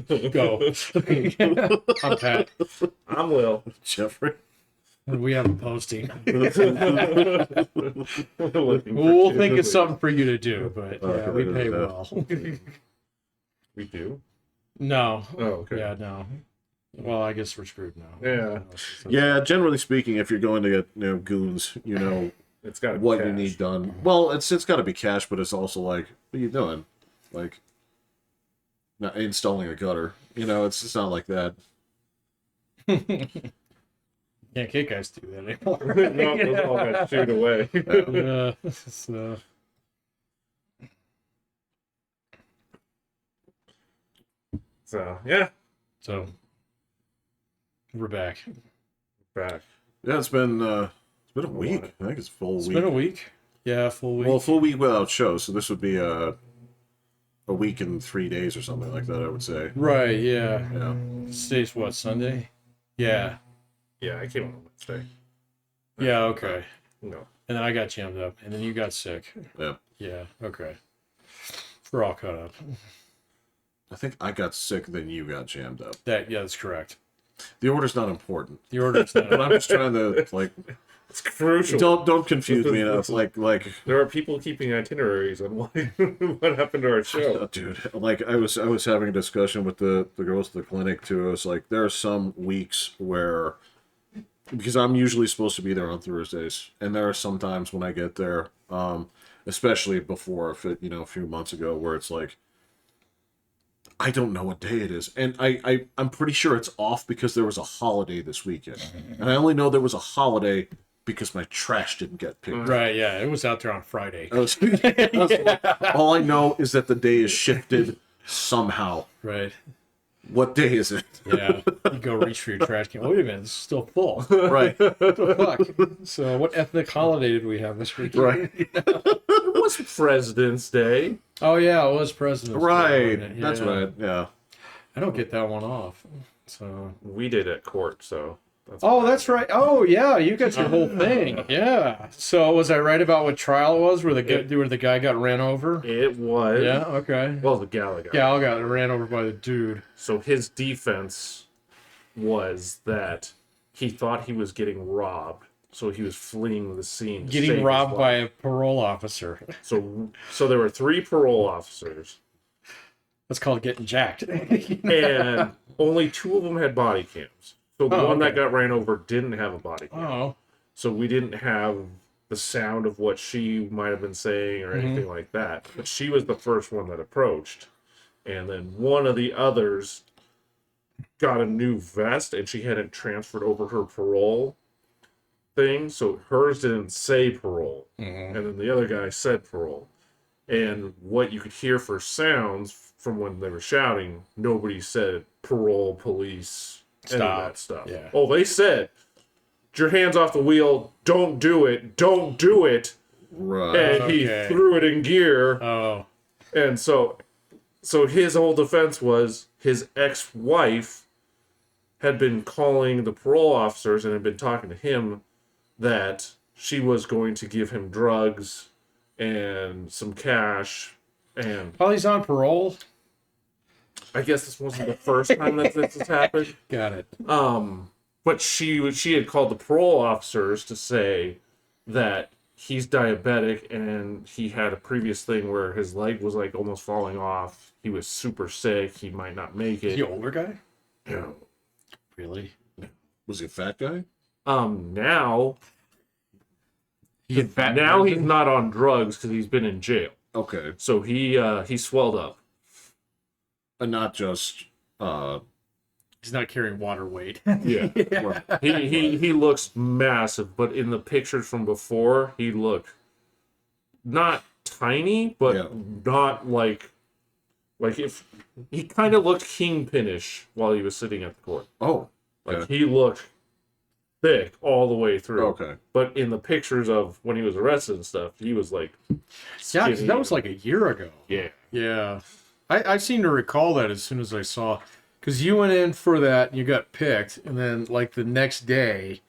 Go. I'm Pat. I'm Will. Jeffrey. We have a posting. Looking for We'll two. think it's something for you to do, but Okay, yeah, we I pay didn't know. well. We do? No. Oh, okay. Yeah, no. Well, I guess we're screwed now. Yeah. Yeah, generally speaking, if you're going to get goons, It's got what you need done. Well, it's got to be cash, but it's also like, what are you doing? Like, not installing a gutter. It's just not like that. Can't get guys do that anymore. No, those all got shooed away. So, So yeah, so we're back. back. Yeah, it's been a week. I think it's a full It's week. been a week. Yeah, full week. Well, a full week without shows, so this would be a week and 3 days or something like that, I would say. Right, yeah. Yeah. Today's what, Sunday? Yeah. Yeah, I came on Wednesday. Yeah, okay. No. And then I got jammed up, and then you got sick. Yeah. Yeah, okay. We're all caught up. I think I got sick, then you got jammed up. Yeah, that's correct. The order's not important. The order's But not. I'm just trying to, like, It's crucial. don't confuse me enough. Like, There are people keeping itineraries on what happened to our show. dude, like I was having a discussion with the girls at the clinic too. I was like, there are some weeks where, because I'm usually supposed to be there on Thursdays, and there are some times when I get there, especially before, a few months ago, where it's like, I don't know what day it is, and I'm pretty sure it's off because there was a holiday this weekend, and I only know there was a holiday because my trash didn't get picked up. Right, yeah. It was out there on Friday. All I know is that the day is shifted somehow. Right. What day is it? Yeah. You go reach for your trash can. Wait a minute, it's still full. Right. What the fuck? So what ethnic holiday did we have this weekend? Right. It was President's Day. Oh, yeah, it was President's Day, Right. wasn't it? That's Yeah. right. Yeah. I don't get that one off. So. We did at court, so. Oh, that's right. Oh, yeah, you got your whole thing. Yeah. So was I right about what trial it was, where the guy got ran over? It was. Yeah. Okay. Well, the Gala guy. Gal got ran over by the dude. So his defense was that he thought he was getting robbed, so he was fleeing the scene. to save Getting his robbed by life. a parole officer. So there were 3 parole officers, That's called getting jacked. and only 2 of them had body cams. So the one that okay. got ran over didn't have a body cam. Oh. So we didn't have the sound of what she might have been saying or anything like that. But she was the first one that approached. And then one of the others got a new vest, and she hadn't transferred over her parole thing. So hers didn't say parole. And then the other guy said parole. And what you could hear for sounds from when they were shouting, nobody said parole, police, any of that stuff. Yeah. Oh, they said, "Get your hands off the wheel, don't do it, don't do it." Right. And he Okay. threw it in gear. Oh. And so his whole defense was his ex-wife had been calling the parole officers and had been talking to him that she was going to give him drugs and some cash. And While he's on parole? I guess this wasn't the first time that this has happened. Got it. But she had called the parole officers to say that he's diabetic and he had a previous thing where his leg was like almost falling off. He was super sick. He might not make it. The older guy? Yeah. Really? Was he a fat guy? Now He's fat. now he's not on drugs because he's been in jail. Okay. So he swelled up. And not just He's not carrying water weight. Yeah. He looks massive, but in the pictures from before, he looked not tiny, but Yeah. not like if he kind of looked kingpinish while he was sitting at the court. oh. Like Okay. he looked thick all the way through. Okay. But in the pictures of when he was arrested and stuff, he was like Yeah, 'cause skinny. that was like a year ago. Yeah. Yeah. I seem to recall that as soon as I saw, because you went in for that and you got picked, and then like the next day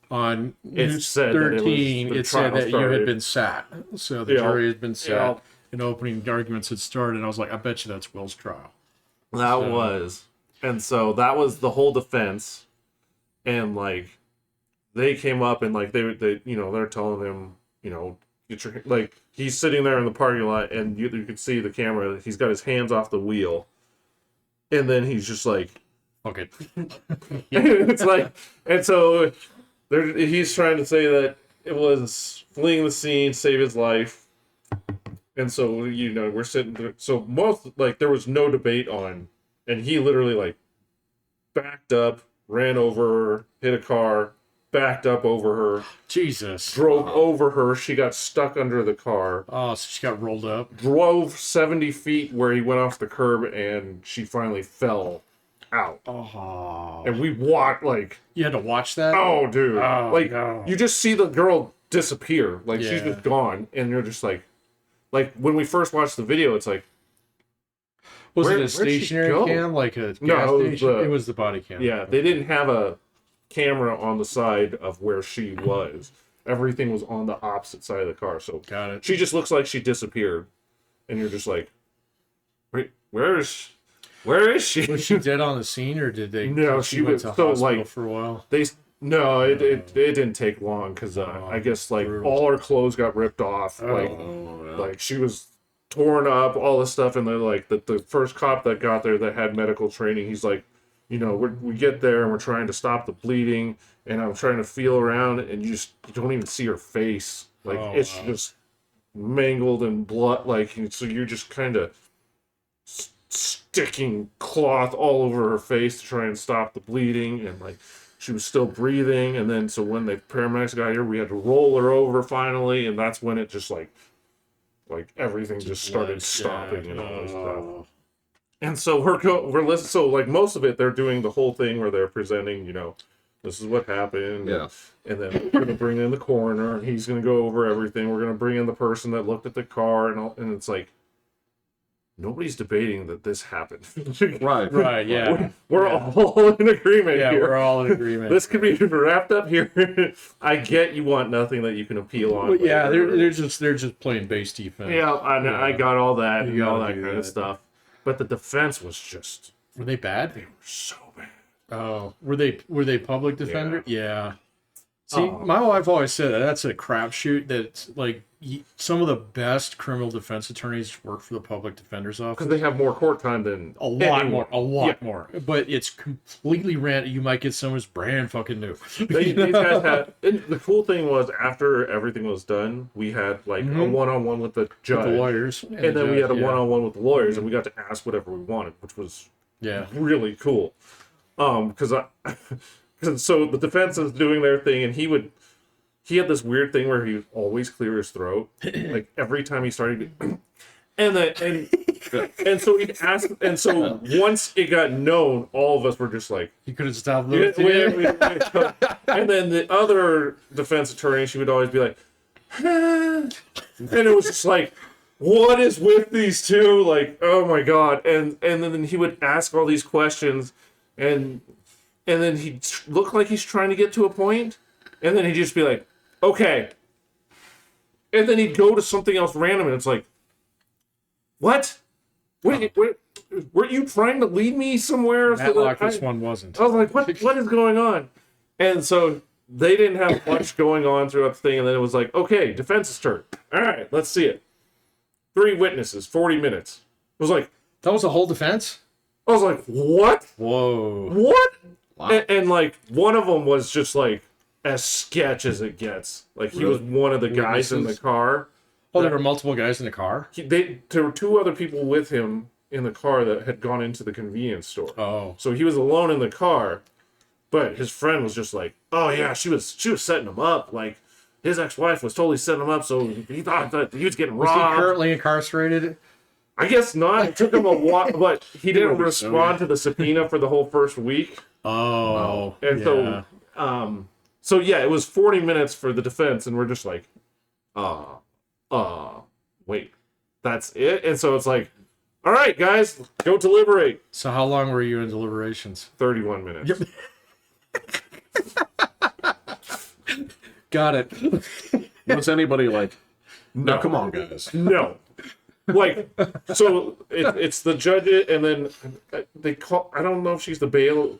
on It News said that it was- 13, the it said trial that you had started. been sat. So the Yeah. jury had been sat Yeah. and opening arguments had started. And I was like, I bet you that's Will's trial. That was. And so that was the whole defense. And like they came up and like they they're telling him, get your like he's sitting there in the parking lot and you can see the camera, he's got his hands off the wheel. And then he's just like Okay. it's like, and so he's trying to say that it was fleeing the scene, save his life. And so, we're sitting there. So there was no debate on, and he literally like backed up, ran over her, hit a car, backed up over her. Jesus. Drove over her. She got stuck under the car. Oh, so she got rolled up. Drove 70 feet where he went off the curb and she finally fell out. Oh. And we walked like... You had to watch that? Oh, dude. Oh, no. You just see the girl disappear. Like, she's Yeah. just gone. And you're just like... Like, when we first watched the video, it's like... Was Where'd it a she stationary go? cam? Like a gas No, it was station? the- It was the body cam. Yeah, they didn't have a camera on the side of where she was. Everything was on the opposite side of the car. So Got it. she just looks like she disappeared. And you're just like... Wait, where is she? Was she dead on the scene, or did they? No, she she went was to so, hospital like, for a while. No, it didn't take long because I guess like brutal. all her clothes got ripped off. Like she was torn up, all this stuff, and then like the first cop that got there that had medical training, he's like, we get there and we're trying to stop the bleeding, and I'm trying to feel around, and you don't even see her face, like it's just mangled and blood, like, and so you're just kind of sticking cloth all over her face to try and stop the bleeding, and like she was still breathing. And then so when the paramedics got here, we had to roll her over finally, and that's when it just like everything just started stopping and all this stuff. And so we're listening. So like most of it, they're doing the whole thing where they're presenting, this is what happened. Yeah. And then we're going to bring in the coroner, and he's going to go over everything. We're going to bring in the person that looked at the car, and it's like, nobody's debating that this happened. Right, yeah. We're all in agreement Yeah, here. we're all in agreement. This could be wrapped up here. I get you want nothing that you can appeal on. But yeah, later. they're just playing base defense. Yeah, I got all that and all gotta that do kind of that. stuff. But the defense was just... Were they bad? They were so bad. Oh, were they public defender? Yeah. See, my wife always said that's a crapshoot. That's like some of the best criminal defense attorneys work for the public defender's office. Because they have more court time than A lot anyone. more. But it's completely random. You might get someone's brand fucking new. These guys had... And the cool thing was, after everything was done, we had like a one-on-one with the judge. The lawyers. And then we had a one-on-one with the lawyers, and we got to ask whatever we wanted, which was really cool. So the defense is doing their thing, and he had this weird thing where he would always clear his throat, like every time he started, and so he'd ask, and so once it got known, all of us were just like, You could have stopped wait. looking. And then the other defense attorney, she would always be like, and it was just like, what is with these two? Like, oh my god! And then he would ask all these questions, and then he'd look like he's trying to get to a point, and then he'd just be like, okay. And then he'd go to something else random, and it's like, what? Were you trying to lead me somewhere? Matlock, this one wasn't. I was like, what is going on? And so they didn't have much going on throughout the thing, and then it was like, okay, defense's turn. All right, let's see it. 3 witnesses, 40 minutes. It was like, That was a whole defense? I was like, what? Whoa. What? Wow. And like one of them was just like as sketch as it gets. Like he was one of the guys in the Witnesses? car. Oh, there were multiple guys in the car? There were 2 other people with him in the car that had gone into the convenience store. Oh. So he was alone in the car, but his friend was just like, "Oh yeah, she was setting him up. Like his ex-wife was totally setting him up, so he thought that he was getting Was he robbed." currently incarcerated? I guess not. It took him a while, but he didn't Probably respond to the subpoena for the whole first week. Oh. And so yeah, it was 40 minutes for the defense, and we're just like, wait, that's it? And so it's like, all right, guys, go deliberate. So how long were you in deliberations? 31 minutes. Got it. Was anybody like, no, come on, guys. No. Like, so it's the judge, and then they call. I don't know if she's the bailiff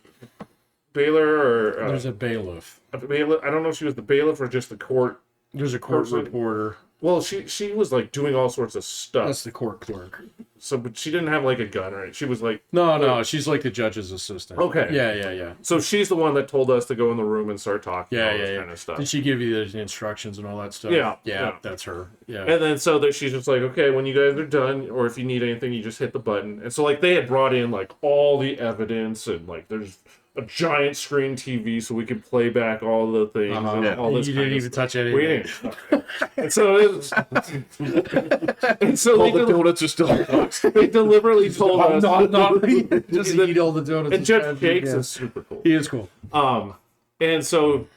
or There's a bailiff. a bailiff. I don't know if she was the bailiff or just the court. There's a court person. reporter. Well, she was like doing all sorts of stuff. That's the court clerk. So, but she didn't have like a gun, right? She was like, No, she's like the judge's assistant. Okay. Yeah. so she's the one that told us to go in the room and start talking. Yeah, all this yeah. kind of stuff. Did she give you the instructions and all that stuff? Yeah. Yeah, that's her. Yeah. And then so that she's just like, okay, when you guys are done, or if you need anything, you just hit the button. And so like they had brought in like all the evidence, and like there's a giant screen TV so we could play back all the things and all this. You kind didn't of even stuff. touch anything. We didn't. And so it was, and so All the donuts are still in the box. they deliberately told us. Not just eat all the donuts. And Judge Jakes is super cool. He is cool. And so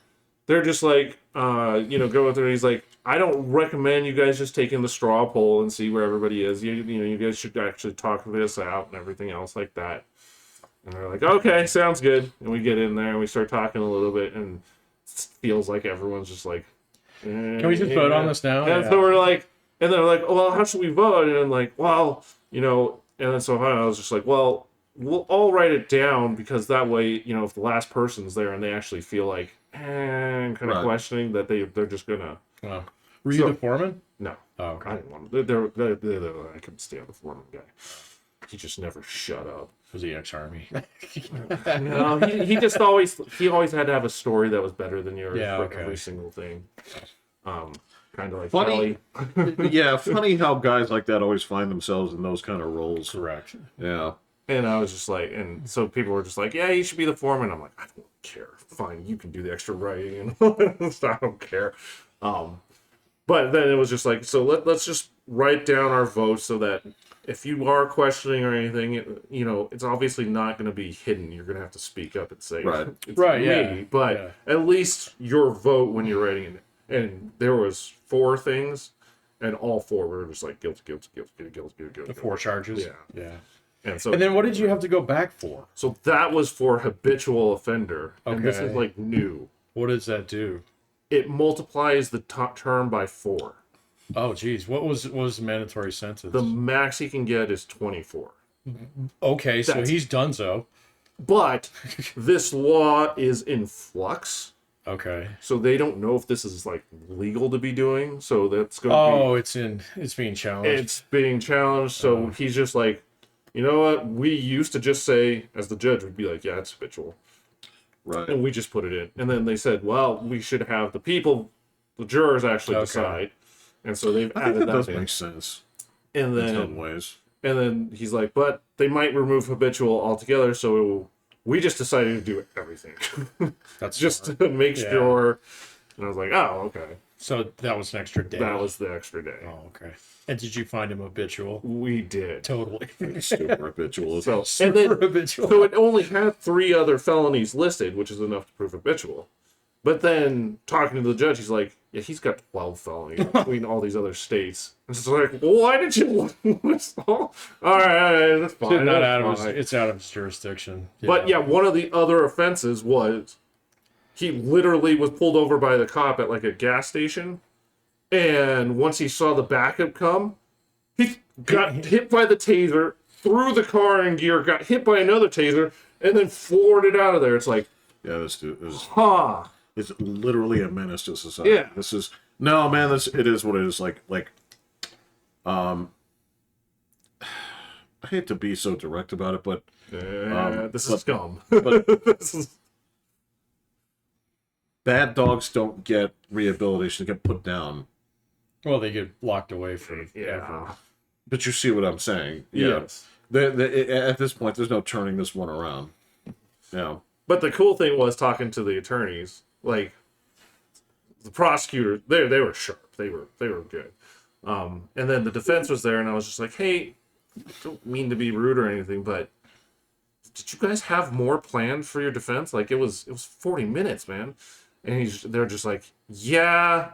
they're just like, go through. And he's like, I don't recommend you guys just taking the straw poll and see where everybody is. You guys should actually talk this out and everything else like that. And they're like, okay, sounds good. And we get in there and we start talking a little bit, and it feels like everyone's just like, Can we just vote on this now? And so we're like, and they're like, well, how should we vote? And I'm like, well, and then so I was just like, well, we'll all write it down, because that way, if the last person's there and they actually feel like, kind of questioning, that they're just gonna. Oh. Were you the foreman? No. Oh, okay. I didn't want to. I couldn't stand the foreman guy. He just never shut up. Was he ex-army? No, he always had to have a story that was better than yours for every single thing. Kind of like Funny. Yeah, funny how guys like that always find themselves in those kind of roles. Correct. Yeah. And I was just like, and so people were just like, yeah, you should be the foreman. I'm like, I don't care. Fine, you can do the extra writing and all that stuff. I don't care. But then it was just like, so let's just write down our votes so that if you are questioning or anything, it's obviously not going to be hidden. You're going to have to speak up and say, it's me. Yeah. But at least your vote when you're writing it. And there was 4 things, and all 4 were just like guilty. The 4 charges? Yeah. And then what did you have to go back for? So that was for habitual offender. Okay. And this is like new. What does that do? It multiplies the term by 4. Oh, geez. What was the mandatory sentence? The max he can get is 24. Okay, so he's donezo. But this law is in flux. Okay. So they don't know if this is like legal to be doing. So that's going to be... it's being challenged. It's being challenged. So he's just like, you know what? We used to just say, as the judge would be like, yeah, it's habitual. Right. And we just put it in. And then they said, well, we should have the jurors actually decide. And so they've added that does in. make sense. And then, in some ways. And then he's like, but they might remove habitual altogether, so we just decided to do everything. That's just smart. to make sure. And I was like, oh, okay. So that was an extra day. That was the extra day. Oh, okay. And did you find him habitual? We did. Totally. Super habitual. So, Super habitual. So it only had 3 other felonies listed, which is enough to prove habitual. But then talking to the judge, he's like, yeah, he's got 12 felonies between all these other states. And it's like, well, why did you list all? All right, that's fine. It's out of his jurisdiction. Yeah. But yeah, one of the other offenses was he literally was pulled over by the cop at like a gas station. And once he saw the backup come, he got hit by the taser, threw the car in gear, got hit by another taser, and then floored it out of there. It's like, yeah, this dude is... It's literally a menace to society. Yeah. This is it is what it is. Like I hate to be so direct about it, but this is scum. But bad dogs don't get rehabilitation; they get put down. Well, they get locked away for But you see what I'm saying? Yes. At this point, there's no turning this one around. Yeah. But the cool thing was talking to the attorneys. Like the prosecutor, they were sharp. They were good. And then the defense was there, and I was just like, "Hey, I don't mean to be rude or anything, but did you guys have more planned for your defense? Like it was 40 minutes, man." And they're just like, "Yeah,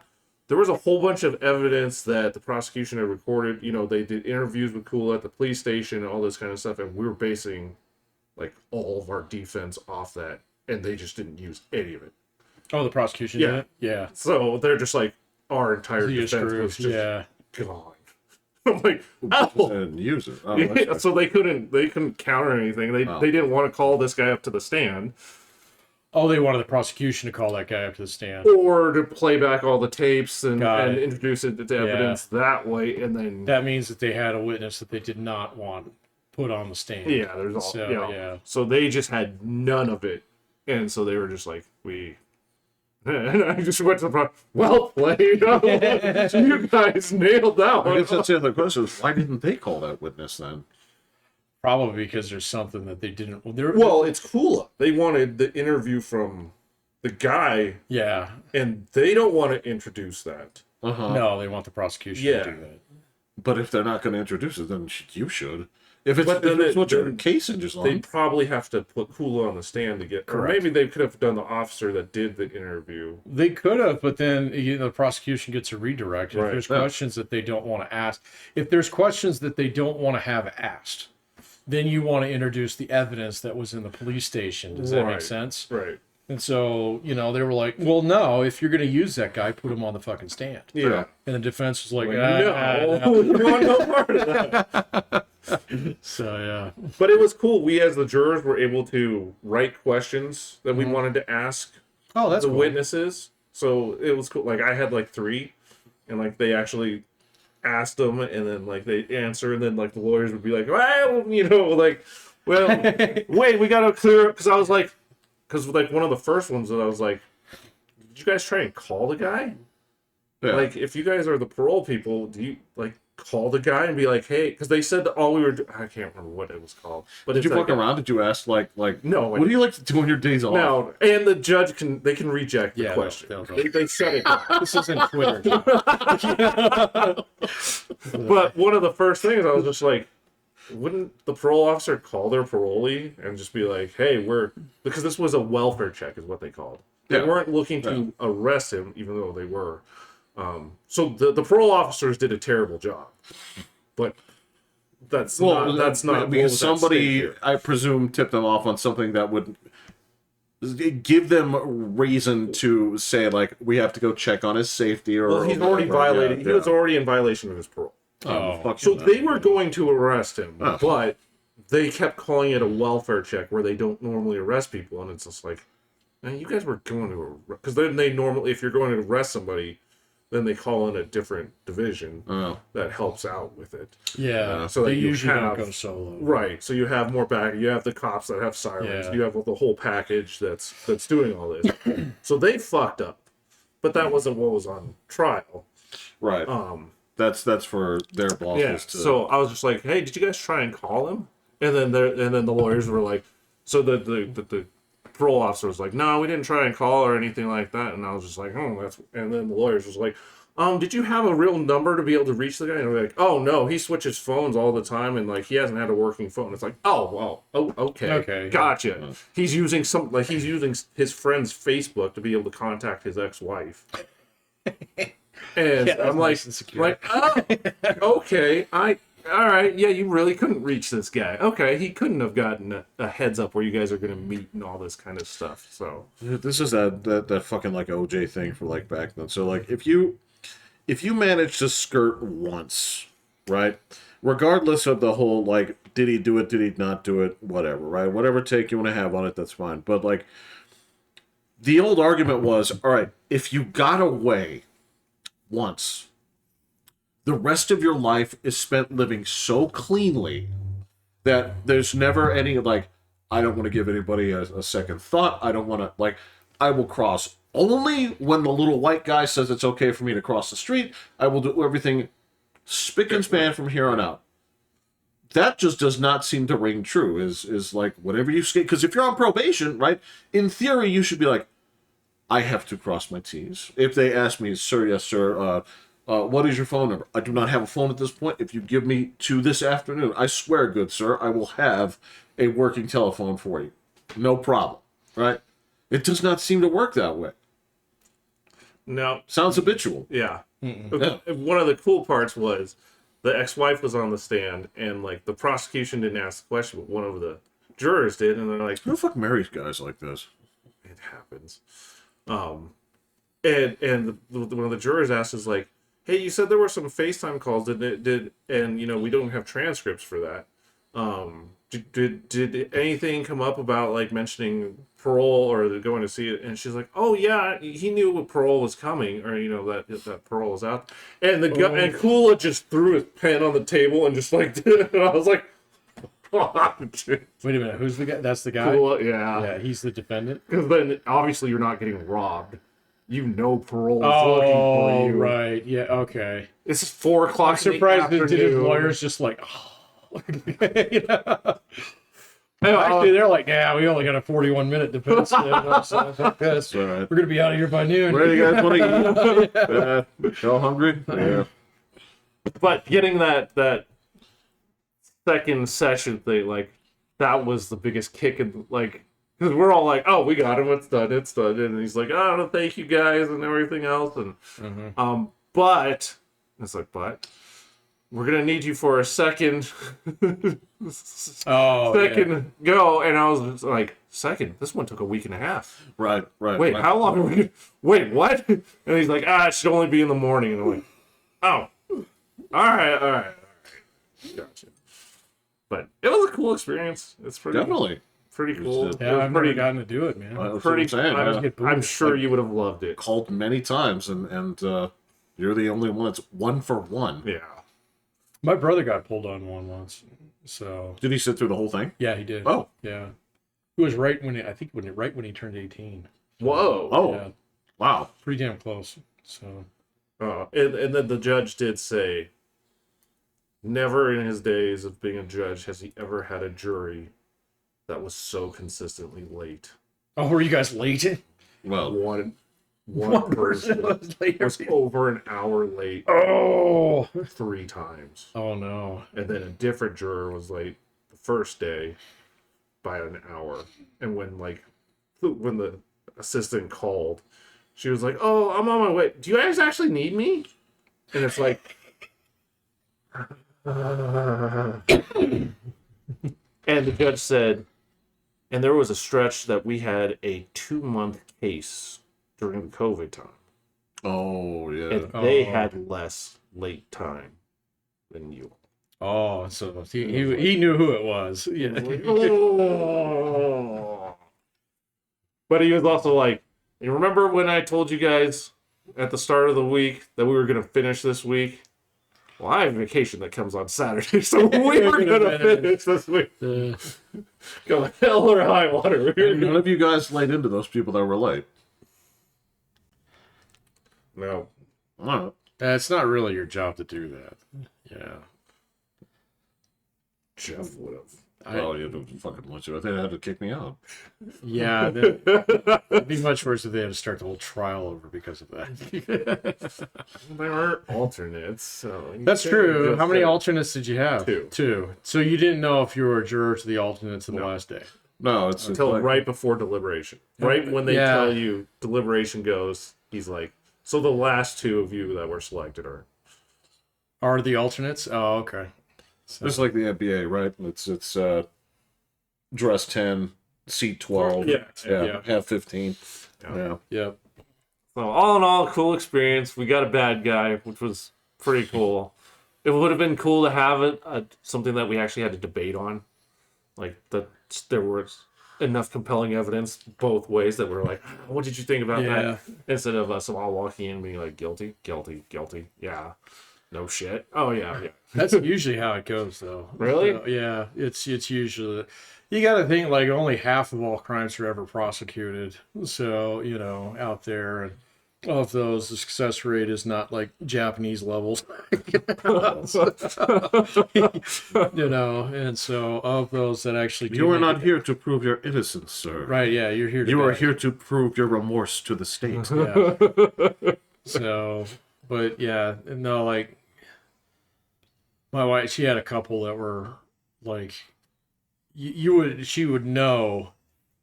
there was a whole bunch of evidence that the prosecution had recorded. They did interviews with Kula at the police station and all this kind of stuff, and we were basing like all of our defense off that, and they just didn't use any of it." Oh, the prosecution did it? Yeah. So they're just like, our entire defense was just Yeah. gone. I'm like, oh, And use it. Oh, yeah, that's so they couldn't counter anything. They didn't want to call this guy up to the stand Oh, they wanted the prosecution to call that guy up to the stand. or to play back all the tapes and Got it. introduce it to evidence that way, and then That means that they had a witness that they did not want put on the stand. yeah, there's all So, you know. yeah. So they just had none of it, and so they were just like we. And I just went to the front. Well played. You guys nailed that I one. guess that's the other question. Is why didn't they call that witness then? Probably because there's something that they didn't. Well, it's cool. They wanted the interview from the guy, yeah. and they don't want to introduce that. No, they want the prosecution Yeah. to do that. But if they're not going to introduce it, then you should. If it's, But if then it's what your then case hinges They on. probably have to put Hula on the stand to get, or Correct. maybe they could have done the officer that did the interview. They could have, but then the prosecution gets a redirect. If Right. there's Yeah. questions that they don't want to ask, if there's questions that they don't want to have asked, then you want to introduce the evidence that was in the police station. Does that Right. make sense? Right. And so, they were like, well, no, if you're going to use that guy, put him on the fucking stand. Yeah. And the defense was like, No, we want no part of that. So, yeah. But it was cool. We, as the jurors, were able to write questions that we wanted to ask Oh, that's the cool. witnesses. So it was cool. Like I had like 3, and like they actually asked them, and then like they answer, and then like the lawyers would be like, well, well, wait, we gotta clear up, because I was like, because like one of the first ones that I was like, did you guys try and call the guy? Yeah. Like, if you guys are the parole people, do you like call the guy and be like, hey, because they said that all we were I can't remember what it was called, but Did it's you like, fuck around? Did you ask no? What No, do you like to do on your days off? no, and the judge can reject the Yeah, question. they'll- They said it. This isn't Twitter. But one of the first things I was just like, wouldn't the parole officer call their parolee and just be like, hey, because this was a welfare check is what they called. They Yeah. weren't looking to arrest him, even though they were. So the parole officers did a terrible job. But that's not because what was at stake somebody, here. I presume, tipped them off on something that would give them reason to say, like, we have to go check on his safety, or Well, he's already whatever. violated. Yeah, He was already in violation of his parole. Oh. fuck So you, they man. were going to arrest him, Oh. but they kept calling it a welfare check where they don't normally arrest people, and it's just like, man, you guys were going to because then they normally, if you're going to arrest somebody, then they call in a different division Oh. that helps out with it. Yeah. So So that they you usually have- don't go solo. Right. So you have more back. You have the cops that have sirens. Yeah. You have the whole package that's doing all this. So they fucked up, but that wasn't what was on trial. Right. That's for their bosses Yeah. to. So I was just like, "Hey, did you guys try and call him?" And then the lawyers were like, "So the parole officer was like, no, we didn't try and call or anything like that." And I was just like, "Oh, that's." And then the lawyers was like, did you have a real number to be able to reach the guy?" And we're like, "Oh no, he switches phones all the time, and like he hasn't had a working phone." It's like, "Oh well, okay, gotcha." Yeah. He's using he's using his friend's Facebook to be able to contact his ex-wife. And Yeah, that's I'm like, nice and secure. okay, all right, yeah, you really couldn't reach this guy. Okay, he couldn't have gotten a heads up where you guys are going to meet and all this kind of stuff. So This is that fucking like OJ thing for like back then. So like if you manage to skirt once, right? Regardless of the whole like did he do it, did he not do it, whatever, right? Whatever take you want to have on it, that's fine. But like the old argument was, all right, if you got away once, the rest of your life is spent living so cleanly that there's never any like, I don't want to give anybody a second thought. I don't want to like, I will cross only when the little white guy says it's okay for me to cross the street. I will do everything spick and span from here on out. That just does not seem to ring true. Is like whatever you skate, because if you're on probation, right? In theory, you should be like, I have to cross my T's. If they ask me, sir, yes, sir, what is your phone number? I do not have a phone at this point. If you give me to this afternoon, I swear, good sir, I will have a working telephone for you. No problem, right? It does not seem to work that way. no, Sounds habitual. yeah. Yeah. One of the cool parts was the ex-wife was on the stand, and like the prosecution didn't ask the question, but one of the jurors did, and they're like, Who the fuck marries guys like this? it happens. And one of the jurors asked is like, hey, you said there were some FaceTime calls. And we don't have transcripts for that. Did anything come up about like mentioning parole or going to see it? And she's like, oh yeah, he knew what parole was coming, or that parole was out. And and Kula just threw his pen on the table and just like did it. And I was like, fuck. Wait a minute, who's the guy? That's the guy. Kula, yeah. Yeah, he's the defendant. Because then obviously you're not getting robbed. Parole is looking for you. Right. Yeah. Okay. This is 4 o'clock. I'm surprised that his lawyers just like. Actually, they're like, yeah, we only got a 41-minute defense. We're gonna be out of here by noon. Where do you guys want to eat? Y'all hungry? Yeah. But getting that second session thing, like, that was the biggest kick in, like, because we're all like, oh, we got him, it's done, and he's like, oh, no, thank you guys and everything else, and but it's like, but we're gonna need you for a second go. And I was like, second? This one took a week and a half. Right. Wait, how long are we? Wait, what? And he's like, it should only be in the morning. And I'm like, oh, all right. Gotcha. But it was a cool experience. It's pretty cool. Yeah, I've never gotten to do it, man. I'm sure you would have loved it. Called many times, and you're the only one that's 1 for 1. Yeah. My brother got pulled on one once. So did he sit through the whole thing? Yeah, he did. Oh, yeah. It was right when he turned 18. Whoa! Oh, yeah. Wow! Pretty damn close. So. And then the judge did say, never in his days of being a judge has he ever had a jury that was so consistently late. Oh, were you guys late? Well, one person was over an hour late. Oh, 3 times. Oh no! And then a different juror was late the first day by an hour. And when the assistant called, she was like, "Oh, I'm on my way. Do you guys actually need me?" And it's like, and the judge said, and there was a stretch that we had a 2-month case during the COVID time. Oh, yeah. And they had less late time than you. Oh, so he knew who it was. Yeah. But he was also like, you remember when I told you guys at the start of the week that we were going to finish this week? Well, I have vacation that comes on Saturday, so we were going to finish this week. Go hell or high water. None of you guys laid into those people that were late. No. It's not really your job to do that. Yeah. Jeff would have. Well, you don't fucking want to. I think they had to kick me out. Yeah. It'd be much worse if they had to start the whole trial over because of that. There are alternates. So that's true. How many alternates did you have? 2. So you didn't know if you were a juror to the alternates in the last day? No, it's until right before deliberation. Right when they tell you deliberation goes, he's like, so the last 2 of you that were selected are the alternates? Oh, okay. So. Just like the NBA, right? It's dress 10, seat 12, have 15. Yeah. So all in all, cool experience. We got a bad guy, which was pretty cool. It would have been cool to have something that we actually had to debate on, like that there was enough compelling evidence both ways that we're like, what did you think about that? Instead of us all walking in and being like, guilty, yeah. No shit. Oh yeah. That's usually how it goes, though. Really? Yeah. It's usually you got to think like only half of all crimes are ever prosecuted. So out there, and of those, the success rate is not like Japanese levels. And so of those that actually you are not here to prove your innocence, sir. Right? Yeah, you're here. You are here to prove your remorse to the state. Yeah. So, but yeah, no, like. My wife, she had a couple that were like, she would know,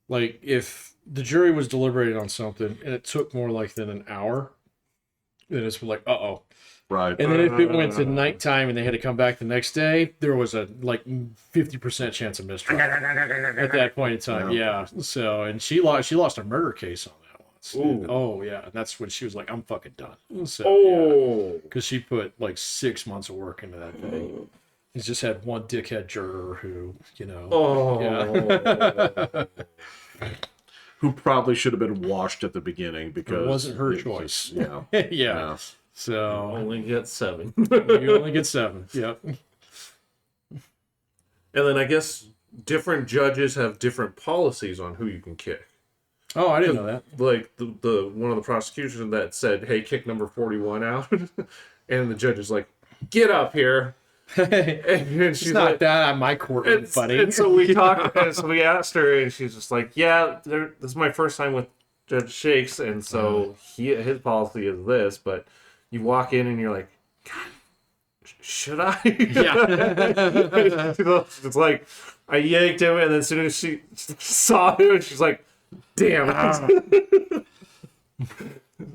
like if the jury was deliberating on something and it took more like than an hour, then it's like, uh-oh. Right. And then if it went to nighttime and they had to come back the next day, there was a like 50% chance of mistrial at that point in time. Yeah. So, and she lost a murder case on that one. Ooh. Oh yeah, and that's when she was like, "I'm fucking done." So, Oh. because she put like 6 months of work into that thing. He's just had one dickhead juror who, Oh. yeah. Who probably should have been washed at the beginning because It wasn't her it choice. just- yeah. yeah. Yeah. So Only get 7. you only get 7. Yep. And then I guess different judges have different policies on who you can kick. Oh, I didn't know that. Like the one of the prosecution that said, "Hey, kick number 41 out," and the judge is like, "Get up here." And she's It's not like, that on my courtroom, buddy. and so we talked, and so we asked her, and she's just like, "Yeah, this is my first time with Judge Shakes, and so his policy is this." But you walk in, and you're like, "God, should I?" Yeah. It's like I yanked him, and then as soon as she saw him, she's like, "Damn!" I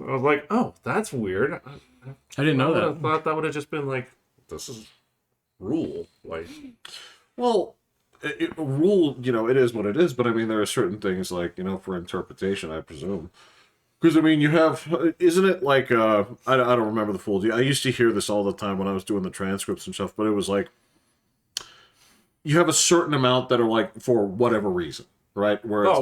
was like, "Oh, that's weird." I didn't know I would that. have thought that would have just been like, "This is rule." Like, Well, rule, it is what it is, but I mean, there are certain things like, for interpretation, I presume. Because, I mean, you have, isn't it like, I don't remember the full deal. I used to hear this all the time when I was doing the transcripts and stuff, but it was like, you have a certain amount that are like, for whatever reason, right? Where it's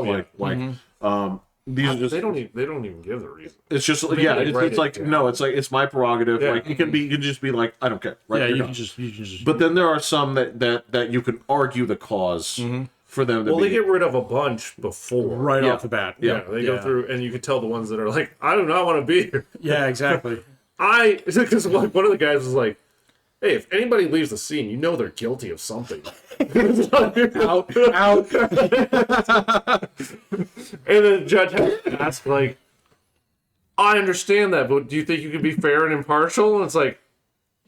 these are just, they don't even give the reason. it's just, Maybe yeah, they it's, write it's it like, down. no, it's like, it's my prerogative. Yeah. Like, you can just be like, I don't care, right? Yeah, You're you done. can just. But then there are some that you can argue the cause for them to Well, be. they get rid of a bunch before. right Yeah. off the bat. Yeah, they go through, and you can tell the ones that are like, "I do not want to be here." Yeah, exactly. Because like one of the guys was like, "Hey, if anybody leaves the scene, you know they're guilty of something." out. And then the judge had to ask, like, "I understand that, but do you think you can be fair and impartial?" And it's like,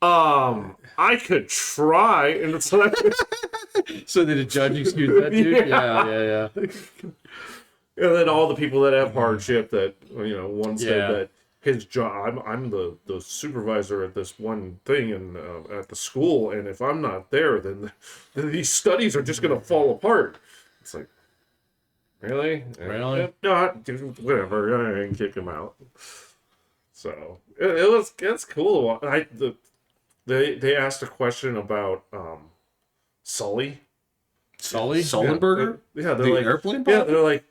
I could try. And it's like, So did the judge excuse that dude? Yeah. and then all the people that have hardship that, one said Yeah. that his job, I'm the supervisor at this one thing and at the school, and if I'm not there, then these studies are just going to fall apart. It's like, really? Really? If not, dude, whatever, I can kick him out. So it's cool. They asked a question about Sully. Sully? Sullenberger? Yeah, they're The like airplane Yeah, pilot? they're like,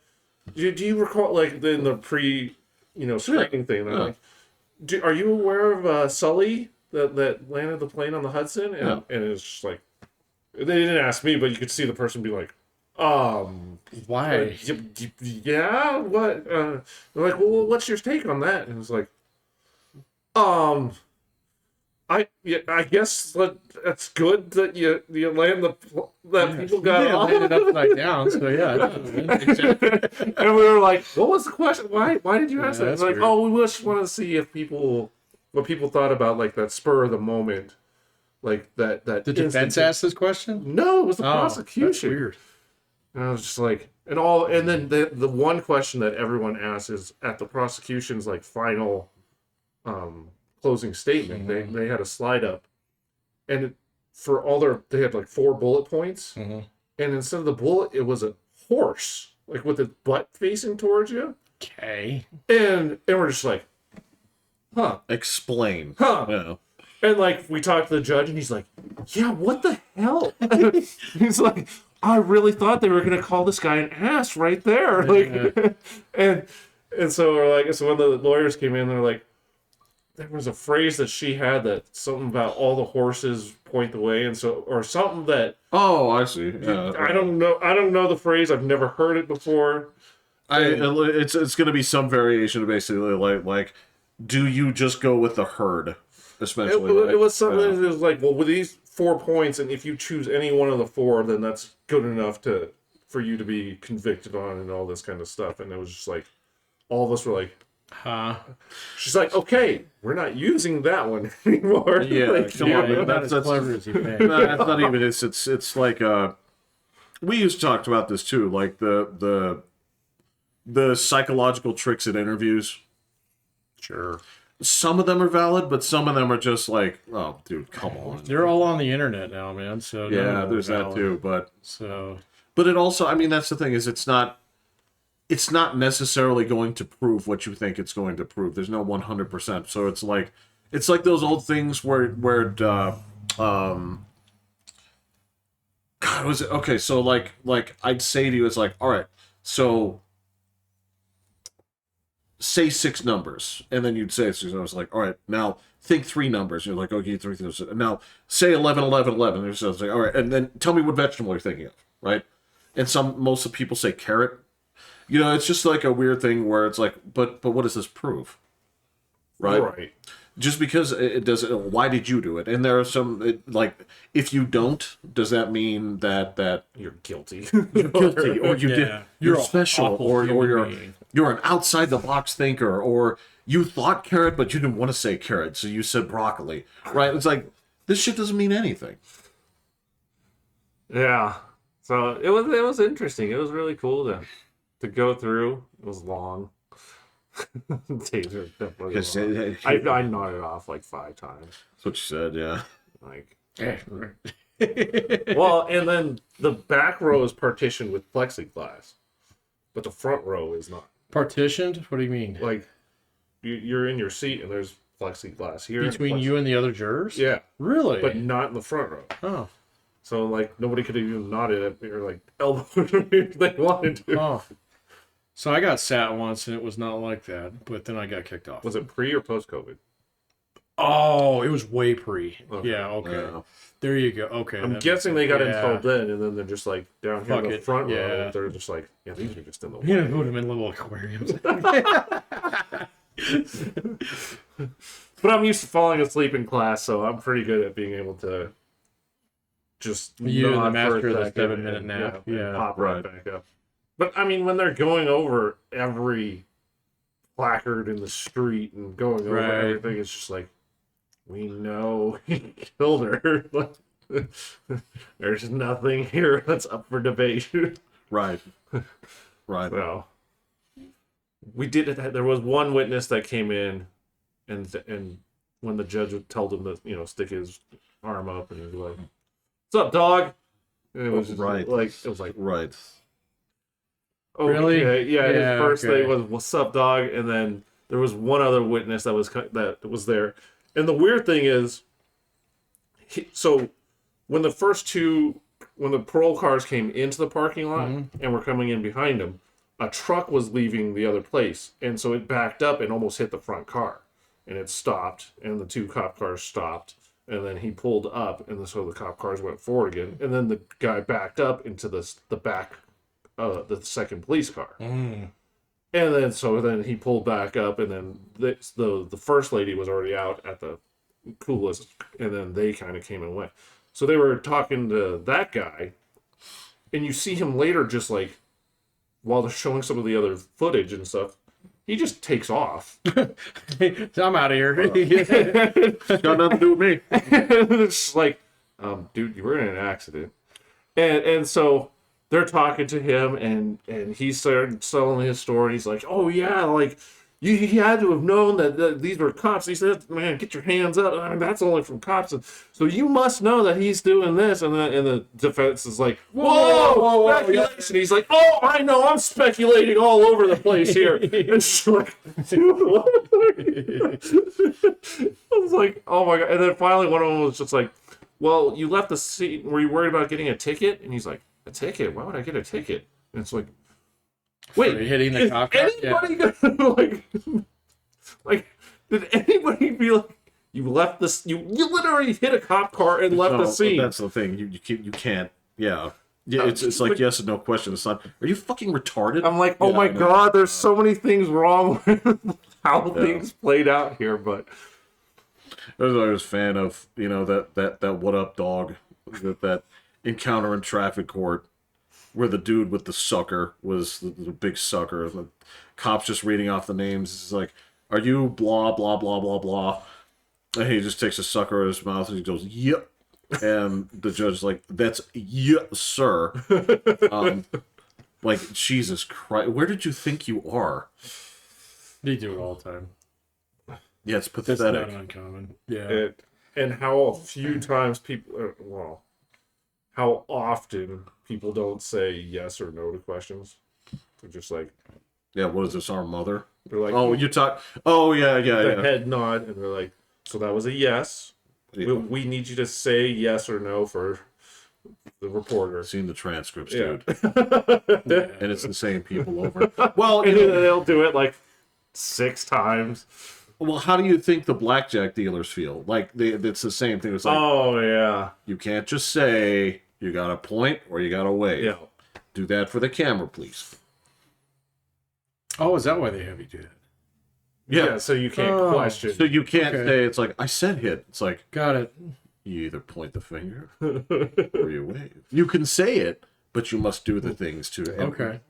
do you recall like in the screening thing? They're Yeah. like, are you aware of Sully that landed the plane on the Hudson? And, Yeah. and it's just like, they didn't ask me, but you could see the person be like, Why? yeah, what? They're like, well, what's your take on that? And it's like, I guess that's good that you land people got Yeah, off. landed upside down, so yeah. And we were like, what was the question? Why did you ask that? that's It's like, weird. we just want to see what people thought about like that spur of the moment, like that. The defense asked this question? No, it was the Oh, prosecution. that's weird. And I was just like, and then the one question that everyone asks is at the prosecution's like final closing statement. They had a slide up, and they had like 4 bullet points, and instead of the bullet, it was a horse, like with its butt facing towards you. Okay. And we're just like, huh. Explain. Huh. Yeah. And like we talked to the judge, and he's like, yeah, what the hell? He's like, I really thought they were gonna call this guy an ass right there. Like, and so we're like, so when the lawyers came in, they're like, there was a phrase that she had that something about all the horses point the way, and so, or something that Oh, I see. Yeah. I don't know the phrase. I've never heard it before. It's going to be some variation of basically like, do you just go with the herd? Essentially, It was something that was like, well, with these 4 points, and if you choose any one of the 4, then that's good enough for you to be convicted on, and all this kind of stuff. And it was just like, all of us were like, Huh? she's like, okay, we're not using that one anymore. Yeah, Like, come on, man. That's as clever as you think. No, that's not even. It's like we used to talk about this too, like the psychological tricks in interviews. Sure. Some of them are valid, but some of them are just like, oh, dude, come on. They're all on the internet now, man. So none of Yeah, them there's are that valid. too. So But it also, I mean, that's the thing is, it's not. it's not necessarily going to prove what you think it's going to prove. There's no 100%. So it's like those old things where God, was it okay? So like I'd say to you, it's like, all right, so say 6 numbers, and then you'd say 6 numbers. Like, all right, now think 3 numbers. You're like, okay, 3 numbers. Now say 11, 11, 11. There's like, all right, and then tell me what vegetable you're thinking of, right? And most of the people say carrot. You know, it's just like a weird thing where it's like, but what does this prove, right? Right. Just because it does, why did you do it? And there are some like, if you don't, does that mean that You're guilty? you're guilty, or you did, you're a special, awful or human being. you're an outside the box thinker, or you thought carrot but you didn't want to say carrot, so you said broccoli, right? It's like, this shit doesn't mean anything. Yeah. So it was interesting. It was really cool to go through. It was long. Days are definitely long. I nodded off like 5 times. That's what you said, yeah. Like, well, and then the back row is partitioned with plexiglass, but the front row is not. Partitioned? What do you mean? Like, you're in your seat and there's plexiglass here. Between you and the other jurors? Yeah. Really? But not in the front row. Oh. So, like, nobody could have even nodded at me or, like, elbowed me if they wanted to. Oh. So I got sat once and it was not like that, but then I got kicked off. Was it pre or post COVID? Oh, it was way pre. Okay. Yeah, okay. Yeah. There you go. Okay. I'm that guessing makes they got sense. installed then, and then they're just like down here Fuck in the it. front row. Yeah. They're just like, yeah, these are just in the way. Yeah, put them in little aquariums. But I'm used to falling asleep in class, so I'm pretty good at being able to just You and the nod master for a of the second 7-minute and, nap. and Yeah. pop right back up. But I mean, when they're going over every placard in the street and going over Right. everything, it's just like, we know he killed her. There's nothing here that's up for debate. Right. Right. So we did it. There was one witness that came in, and when the judge would tell him to, stick his arm up, and he'd be like, "What's up, dog?" And it was just Right. Right. okay, Really? yeah. His first okay. thing was "What's up, dog?" And then there was one other witness that was there. And the weird thing is, so when the parole cars came into the parking lot and were coming in behind them, a truck was leaving the other place, and so it backed up and almost hit the front car, and it stopped, and the 2 cop cars stopped, and then he pulled up, and so the cop cars went forward again, and then the guy backed up into the back, the second police car. And then he pulled back up, and then the first lady was already out at the coolest, and then they kind of came and went. So they were talking to that guy, and you see him later just like, while they're showing some of the other footage and stuff, he just takes off. I'm out of here. Got nothing to do with me. It's like, dude, you were in an accident. And so they're talking to him, and he started telling his story. He's like, oh yeah, like he had to have known that these were cops. He said, man, get your hands up. I mean, that's only from cops. So you must know that he's doing this. And the defense is like, whoa, speculation. He's like, oh, I know, I'm speculating all over the place here. And she's like, dude, what? I was like, oh my God. And then finally one of them was just like, well, you left the seat. Were you worried about getting a ticket? And he's like, a ticket? Why would I get a ticket? And it's like, wait, hitting the cop car? anybody gonna like? Did anybody be like, you left this? You literally hit a cop car and left the scene. That's the thing. You can't. Yeah. Yeah. It's like yes and no question. It's not. Are you fucking retarded? I'm like, oh my God, there's so many things wrong with how things played out here, but. I was a fan of that what up dog that encounter in traffic court where the dude with the sucker was the big sucker. The cop's just reading off the names. It's like, are you blah blah blah blah blah? And he just takes a sucker out of his mouth and he goes, yep. And the judge's like, that's yep, sir. Like, Jesus Christ, where did you think you are? They do it all the time. Yeah, it's That's pathetic. not uncommon. Yeah. And how a few times how often people don't say yes or no to questions. They're just like, Yeah, what is this, our mother? they're like, Oh, you talk. Oh, yeah, the head nod, and they're like, so that was a yes. Yeah. We need you to say yes or no for the reporter. Seen the transcripts, Yeah. dude. And it's the same people over. Well, And then they'll do it like 6 times. well, how do you think the blackjack dealers feel? Like it's the same thing. It's like, Oh yeah, you can't just say you got to point or you got to wave. yeah. Do that for the camera, please. Oh, is that why they have you do that? Yeah, so you can't question. So you can't Okay. say it's like I said hit. It's like Got it. you either point the finger or you wave. You can say it, but you must do the things too. Okay.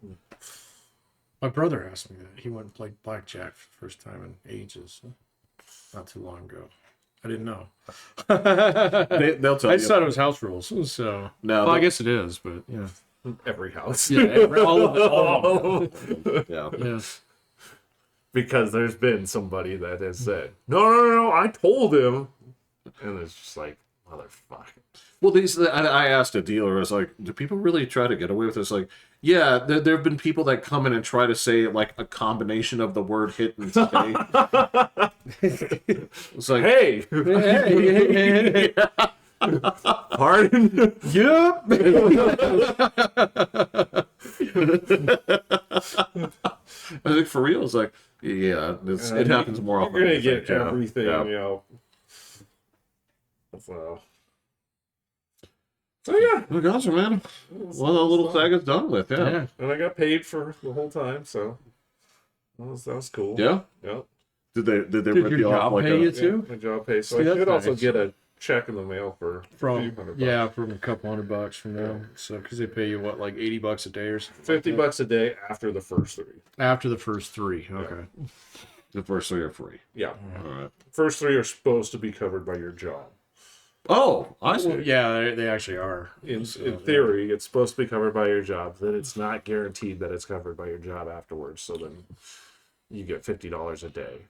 My brother asked me that. He went and played blackjack for the first time in ages, not too long ago. I didn't know. They'll tell I you. just thought it was house rules. So, No, well, I they- guess it is, but yeah. Every house. Yeah, all of it. All of them. Yeah. Yeah. Because there's been somebody that has said, no, I told him. And it's just like, motherfucker. Well, I asked a dealer, I was like, do people really try to get away with this? Like, yeah, there have been people that come in and try to say like a combination of the word hit and stay. It's like, Hey, Hey. pardon? Yep. I think for real, it's like, yeah, it happens more often. You're than gonna you get think, yeah. everything, Yeah. you know. So yeah, Oh, gosh, man. Well, the little saga is done with, yeah. Yeah. and I got paid for the whole time, so that was cool. Yeah? Yeah. Did they Did rip your you off job like pay a... you too? My job pay, so See, I that's should also nice. get a check in the mail for a few From $100. yeah, from a couple $100 from them. So because they pay you what, like $80 a day or something? $50 a day after the first 3. After the first 3. Okay. The first 3 are free. Yeah, All right. first 3 are supposed to be covered by your job. Oh, I see. Well, yeah, they actually are. In So, theory, it's supposed to be covered by your job. Then it's not guaranteed that it's covered by your job afterwards. So then you get $50 a day.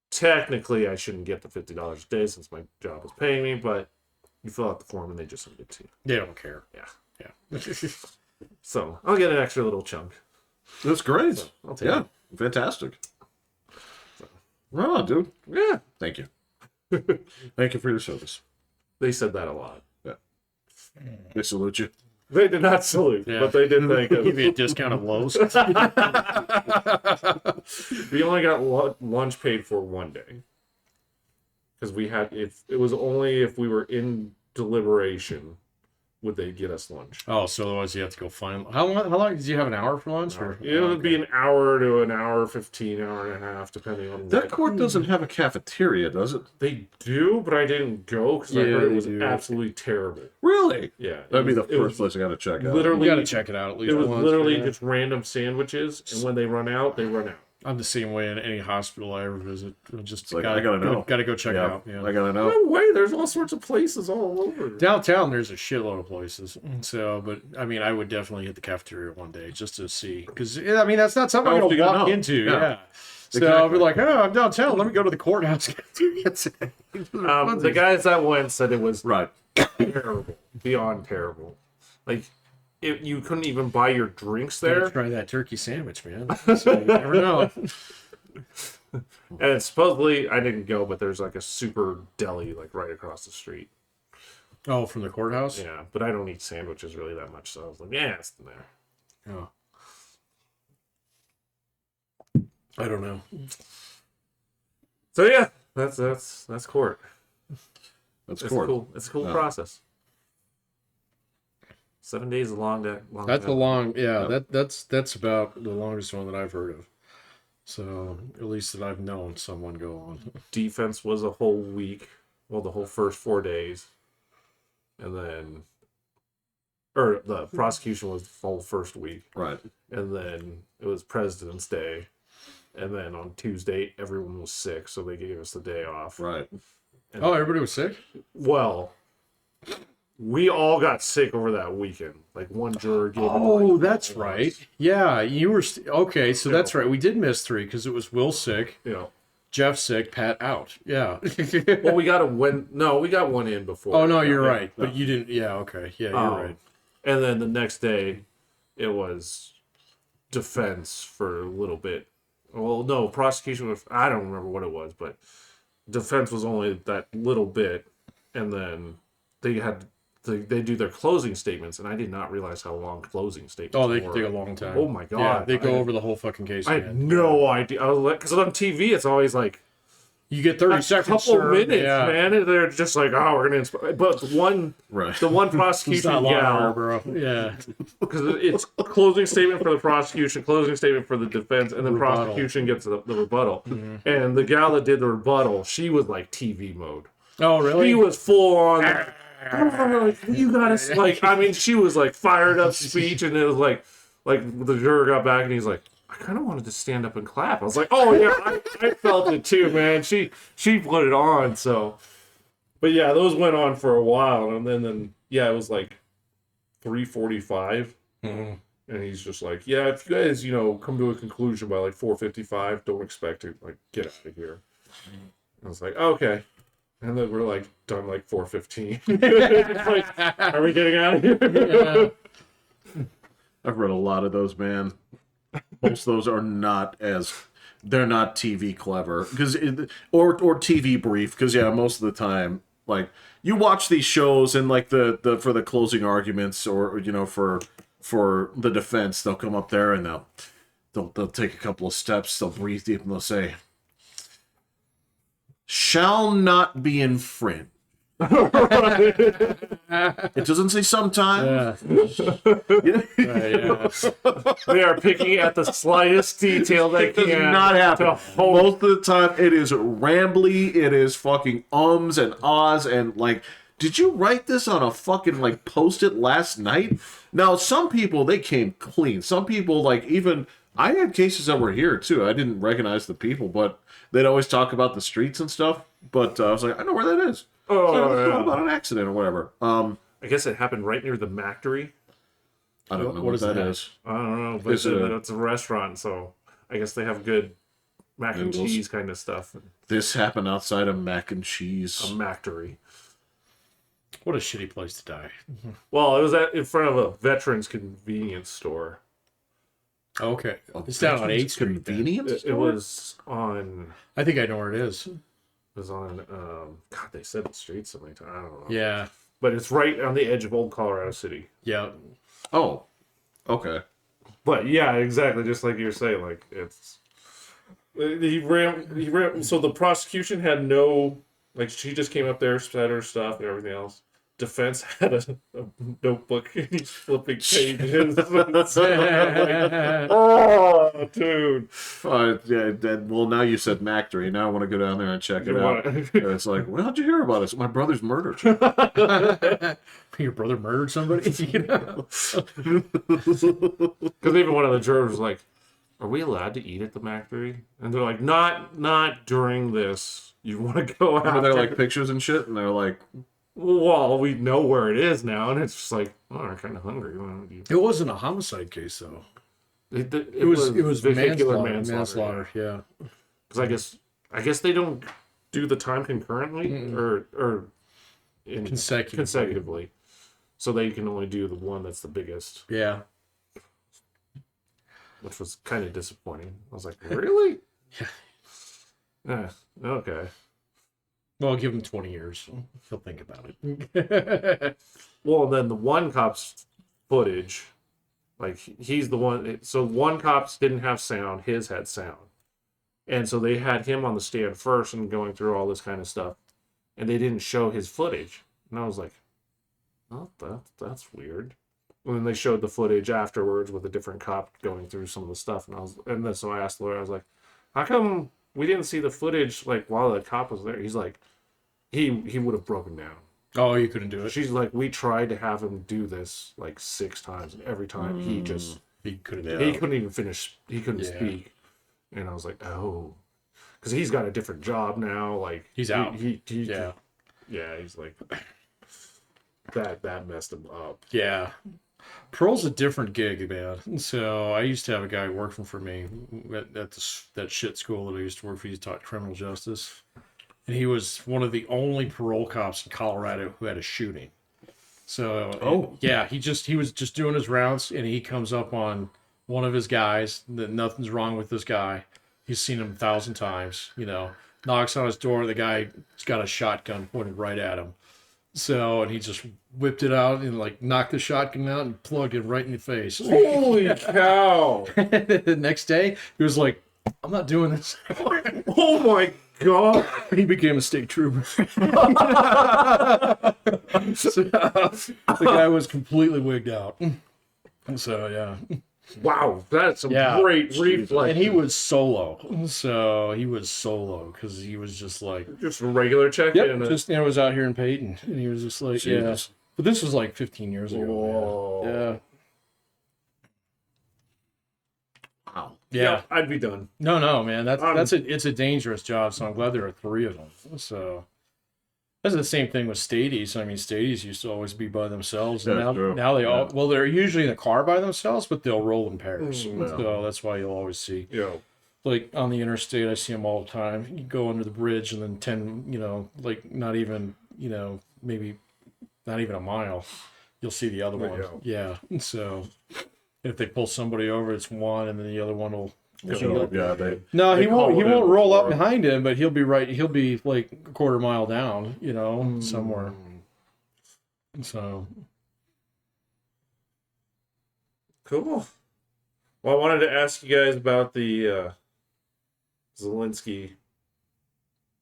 Technically, I shouldn't get the $50 a day since my job is paying me, but you fill out the form and they just send it to you. They don't care. Yeah. Yeah. So I'll get an extra little chunk. That's great. So I'll take Yeah, fantastic. Right on, dude. it. Yeah. Thank you. Thank you for your service. They said that a lot. They salute you. They did not salute, Yeah. but they did thank Give us. you a discount of Lowe's. We only got lunch paid for one day. Because we had, if it was only if we were in deliberation would they get us lunch. Oh, so otherwise you have to go find. How long did you have, an hour for lunch? Or It would be an hour to an hour 15, hour and a half, depending on That what. court doesn't have a cafeteria, does it? They do, but I didn't go because I Yeah, heard it they was do. absolutely terrible. Really? Yeah, That'd be the it was first place I gotta check out. literally- You got to check it out at least It was once. literally yeah. just random sandwiches, and when they run out, they run out. I'm the same way in any hospital I ever visit. Just like, I gotta know. Gotta go check it out. Yeah. I gotta know. No way, there's all sorts of places all over. Downtown, there's a shitload of places. So, but I mean, I would definitely hit the cafeteria one day just to see, because I mean, that's not something How I'm else gonna you gonna walk know? into. Yeah. Yeah. So I'll be Exactly. like, oh, I'm downtown. Let me go to the courthouse cafeteria today. The guys that went said it was Right. terrible, beyond terrible. Like, you couldn't even buy your drinks Gotta there. try that turkey sandwich, man. So you never know. And it's supposedly, I didn't go, but there's like a super deli like right across the street. Oh, from the courthouse? Yeah, but I don't eat sandwiches really that much, so I was like, yeah, it's in there. Oh. I don't know. So yeah, that's court. That's It's court. cool. It's a cool Yeah. process. 7 days is a long day. That's a time. long, yeah. That's about the longest one that I've heard of. So at least that I've known someone go on. Defense was a whole week. Well, the whole first 4 days, and then, or the prosecution was the whole first week, Right. and then it was President's Day, and then on Tuesday everyone was sick, so they gave us the day off. Right. Oh, everybody was sick? Well, we all got sick over that weekend. Like one juror gave. it, Oh, like, that's all of right. us. Yeah, you were okay. So that's right. We did miss 3 because it was Will sick, You know. Jeff sick, Pat out. Yeah. Well, we got a win. No, we got one in before. Oh no, you're Yeah, right. yeah. But you didn't. Yeah. Okay. Yeah, you're right. And then the next day, it was defense for a little bit. Well, no, prosecution was, I don't remember what it was, but defense was only that little bit, and then they do their closing statements, and I did not realize how long closing statements Oh, they were. can take a long time. Oh my god! Yeah, they go over the whole fucking case. I had no idea. I was like, because on TV, it's always like you get 30 a seconds. couple sir. minutes, Yeah. man. And they're just like, oh, we're gonna. But the one It's prosecution not long, gal, bro. Yeah. because it's closing statement for the prosecution, closing statement for the defense, and then Rebuttal. prosecution gets the rebuttal. And the gal that did the rebuttal, she was like TV mode. Oh, really? He was full on. Like, you gotta like. I mean, she was like fired up speech, and it was like the juror got back, and he's like, I kind of wanted to stand up and clap. I was like, oh yeah, I felt it too, man. She put it on. So, but yeah, those went on for a while, and then yeah, it was like 3:45, and he's just like, yeah, if you guys come to a conclusion by like 4:55, don't expect to like get out of here. I was like, okay. And then we're like done like 4:15. It's like, are we getting out of here? Yeah. I've read a lot of those, man. Most of those are not they're not TV clever or TV brief, because yeah, most of the time, like, you watch these shows and like the for the closing arguments, or for the defense, they'll come up there and they'll take a couple of steps, they'll breathe deep, and they'll say, shall not be infringed. It doesn't say sometimes. Yeah. Yeah. They are picking at the slightest detail they It does can. not happen. to hold- Most of the time, it is rambly. It is fucking ums and ahs and like, did you write this on a fucking like post-it last night? Now, some people, they came clean. Some people, like, even I had cases that were here too. I didn't recognize the people, but they'd always talk about the streets and stuff. But I was like, I know where that is. Oh, So, yeah. about an accident or whatever. I guess it happened right near the Mactory. I don't know What what is that that? is. I don't know, but Is it it's a restaurant, so I guess they have good mac and Noodles. cheese kind of stuff. This happened outside of Mac and Cheese. A Mactory. What a shitty place to die. Well, it was in front of a veterans convenience store. Okay. It's down on 8th Street. then. Convenience It store? was on. I think I know where it is. It was on. God, they said the street so many times. I don't know. Yeah. But it's right on the edge of Old Colorado City. Yeah. Oh, okay. But yeah, exactly. Just like you were saying, like it's. He ran. So the prosecution had no. Like, she just came up there, said her stuff and everything else. Defense had a notebook and he's flipping pages. Oh, dude. Well, now you said Mactory. Now I want to go down there and check it out. And it's like, well, how'd you hear about it? My brother's murdered. Your brother murdered somebody? Because even one of the jurors was like, are we allowed to eat at the Mactory? And they're like, not during this. You want to go out. And they're like pictures and shit, and they're like, well, we know where it is now, and it's just like, oh, I'm kind of hungry. It wasn't a homicide case, though. It was vehicular manslaughter. Yeah. Because I guess they don't do the time concurrently or consecutively, so they can only do the one that's the biggest, Yeah. which was kind of disappointing. I was like, really? Yeah. Okay. Well, give him 20 years. He'll think about it. Well, then the one cop's footage, like, he's the one. So one cop's didn't have sound, his had sound. And so they had him on the stand first and going through all this kind of stuff. And they didn't show his footage. And I was like, oh, that's weird. And then they showed the footage afterwards with a different cop going through some of the stuff. And then so I asked the lawyer, I was like, how come we didn't see the footage, like, while the cop was there? He's like, he would have broken down. Oh, you couldn't do it? She's like, we tried to have him do this like 6 times, and every time he couldn't do he it. couldn't even finish. He couldn't speak, and I was like, oh, because he's got a different job now. Like, He's out. Yeah, he's like that messed him up. Yeah. Parole's a different gig, man. So I used to have a guy working for me at that shit school that I used to work for. He taught criminal justice. And he was one of the only parole cops in Colorado who had a shooting. So, he was just doing his rounds, and he comes up on one of his guys, that nothing's wrong with this guy. He's seen him 1,000 times, you know, knocks on his door. The guy's got a shotgun pointed right at him. So, and he just whipped it out and like knocked the shotgun out and plugged it right in the face. Holy cow! The next day, he was like, I'm not doing this. Oh my god! He became a state trooper. So, the guy was completely wigged out. So, yeah. Wow, that's some Yeah. great reflex. And he was solo. So, he was solo because he was just like, just a regular check yep, in. just, you know, was out here in Peyton. And he was just like, yeah. Jesus. But this was like 15 years ago. Whoa. Man. Yeah. Wow. Yeah. I'd be done. No, man. It's a dangerous job. So I'm glad there are 3 of them. So that's the same thing with stadies. I mean, stadies used to always be by themselves, and That's true. now they all they're usually in a car by themselves, but they'll roll in pairs. Yeah. So that's why you'll always see, Yeah. like on the interstate, I see them all the time. You go under the bridge, and then 10, you know, like not even, you know, maybe not even a mile, you'll see the other one. Yeah. So if they pull somebody over, it's one, and then the other one will. So, yeah, they No, he call won't. He it won't roll up before. behind him, but he'll be right. He'll be like a quarter mile down, you know, somewhere. So Cool. Well, I wanted to ask you guys about the Zelensky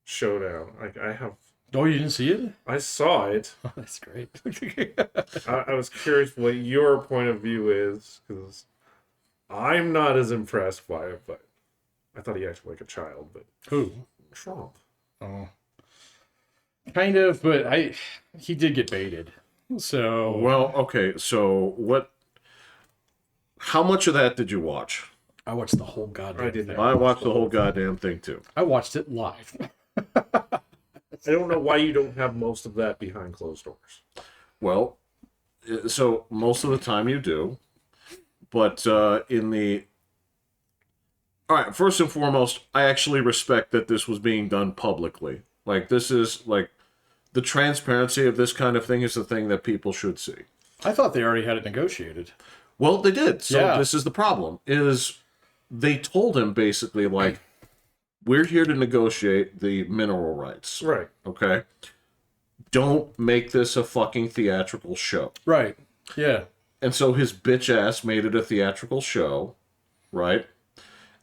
showdown. I have. oh, you didn't see it? I saw it. Oh, that's great. I was curious what your point of view is, because I'm not as impressed by it, but I thought he acted like a child. But Who? Trump. Oh, kind of, but he did get baited. So Well, okay, so what? How much of that did you watch? I watched the whole goddamn I did thing. not. I watched the whole goddamn thing too. I watched it live. I don't know why you don't have most of that behind closed doors. Well, so most of the time you do, but all right. First and foremost, I actually respect that this was being done publicly. Like this is like the transparency of this kind of thing is the thing that people should see. I thought they already had it negotiated. Well, they did. So Yeah. this is the problem: is they told him basically like, we're here to negotiate the mineral rights. Right. Okay. Don't make this a fucking theatrical show. Right. Yeah. And so his bitch ass made it a theatrical show, right?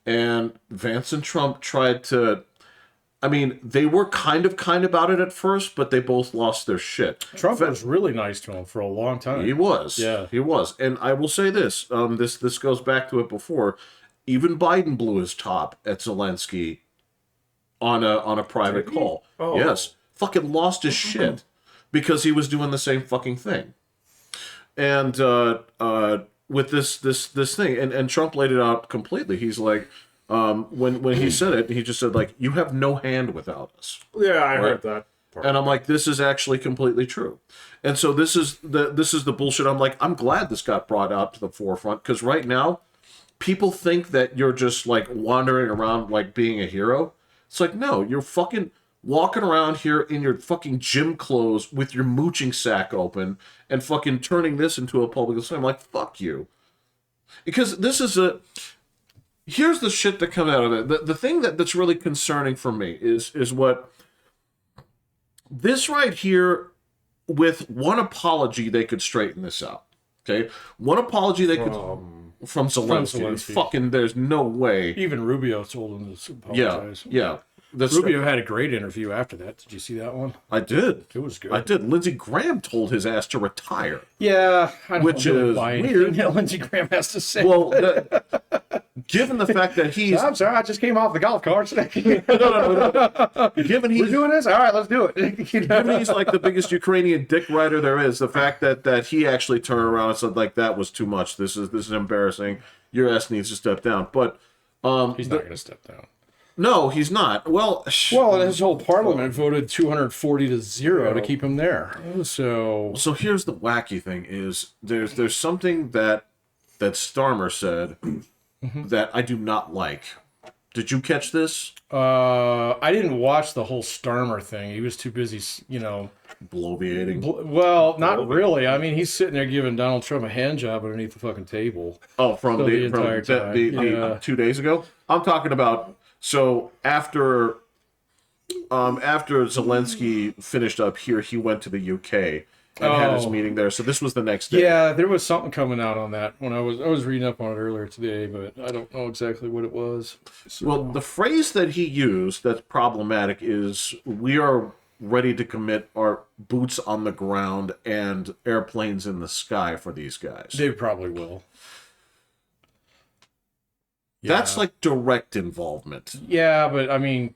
And Vance and Trump tried to. I mean, they were kind about it at first, but they both lost their shit. Trump was really nice to him for a long time. He was. Yeah. He was. And I will say this. This goes back to it before. Even Biden blew his top at Zelensky on a private call. Oh. Yes. Fucking lost his shit because he was doing the same fucking thing. And with this thing, and Trump laid it out completely. He's like, when he said it, he just said like, you have no hand without us. Yeah, I heard that part. And I'm like, this is actually completely true. And so this is the bullshit. I'm like, I'm glad this got brought out to the forefront, because right now, people think that you're just like wandering around like being a hero. It's like, no, you're fucking walking around here in your fucking gym clothes with your mooching sack open and fucking turning this into a public display. I'm like, fuck you. Because this is here's the shit that comes out of it. The thing that's really concerning for me is what this right here, with one apology, they could straighten this out. Okay? One apology they could from Zelensky. Fucking, there's no way. Even Rubio told him to apologize. Yeah. Rubio had a great interview after that. Did you see that one? I did. It was good. I did. Lindsey Graham told his ass to retire. Yeah, I don't Which really is buy anything weird. that Lindsey Graham has to say. Well, given the fact that he's I'm sorry, I just came off the golf course. given We're he's doing this? All right, let's do it. given he's like the biggest Ukrainian dick rider there is, the fact that he actually turned around and said like, that was too much. This is embarrassing. Your ass needs to step down. But He's not going to step down. no, he's not. Well, His whole parliament voted 240 to 0 to keep him there. So here's the wacky thing: is there's something that Starmer said that I do not like, Did you catch this? I didn't watch the whole Starmer thing. He was too busy, Bloviating. Well, not really. I mean, he's sitting there giving Donald Trump a hand job underneath the fucking table. Oh, from So the entire time. the 2 days ago. I'm talking about. So after Zelensky finished up here, he went to the UK and had his meeting there. So this was the next day. Yeah, there was something coming out on that when I was reading up on it earlier today, but I don't know exactly what it was. So. Well, the phrase that he used that's problematic is we are ready to commit our boots on the ground and airplanes in the sky for these guys. They probably will. That's like direct involvement. Yeah, but I mean,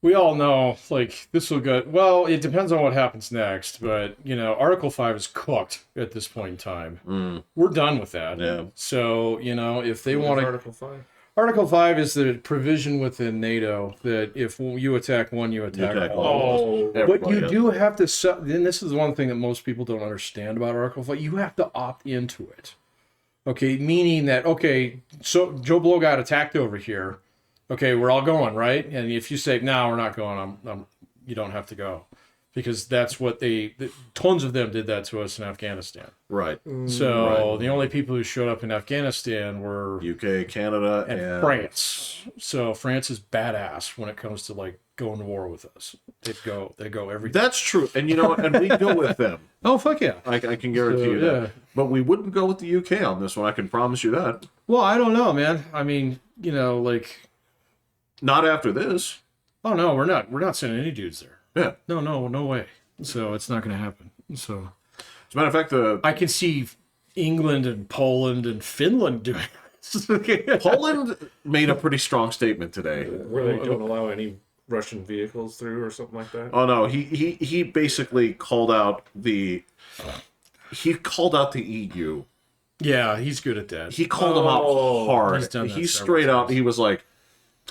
we all know, like, this will go... Well, it depends on what happens next, but, Article 5 is cooked at this point in time. We're done with that. Yeah. So, if they want to... Article 5? Article 5 is the provision within NATO that if you attack one, you attack all. But you do have to... And this is one thing that most people don't understand about Article 5. You have to opt into it. Okay, meaning that, so Joe Blow got attacked over here. Okay, we're all going, right? And if you say, no, we're not going, you don't have to go. Because that's what tons of them did that to us in Afghanistan. Right. So the only people who showed up in Afghanistan were... UK, Canada, and France. So France is badass when it comes to, like, going to war with us. They go every time. That's true. And and we go with them. Oh, fuck yeah. I can guarantee you that. Yeah. But we wouldn't go with the UK on this one. I can promise you that. Well, I don't know, man. I mean, like... Not after this. Oh, no, we're not sending any dudes there. Yeah. No way. So it's not going to happen. So, as a matter of fact, I can see England and Poland and Finland doing this. Poland made a pretty strong statement today. Where they don't allow any Russian vehicles through or something like that. Oh no, he basically called out the EU. Yeah, he's good at that. He called them out hard. He's done that He's several straight out. times. He was like,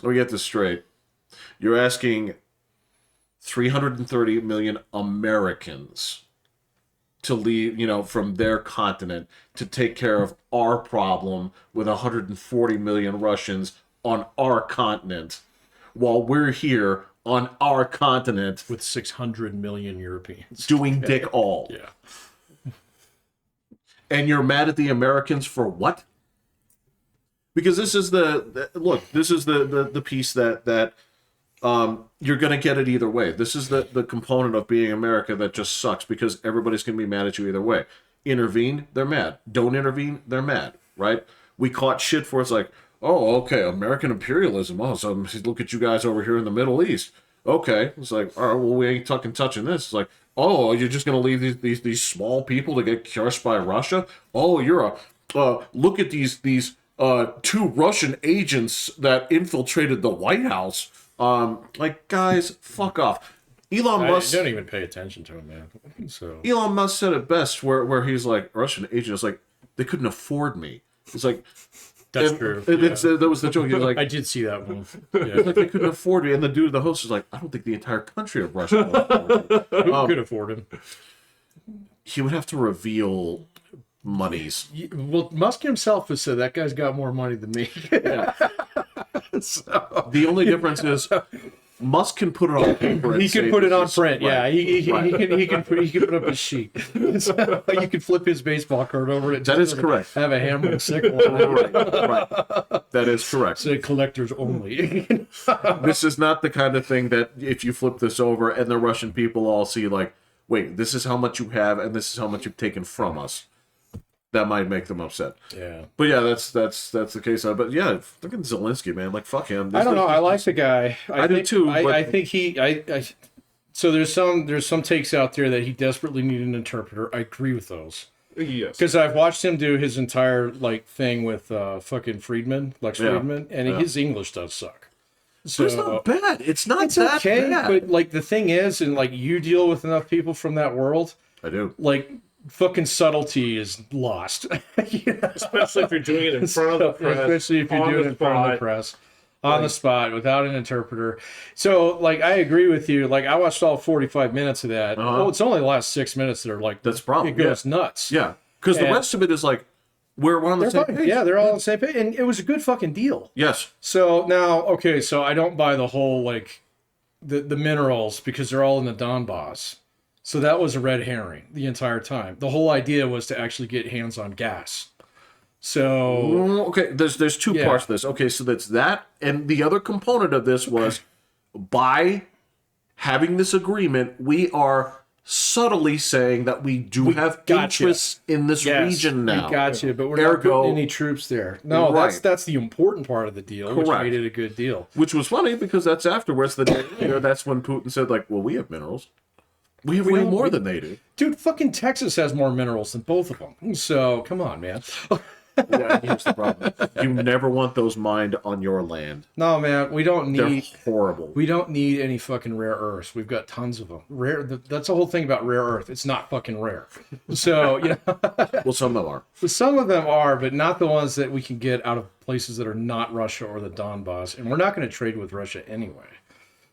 "Let me get this straight. You're asking 330 million Americans to leave, from their continent to take care of our problem with 140 million Russians on our continent, while we're here on our continent with 600 million Europeans doing dick all. Yeah. And you're mad at the Americans for what? Because this is this is the piece that you're going to get it either way. This is the component of being America that just sucks because everybody's going to be mad at you either way. Intervene, they're mad. Don't intervene, they're mad, right? We caught shit for it's like, oh, okay, American imperialism. Oh, so look at you guys over here in the Middle East. Okay. It's like, all right, well, we ain't touching this. It's like, oh, you're just going to leave these small people to get crushed by Russia? Oh, you're look at these two Russian agents that infiltrated the White House. Like, guys, fuck off. Elon Musk don't even pay attention to him, man. So Elon Musk said it best, where he's like, Russian agents, like, they couldn't afford me. It's like, that's true. That was the joke. He was like, I did see that one. Yeah. Like they couldn't afford me, and the dude, the host, is like, I don't think the entire country of Russia could afford me. Who could afford him? He would have to reveal monies. Well, Musk himself has said that guy's got more money than me. Yeah. So, the only difference is Musk can put it on paper. He can put it on print. Right. Yeah, he can put up his sheet. So you can flip his baseball card over it. That is correct. Have a hammer and sickle on it. Right. That is correct. Say collectors only. This is not the kind of thing that if you flip this over and the Russian people all see, like, wait, this is how much you have and this is how much you've taken from us. That might make them upset. Yeah. But yeah, that's the case. But yeah, fucking Zelensky, man, like, fuck him. I don't know. I like the guy. I do too. I think so there's some takes out there that he desperately needed an interpreter. I agree with those. Yes. Because I've watched him do his entire thing with fucking Lex Friedman, and his English does suck. So but it's not bad. It's not that bad. But the thing is, and you deal with enough people from that world. I do. Fucking subtlety is lost. Especially if you're doing it in front of the press. Especially if you're doing it in front of the press. On the spot, without an interpreter. So, I agree with you. I watched all 45 minutes of that. Oh, it's only the last 6 minutes that are that's the problem. It goes nuts. Yeah. Because the rest of it is We're on the They're same fine. page. Yeah, they're all on the same page, and it was a good fucking deal. Yes. So now, okay, so I don't buy the whole like the minerals because they're all in the Donbass. So that was a red herring the entire time. The whole idea was to actually get hands on gas. So Okay, there's two Yeah. parts to this. Okay, so that's that, and the other component of this was by having this agreement, we are subtly saying that we do have gotcha. interests in this yes, region now. we got you, but we're Ergo- not putting any troops there. No, Right. that's the important part of the deal, which Correct. made it a good deal. Which was funny because that's afterwards, the day later, that's when Putin said, like, well, we have minerals. We have way don't- more than they do. Dude, fucking Texas has more minerals than both of them. So come on, man. Yeah, here's the problem. You never want those mined on your land. No, man, we don't They're need. horrible. We don't need any fucking rare earths. We've got tons of them. That's the whole thing about rare earth. It's not fucking rare. So, you know, Well, some of them are. some of them are, but not the ones that we can get out of places that are not Russia or the Donbass. And we're not going to trade with Russia anyway.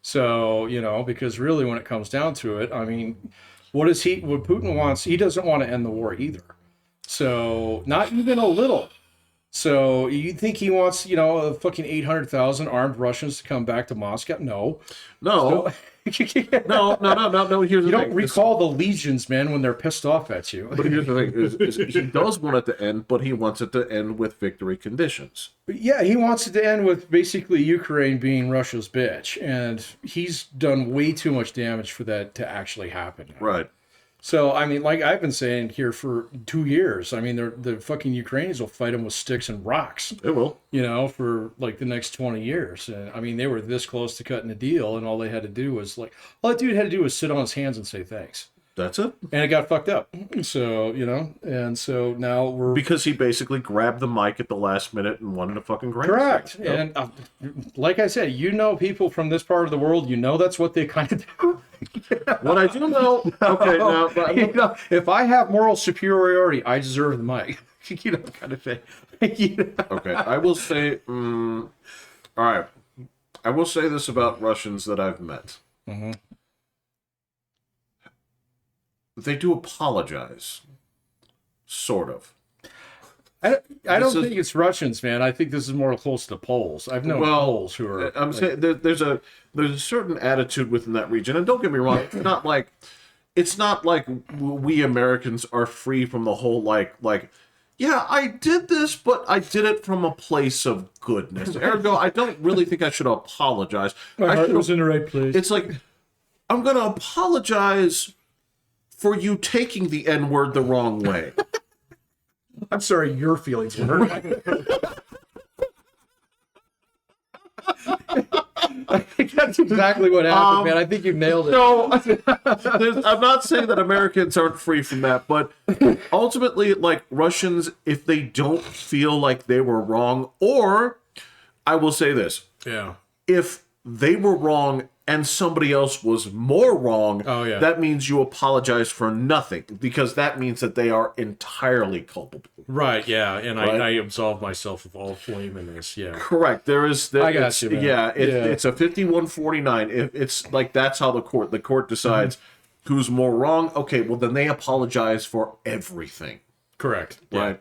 So, you know, because really when it comes down to it, I mean, what Putin wants, he doesn't want to end the war either. So, not even a little. So, you think he wants, you know, a fucking 800,000 armed Russians to come back to Moscow? No. No. No. Here's the You don't thing. recall the legions, man, when they're pissed off at you. But here's the thing: is he does want it to end, but he wants it to end with victory conditions. But yeah, he wants it to end with basically Ukraine being Russia's bitch, and he's done way too much damage for that to actually happen. Right. So, I mean, like I've been saying here for 2 years, I mean, the fucking Ukrainians will fight them with sticks and rocks, It will. you know, for like the next 20 years. And I mean, they were this close to cutting a deal, and all they had to do was like, all that dude had to do was sit on his hands and say thanks. That's it. And it got fucked up. So, you know, and so now we're. Because he basically grabbed the mic at the last minute and wanted to fucking grab Correct. it. Yep. And like I said, you know, people from this part of the world, you know, that's what they kind of do. What I do know, okay, now, but, You know, if I have moral superiority, I deserve the mic. You know, kind of thing. You know? okay, I will say, all right, I will say this about Russians that I've met. Mhm. They do apologize, sort of. I don't This is- think it's Russians, man. I think this is more close to Poles. I've known Well, Poles who are. I'm like, saying there's a certain attitude within that region, and don't get me wrong, it's not like we Americans are free from the whole like yeah, I did this, but I did it from a place of goodness. Ergo, I don't really think I should apologize. my heart should- was in the right place. It's like I'm gonna apologize for you taking the N-word the wrong way. I'm sorry, your feelings were hurt. I think that's exactly what happened, man. I think you've nailed it. No, I'm not saying that Americans aren't free from that, but ultimately, like Russians, if they don't feel like they were wrong, or I will say this, Yeah. if they were wrong and somebody else was more wrong, Oh, yeah. that means you apologize for nothing, because that means that they are entirely culpable. Right, yeah. And Right? I absolve myself of all blame in this, yeah. Correct. There is. I got it's- you, man. Yeah, Yeah. it's a 51-49. It's like that's how the court decides who's more wrong. Okay, well then they apologize for everything, Correct. Yeah. right?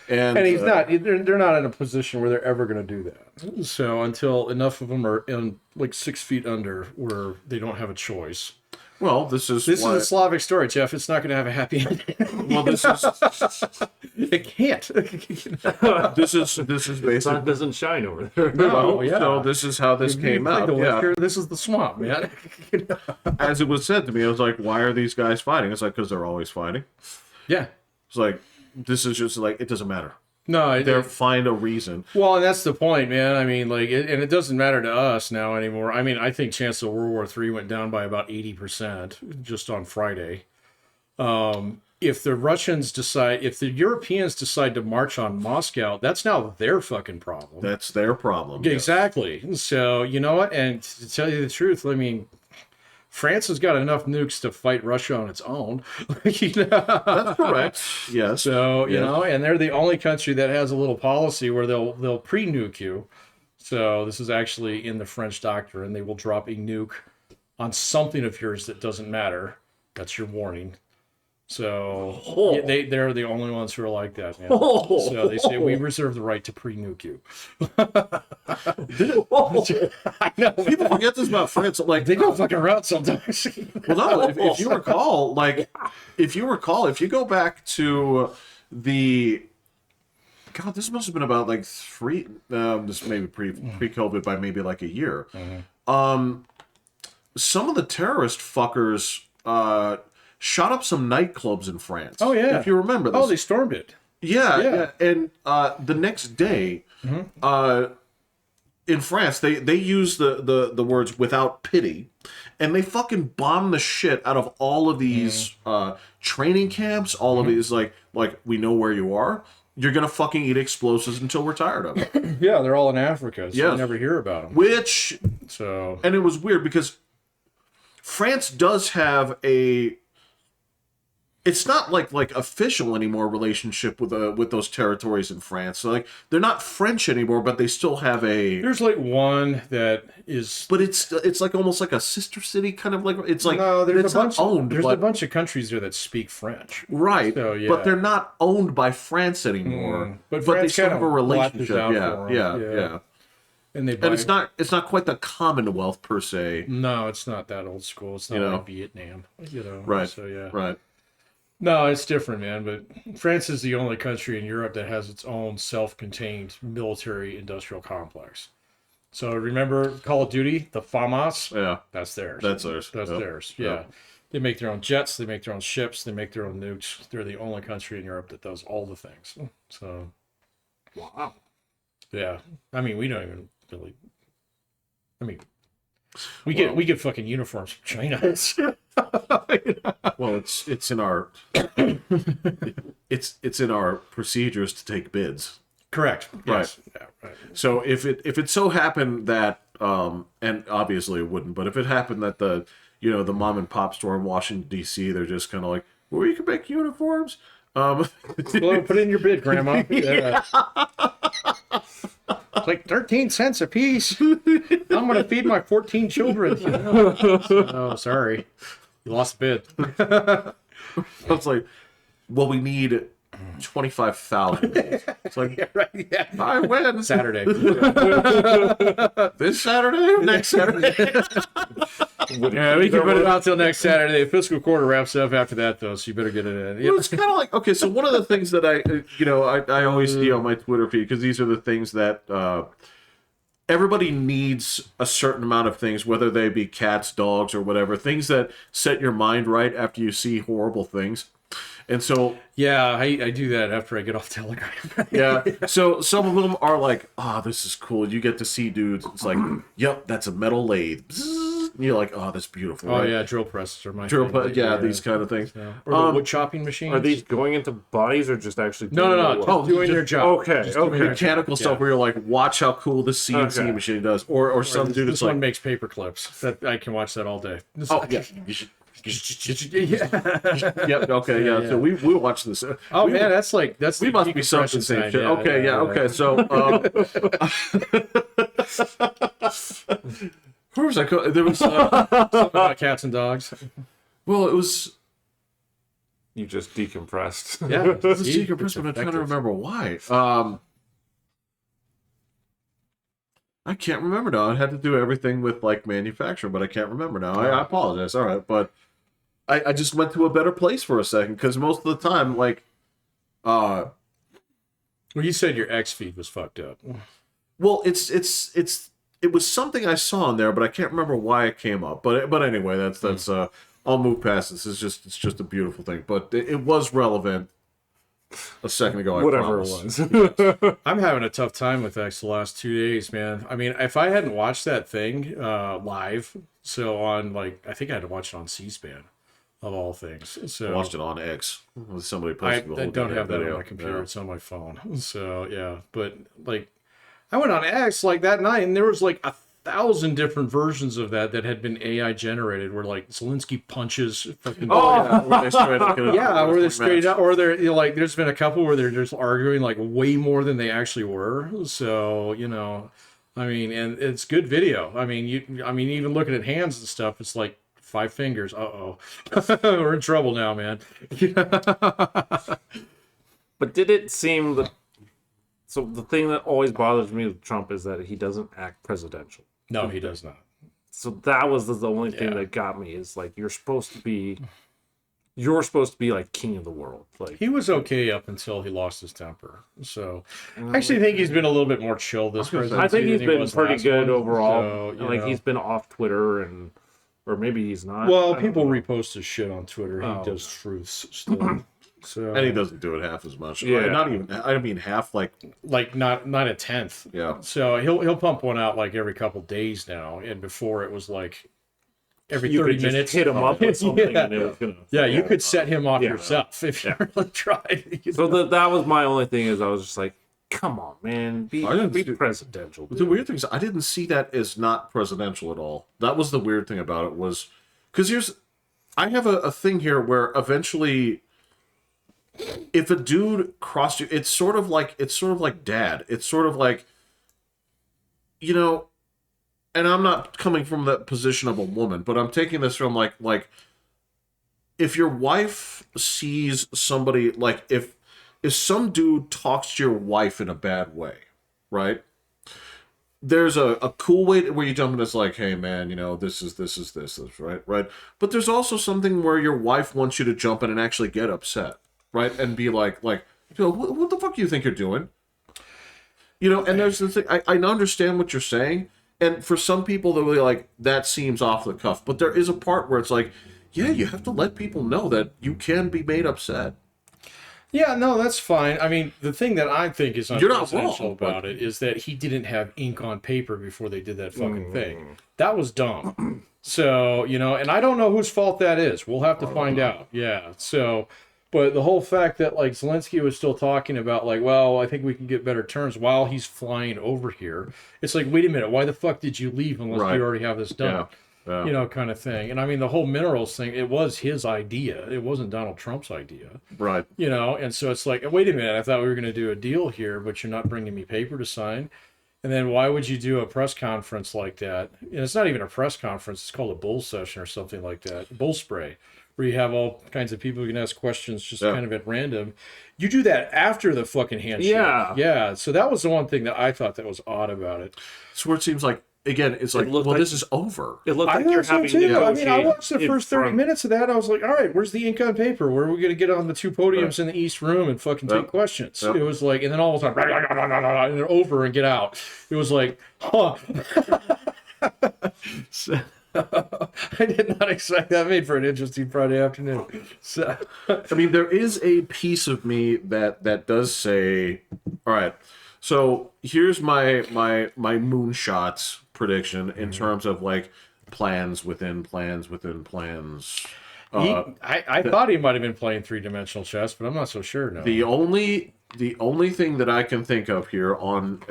And And he's not. They're not in a position where they're ever going to do that. So until enough of them are in like 6 feet under, where they don't have a choice. Well, this is This why, is a Slavic story, Jeff. It's not going to have a happy ending. well, this is It can't. this is Sun basically. doesn't shine over there. No, yeah. So this is how this came You played out. the Yeah. Witcher, this is the swamp, man. As it was said to me, I was like, "Why are these guys fighting?" It's like because they're always fighting. Yeah. It's like this is just like it doesn't matter. No, They'll find a reason. well, and that's the point, man. I mean, like, and it doesn't matter to us now anymore. I mean, I think chances of World War III went down by about 80% just on Friday. If the Russians decide, if the Europeans decide to march on Moscow, that's now their fucking problem. That's their problem. yes. Exactly. So, you know what? And to tell you the truth, I mean, France has got enough nukes to fight Russia on its own. You know? That's correct. Yes. So, you Yes. know, and they're the only country that has a little policy where they'll pre-nuke you. So this is actually in the French doctrine. They will drop a nuke on something of yours that doesn't matter. That's your warning. So Oh. they're the only ones who are like that, man. Oh. So they say we reserve the right to pre-nuke you. I know. People forget this about France. Like They go fucking around sometimes. well, no. If you recall, if you go back to the God, this must have been about like three. This maybe pre-COVID by maybe like a year. Some of the terrorist fuckers shot up some nightclubs in France. Oh yeah, if you remember this. Oh, they stormed it. Yeah. And the next day, in France, they use the words "without pity," and they fucking bomb the shit out of all of these training camps. All of these like we know where you are. You're gonna fucking eat explosives until we're tired of it. Yeah, they're all in Africa, so Yes. you never hear about them. Which So and it was weird because France does have a. It's not like official anymore relationship with those territories in France. So like they're not French anymore, but they still have a. there's like one that is. But it's like almost like a sister city kind of like it's like No, there's it's a bunch. not owned. There's but, a bunch of countries there that speak French. right, So, yeah. but they're not owned by France anymore. But But they France still kinda have a relationship. blacked it Yeah, out for 'em. yeah, Yeah. yeah. And they buy. And it's not quite the Commonwealth per se. No, it's not that old school. It's not You know. like Vietnam. You know. Right. So yeah. Right. No, it's different, man. But France is the only country in Europe that has its own self-contained military-industrial complex. So remember Call of Duty, the FAMAS? Yeah. That's theirs. That's theirs. That's Yep. theirs. Yeah. Yep. They make their own jets. They make their own ships. They make their own nukes. They're the only country in Europe that does all the things. So, Wow. yeah. I mean, we don't even really. I mean, we get fucking uniforms from China. Well, it's in our it's in our procedures to take bids. Correct. Yes. Yeah, right. So if it so happened that and obviously it wouldn't, but if it happened that the mom and pop store in Washington D.C. they're just kind of like, well, you can make uniforms. Well, put in your bid, Grandma. Yeah. It's like 13 cents a piece. I'm going to feed my 14 children. Oh, sorry. You lost the bid. It's like, well, we need 25,000. It's like, Yeah, right. Yeah. I win. Saturday. This Saturday, next Saturday. Yeah, we can put it out till next Saturday. The fiscal quarter wraps up after that, though, so you better get it in. Well, it's kind of like, okay, so one of the things that I always see on my Twitter feed, because these are the things that everybody needs a certain amount of things, whether they be cats, dogs, or whatever, things that set your mind right after you see horrible things. And so, Yeah, I do that after I get off Telegram. yeah, so some of them are like, this is cool. You get to see dudes. It's like, yep, that's a metal lathe. Bzzz. And you're like, that's beautiful. Oh, right? yeah, drill presses are my Drill, favorite. yeah, these kind of things. Yeah. Or the wood chopping machines. Are these going into bodies or just actually? No, doing no, the just work? doing your job. Okay, Just doing okay. your Mechanical job. stuff Yeah. where you're like, watch how cool this CNC Okay. machine does, or some dude This is one like, makes paper clips. That I can watch that all day. yeah, you should. Yeah. Yep. Okay. Yeah. Yeah. So we'll watch this. Oh we, man, that's we must be something same shit. Okay. Yeah. Okay. So where was I? There was. Something about cats and dogs. Well, it was. You just decompressed. Yeah, It was Secret Prince, but I'm trying to remember why. I can't remember now. I had to do everything with like manufacturing, but I can't remember now. I apologize. All right, but I just went to a better place for a second because most of the time, like, Well, you said your X feed was fucked up. well, it was something I saw in there, but I can't remember why it came up. But anyway, that's I'll move past this. It's just a beautiful thing, but it was relevant a second ago. Whatever it promise. was. I'm having a tough time with X the last 2 days, man. I mean, if I hadn't watched that thing live, so on I think I had to watch it on C-SPAN, of all things. So I watched it on X. Somebody posted the I whole don't have that video. on my computer. Yeah. It's on my phone. So yeah, but I went on X that night, and there was 1,000 different versions of that had been AI generated, where Zelensky punches fucking. Yeah, where they straight up get a- Yeah, where they're straight match. up, or they're there's been a couple where they're just arguing way more than they actually were. So I mean, and it's good video. I mean, even looking at hands and stuff, it's 5 fingers. Uh-oh. We're in trouble now, man. But did it seem that... So the thing that always bothers me with Trump is that he doesn't act presidential. No, he does not. So that was the only thing that got me, is like, you're supposed to be like king of the world. Like, He was okay up until he lost his temper. So I actually think he's been a little bit more chill this presidency. I think he's than he been was pretty last good one. overall. So, Like, he's been off Twitter, or maybe he's not. Well, I don't people know. repost his shit on Twitter. He does truths still. So And he doesn't do it half as much. Yeah. Not even. I mean, half like. like not a tenth. Yeah. So he'll pump one out like every couple days now, and before it was like every You 30 could just minutes. hit him up with something, Yeah. and it was gonna. Yeah, you could set him off Yeah. yourself if you really tried. So that was my only thing, is I was just like, come on, man, be presidential. But the weird thing is, I didn't see that as not presidential at all. That was the weird thing about it, was because I have a thing here where eventually, if a dude crossed you, it's sort of like dad. It's sort of like, you know, and I'm not coming from the position of a woman, but I'm taking this from like if your wife sees somebody, like if some dude talks to your wife in a bad way, right? There's a cool way where you jump in. It's like, hey man, you know, this is right. But there's also something where your wife wants you to jump in and actually get upset, right? And be like, you know, what the fuck do you think you're doing? You know, and there's the thing. I understand what you're saying, and for some people, they're really like, that seems off the cuff. But there is a part where it's like, yeah, you have to let people know that you can be made upset. Yeah, no, that's fine. I mean, the thing that I think is You're not unpresidential wrong, about it is that he didn't have ink on paper before they did that fucking thing. That was dumb. So, you know, and I don't know whose fault that is. We'll have to find out. Yeah. So, but the whole fact that, like, Zelensky was still talking about, like, well, I think we can get better terms while he's flying over here. It's like, wait a minute, why the fuck did you leave unless you already have this done? Yeah. You know, kind of thing. And I mean, the whole minerals thing, it was his idea. It wasn't Donald Trump's idea. Right. You know, and so it's like, wait a minute, I thought we were going to do a deal here, but you're not bringing me paper to sign. And then why would you do a press conference like that? And it's not even a press conference. It's called a bull session or something like that. Bull spray, where you have all kinds of people who can ask questions just kind of at random. You do that after the fucking handshake. Yeah. Yeah. So that was the one thing that I thought that was odd about it. It's where it seems like, again, it's like, well, like- this is over. It looked I like you're thought so having to too. I mean, I negotiate watched the in first 30 front- minutes of that. I was like, all right, where's the ink on paper? Where are we going to get on the two podiums in the East Room and fucking take questions? It was like, and then all of a sudden, and then over and get out. It was like, huh. So, I did not expect that. Made for an interesting Friday afternoon. So, I mean, there is a piece of me that does say, all right, so here's my moonshots prediction in terms of like plans within plans within plans. I thought he might have been playing three-dimensional chess, but I'm not so sure now. The only thing that I can think of here on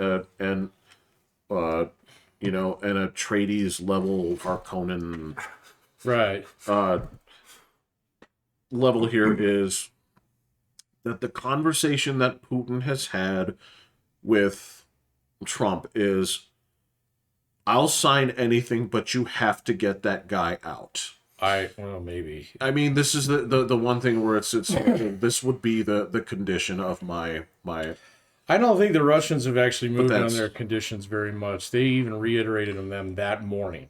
you know, in a Trades level Harkonnen Right. level here is that the conversation that Putin has had with Trump is, I'll sign anything, but you have to get that guy out. Well, maybe. I mean, this is the one thing where it's this would be the condition of my. I don't think the Russians have actually moved on that's- their conditions very much. They even reiterated them that morning.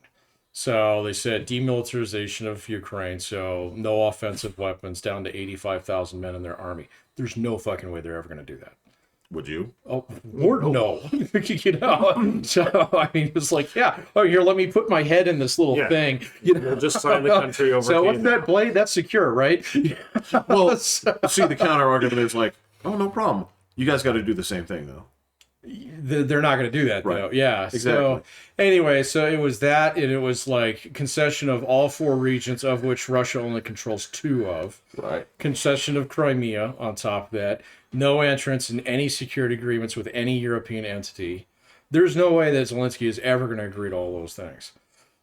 So they said demilitarization of Ukraine, so no offensive weapons, down to 85,000 men in their army. There's no fucking way they're ever going to do that. Would you? Oh, Lord, no. You know? So, I mean, it's like, yeah, oh, here, let me put my head in this little thing. You know? We'll just sign the country over. So to what's you. that blade? That's secure, right? Well, So- see, the counter argument is like, oh, no problem. You guys got to do the same thing, though. They're not going to do that, though. Right. Yeah. Exactly. So anyway, so it was that, and it was like concession of all 4 regions, of which Russia only controls 2 of. Right. Concession of Crimea on top of that. No entrance in any security agreements with any European entity. There's no way that Zelensky is ever going to agree to all those things.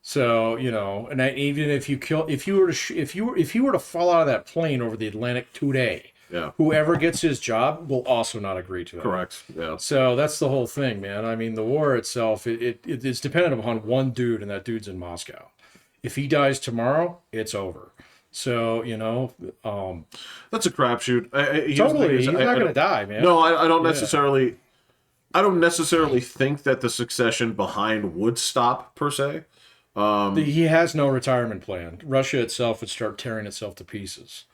So, you know, and even if you were to fall out of that plane over the Atlantic today, Yeah. whoever gets his job will also not agree to it. Correct. Yeah. So that's the whole thing, man. I mean, the war itself, it is dependent upon one dude, and that dude's in Moscow. If he dies tomorrow, it's over. So, That's a crapshoot. totally, he's not going to die, man. No, I don't necessarily. I don't necessarily think that the succession behind would stop per se. He has no retirement plan. Russia itself would start tearing itself to pieces.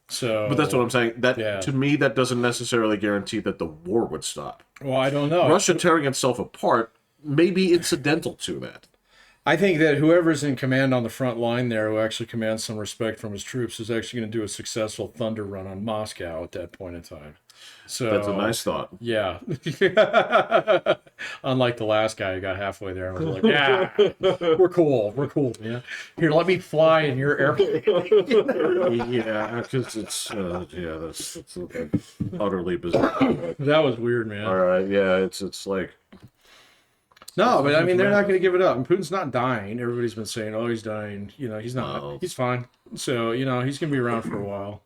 So, But that's what I'm saying. That to me, that doesn't necessarily guarantee that the war would stop. Well, I don't know. Russia tearing itself apart may be incidental to that. I think that whoever's in command on the front line there, who actually commands some respect from his troops, is actually going to do a successful thunder run on Moscow at that point in time. So That's a nice thought. Yeah. Unlike the last guy who got halfway there and was like, "Yeah, we're cool, man. Here, let me fly in your airplane." Yeah, because it's that's utterly bizarre. That was weird, man. All right, yeah, it's like. No, but I mean, they're not going to give it up. And Putin's not dying. Everybody's been saying, "Oh, he's dying." He's not. No. He's fine. So he's going to be around for a while.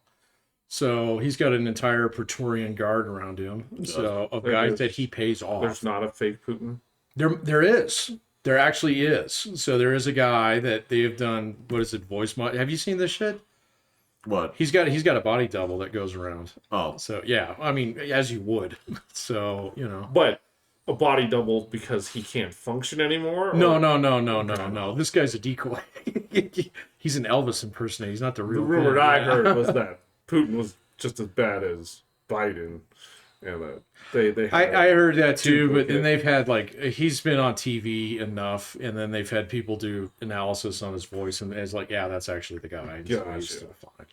So he's got an entire Praetorian Guard around him. So of guys that he pays off. There's not a fake Putin. There is. There actually is. So there is a guy that they have done. What is it? Voice mod. Have you seen this shit? What? He's got a body double that goes around. Oh, So yeah, I mean, as you would. So But a body double because he can't function anymore? No. This guy's a decoy. He's an Elvis impersonator. He's not the The real. rumor thing. I heard was that Putin was just as bad as Biden, and they had I heard that too, but then duplicate. they've had he's been on TV enough, and then they've had people do analysis on his voice, and it's like, yeah, that's actually the guy. And so he's Gotcha. still fine.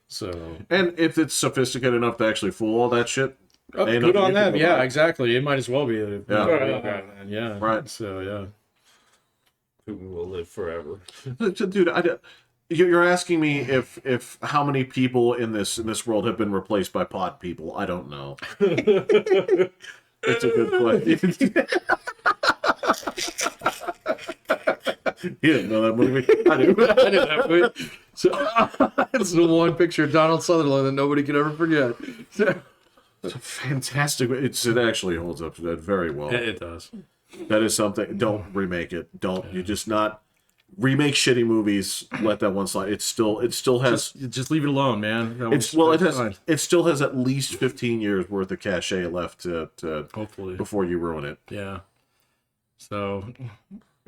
So and if it's sophisticated enough to actually fool all that shit, ain't good nothing on you can them. do Yeah, about it. exactly. It might as well be a Yeah. real guy then. Yeah. Right. So yeah. Putin will live forever. Dude, you're asking me if how many people in this world have been replaced by pod people. I don't know. It's a good question. You didn't know that movie? I do. I knew that movie. So it's the one picture of Donald Sutherland that nobody could ever forget. It's a fantastic. It actually holds up to that very well. It does. That is something. Don't remake it. Don't you just not remake shitty movies. Let that one slide. It still has. Just leave it alone, man. It still has at least 15 years worth of cachet left to Hopefully. before you ruin it. Yeah. So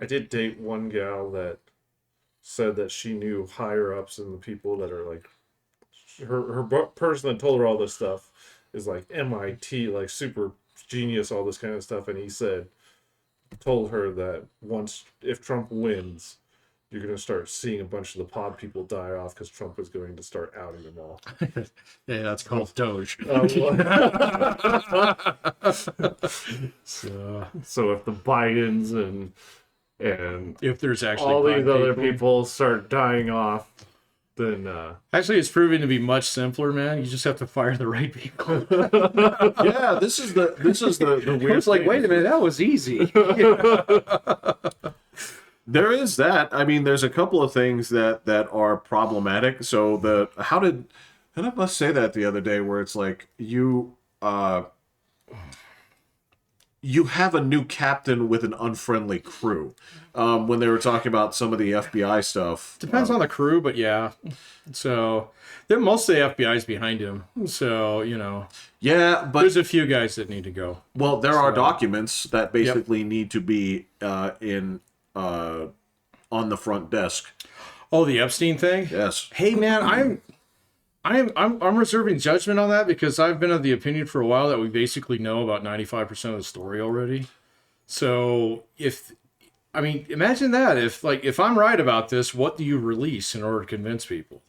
I did date one gal that said that she knew higher ups and the people that are like her person that told her all this stuff is like MIT, like super genius, all this kind of stuff. And he told her that if Trump wins, you're going to start seeing a bunch of the pod people die off because Trump is going to start outing them all. yeah, that's called Doge. So So if the Bidens and if there's actually all these five other people start dying off, then actually, it's proving to be much simpler, man. You just have to fire the right people. Yeah, this is the weird. It's like, thing. wait a minute, that was easy. There is that. I mean, there's a couple of things that are problematic. So how did I say that the other day? Where it's like you have a new captain with an unfriendly crew. When they were talking about some of the FBI stuff, Depends on the crew, but yeah. So most of the FBI's behind him. So yeah, but there's a few guys that need to go. well, there are documents that basically need to be on the front desk. Oh, the Epstein thing. Yes. Hey, man, I'm reserving judgment on that because I've been of the opinion for a while that we basically know about 95% of the story already. So imagine that if I'm right about this, what do you release in order to convince people?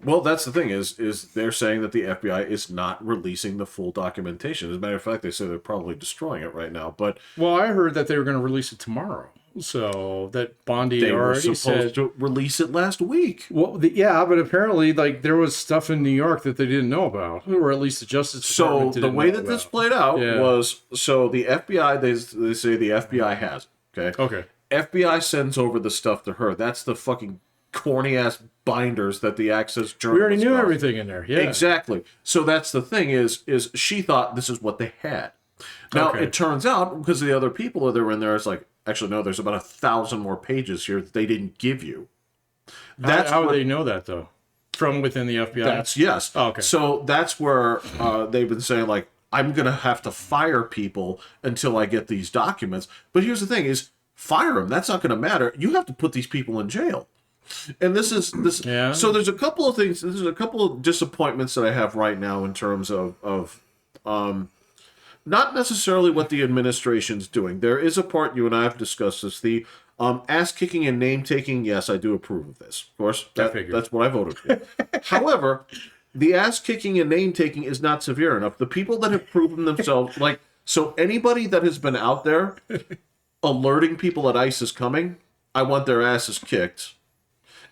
Well, that's the thing is they're saying that the FBI is not releasing the full documentation. As a matter of fact, they say they're probably destroying it right now. But Well, I heard that they were going to release it tomorrow. So that Bondi they were already supposed said. to release it last week. Well, yeah, but apparently, there was stuff in New York that they didn't know about, or at least the Justice So Department the didn't way know that this about. played out Yeah. was the FBI. They say the FBI has it. Okay. Okay. FBI sends over the stuff to her. That's the fucking corny ass binders that the Access Journal. We already knew everything in there. Yeah. Exactly. So that's the thing is she thought this is what they had. Now Okay. it turns out because the other people that were in there, it's like actually no, there's about 1,000 more pages here that they didn't give you. That's how what, would they know that though? From within the FBI? That's yes. Oh, okay. So that's where they've been saying like, I'm gonna have to fire people until I get these documents. But here's the thing: is fire them. That's not gonna matter. You have to put these people in jail. And this is this. Yeah. So there's a couple of things. There's a couple of disappointments that I have right now in terms of not necessarily what the administration's doing. There is a part you and I have discussed this. The ass kicking and name taking. Yes, I do approve of this. Of course, that's what I voted for. However, the ass kicking and name taking is not severe enough. The people that have proven themselves, like, so anybody that has been out there alerting people that ICE is coming, I want their asses kicked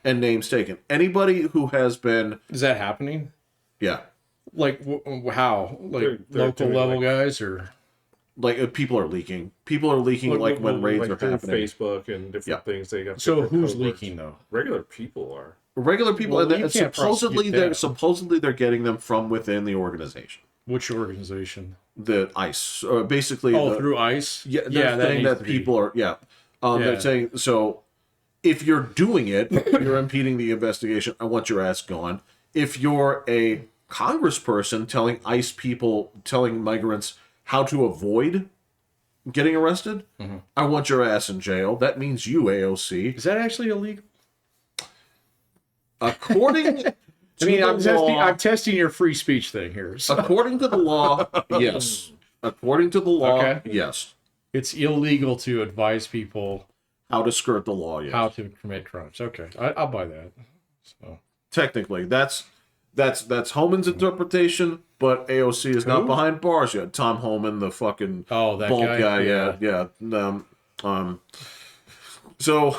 and names taken. Anybody who has been, Is that happening? yeah, Like how? Like They're local doing, level like, guys or? like people are leaking. People are leaking like when raids are through happening. Facebook and different things. They got So different who's coverage. leaking though? Regular people are. Regular people, Well, and you can't supposedly prosecute they're getting them from within the organization. Which organization? The ICE, or basically, Oh, through ICE. yeah, they're saying needs that to be- people are, yeah. They're Yeah. saying, so if you're doing it, you're impeding the investigation. I want your ass gone. If you're a congressperson telling ICE people, telling migrants how to avoid getting arrested, I want your ass in jail. That means you, AOC. Is that actually illegal? According to I mean, the law, I'm testing your free speech thing here. So according to the law, yes. According to the law, Okay. yes. it's illegal to advise people How to skirt the law, yes. how to commit crimes. Okay, I'll buy that. So Technically, that's Homan's interpretation, but AOC is not Who? behind bars yet. Tom Homan, the fucking that bald guy? yeah. So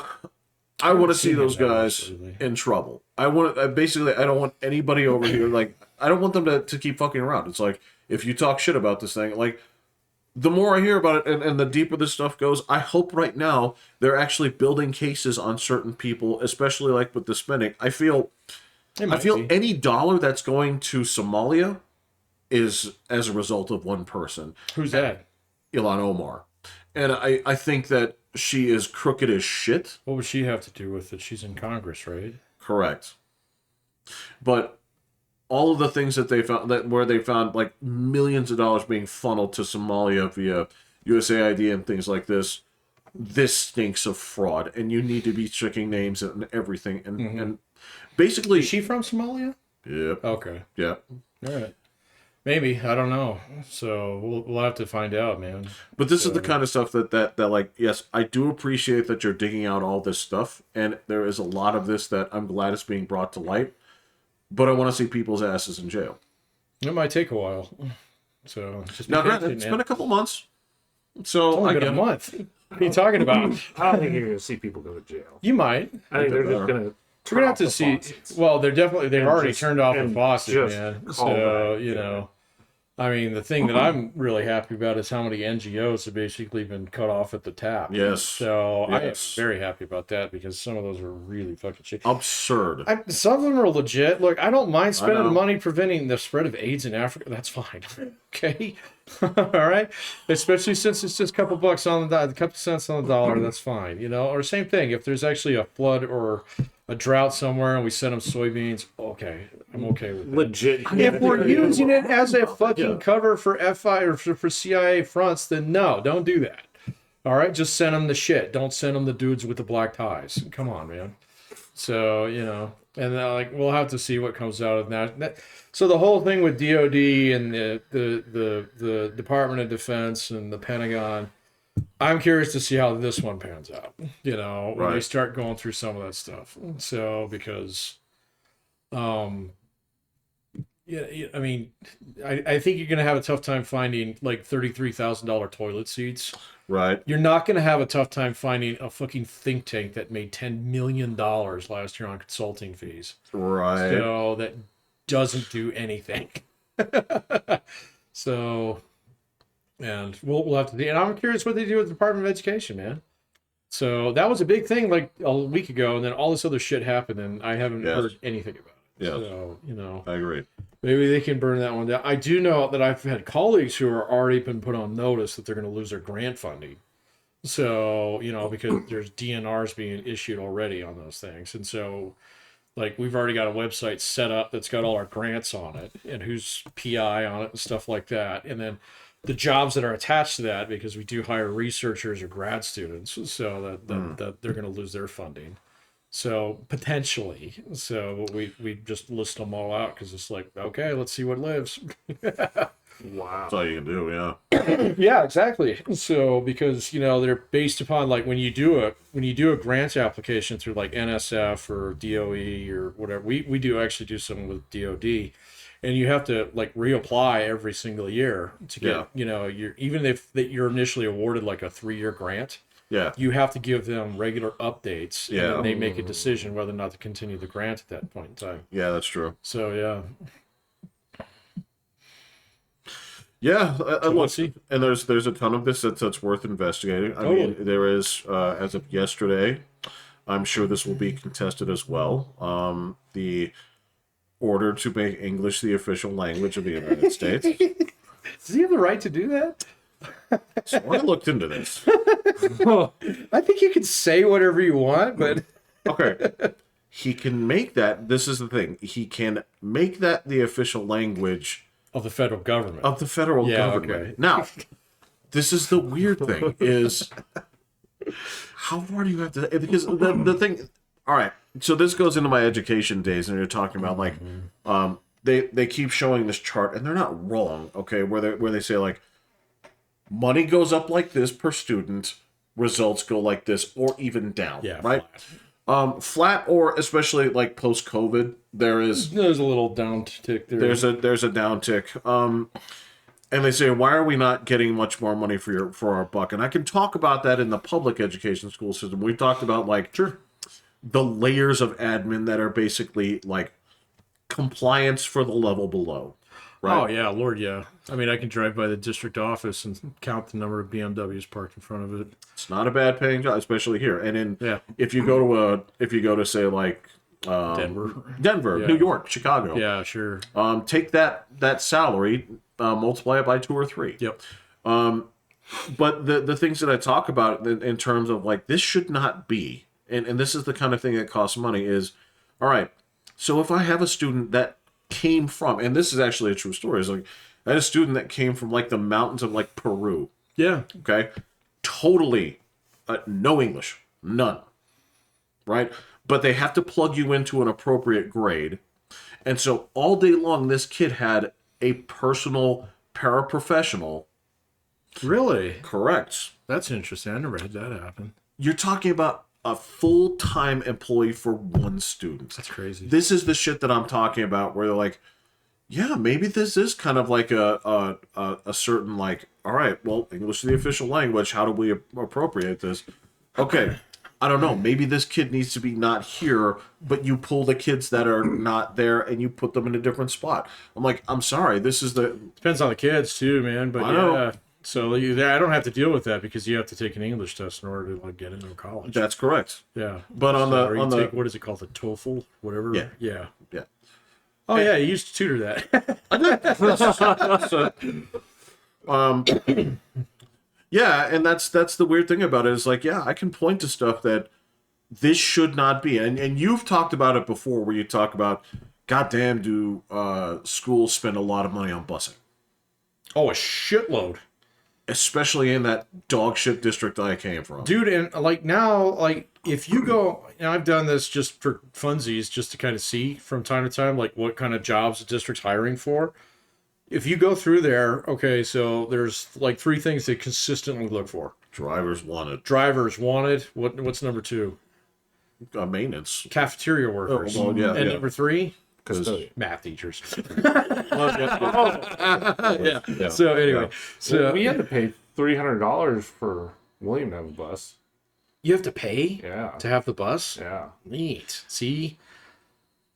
I want to see seen him those that guys lately. in trouble. I don't want anybody over here, like, I don't want them to keep fucking around. It's like, if you talk shit about this thing, like, the more I hear about it and the deeper this stuff goes, I hope right now they're actually building cases on certain people, especially like with the spending. I feel any dollar that's going to Somalia is as a result of one person, Who's that? Ilhan Omar. And I think that she is crooked as shit. What would she have to do with it? She's in Congress, right? Correct. But all of the things that they found, where they found like millions of dollars being funneled to Somalia via USAID and things like this stinks of fraud, and you need to be checking names and everything. And basically, Is she from Somalia? yeah, Okay. yeah. All right. Maybe. I don't know. So we'll have to find out, man. But this is the kind of stuff that like, yes, I do appreciate that you're digging out all this stuff, and there is a lot of this that I'm glad is being brought to light. But I want to see people's asses in jail. It might take a while. So just be Now, patient, granted, it's man. been a couple months, so It's only I been get a it. month. What are you talking about? I don't think you're going to see people go to jail. You might. I think they're just better. going to. We're gonna have to see. Well, they've And already just- turned off the and faucet, just man. call So back, you yeah. know, I mean, the thing that I'm really happy about is how many NGOs have basically been cut off at the tap. Yes. So Yes. I am very happy about that because some of those are really fucking shit. Absurd. Some of them are legit. Look, I don't mind spending know. money preventing the spread of AIDS in Africa. That's fine. Okay. All right. Especially since it's just a couple bucks on the dollar, a couple cents on the dollar. That's fine. You know, or same thing. If there's actually a flood or a drought somewhere and we send them soybeans, okay. I'm okay with that. Legit. If we're using it as a fucking Yeah. cover for FI or for CIA fronts, then no, don't do that. All right, just send them the shit. Don't send them the dudes with the black ties. Come on, man. So you know, and like we'll have to see what comes out of that. So the whole thing with DoD and the Department of Defense and the Pentagon, I'm curious to see how this one pans out. You know, when they Right. start going through some of that stuff. So because, yeah, I mean, I think you're gonna have a tough time finding like $33,000 toilet seats. Right. You're not going to have a tough time finding a fucking think tank that made $10 million last year on consulting fees. Right. So that doesn't do anything. So, and we'll have to see. And I'm curious what they do with the Department of Education, man. So that was a big thing like a week ago, and then all this other shit happened, and I haven't Yes. heard anything about it. Yes. So, you know. I agree. Maybe they can burn that one down. I do know that I've had colleagues who are already been put on notice that they're going to lose their grant funding. So, because there's DNRs being issued already on those things. And so, like, we've already got a website set up that's got all our grants on it and who's PI on it and stuff like that. And then the jobs that are attached to that, because we do hire researchers or grad students, so that they're going to lose their funding. So potentially, we just list them all out because it's like, okay, let's see what lives. Wow. That's all you can do, yeah. Yeah, exactly. So because they're based upon like when you do a grant application through like NSF or DOE or whatever, we do actually do something with DOD, and you have to like reapply every single year to get even if that you're initially awarded like a 3-year grant. Yeah. You have to give them regular updates, and Yeah. then they make a decision whether or not to continue the grant at that point in time. Yeah, that's true. So yeah. Yeah, Let's see. and there's a ton of this that's worth investigating. I Totally. mean, there is as of yesterday. I'm sure this will be contested as well. The order to make English the official language of the United States. Does he have the right to do that? So I looked into this. I think you can say whatever you want, but Okay, he can make that. This is the thing. He can make that the official language of the federal government. of the federal government. Okay. Now, this is the weird thing: is how far do you have to? Because the thing. All right, so this goes into my education days, and you're talking about like, they keep showing this chart, and they're not wrong. Okay, where they say like, money goes up like this per student, results go like this, or even down. Yeah, right. Flat, or especially like post COVID, there's a little downtick there. there's a downtick. And they say, why are we not getting much more money for our buck? And I can talk about that in the public education school system. We talked about like the layers of admin that are basically like compliance for the level below. Right? Oh yeah, Lord, yeah. I mean, I can drive by the district office and count the number of BMWs parked in front of it. It's not a bad paying job, especially here. And if you go to say like Denver, New York, Chicago, yeah, sure. take that salary, multiply it by 2 or 3. Yep. But the things that I talk about in terms of like this should not be, and this is the kind of thing that costs money is, all right. So if I have a student that came from, and this is actually a true story, is like I had a student that came from like the mountains of like Peru. Yeah. Okay, totally no English, none. Right, but they have to plug you into an appropriate grade, and so all day long this kid had a personal paraprofessional. Really? Correct. That's interesting. I never had that happen. You're talking about a full-time employee for one student. That's crazy. This is the shit that I'm talking about, where they're like, yeah, maybe this is kind of like a certain like, all right, well, English is the official language. How do we appropriate this? Okay, I don't know. Maybe this kid needs to be not here, but you pull the kids that are not there and you put them in a different spot. I'm like, I'm sorry, this is the... Depends on the kids too, man. But I know. So I don't have to deal with that because you have to take an English test in order to like get into college. That's correct. Yeah. But on the take, what is it called, the TOEFL, whatever. Yeah. Yeah. Yeah. Oh yeah, you used to tutor that. Yeah, and that's the weird thing about it is like, yeah, I can point to stuff that this should not be, and you've talked about it before, where you talk about, goddamn, do schools spend a lot of money on busing, Oh, a shitload. especially in that dog shit district I came from. Dude, and like now, like if you go, and I've done this just for funsies, just to kind of see from time to time, like what kind of jobs the district's hiring for. If you go through there, okay, so there's like 3 things they consistently look for. Drivers wanted Drivers wanted. What's number 2? maintenance. Cafeteria workers. Oh, well, yeah, And yeah. number 3, Custodian. math teachers. Yeah. Yeah. So anyway, so We had to pay $300 for William to have a bus. you have to pay Yeah. to have the bus. Yeah. Neat. See.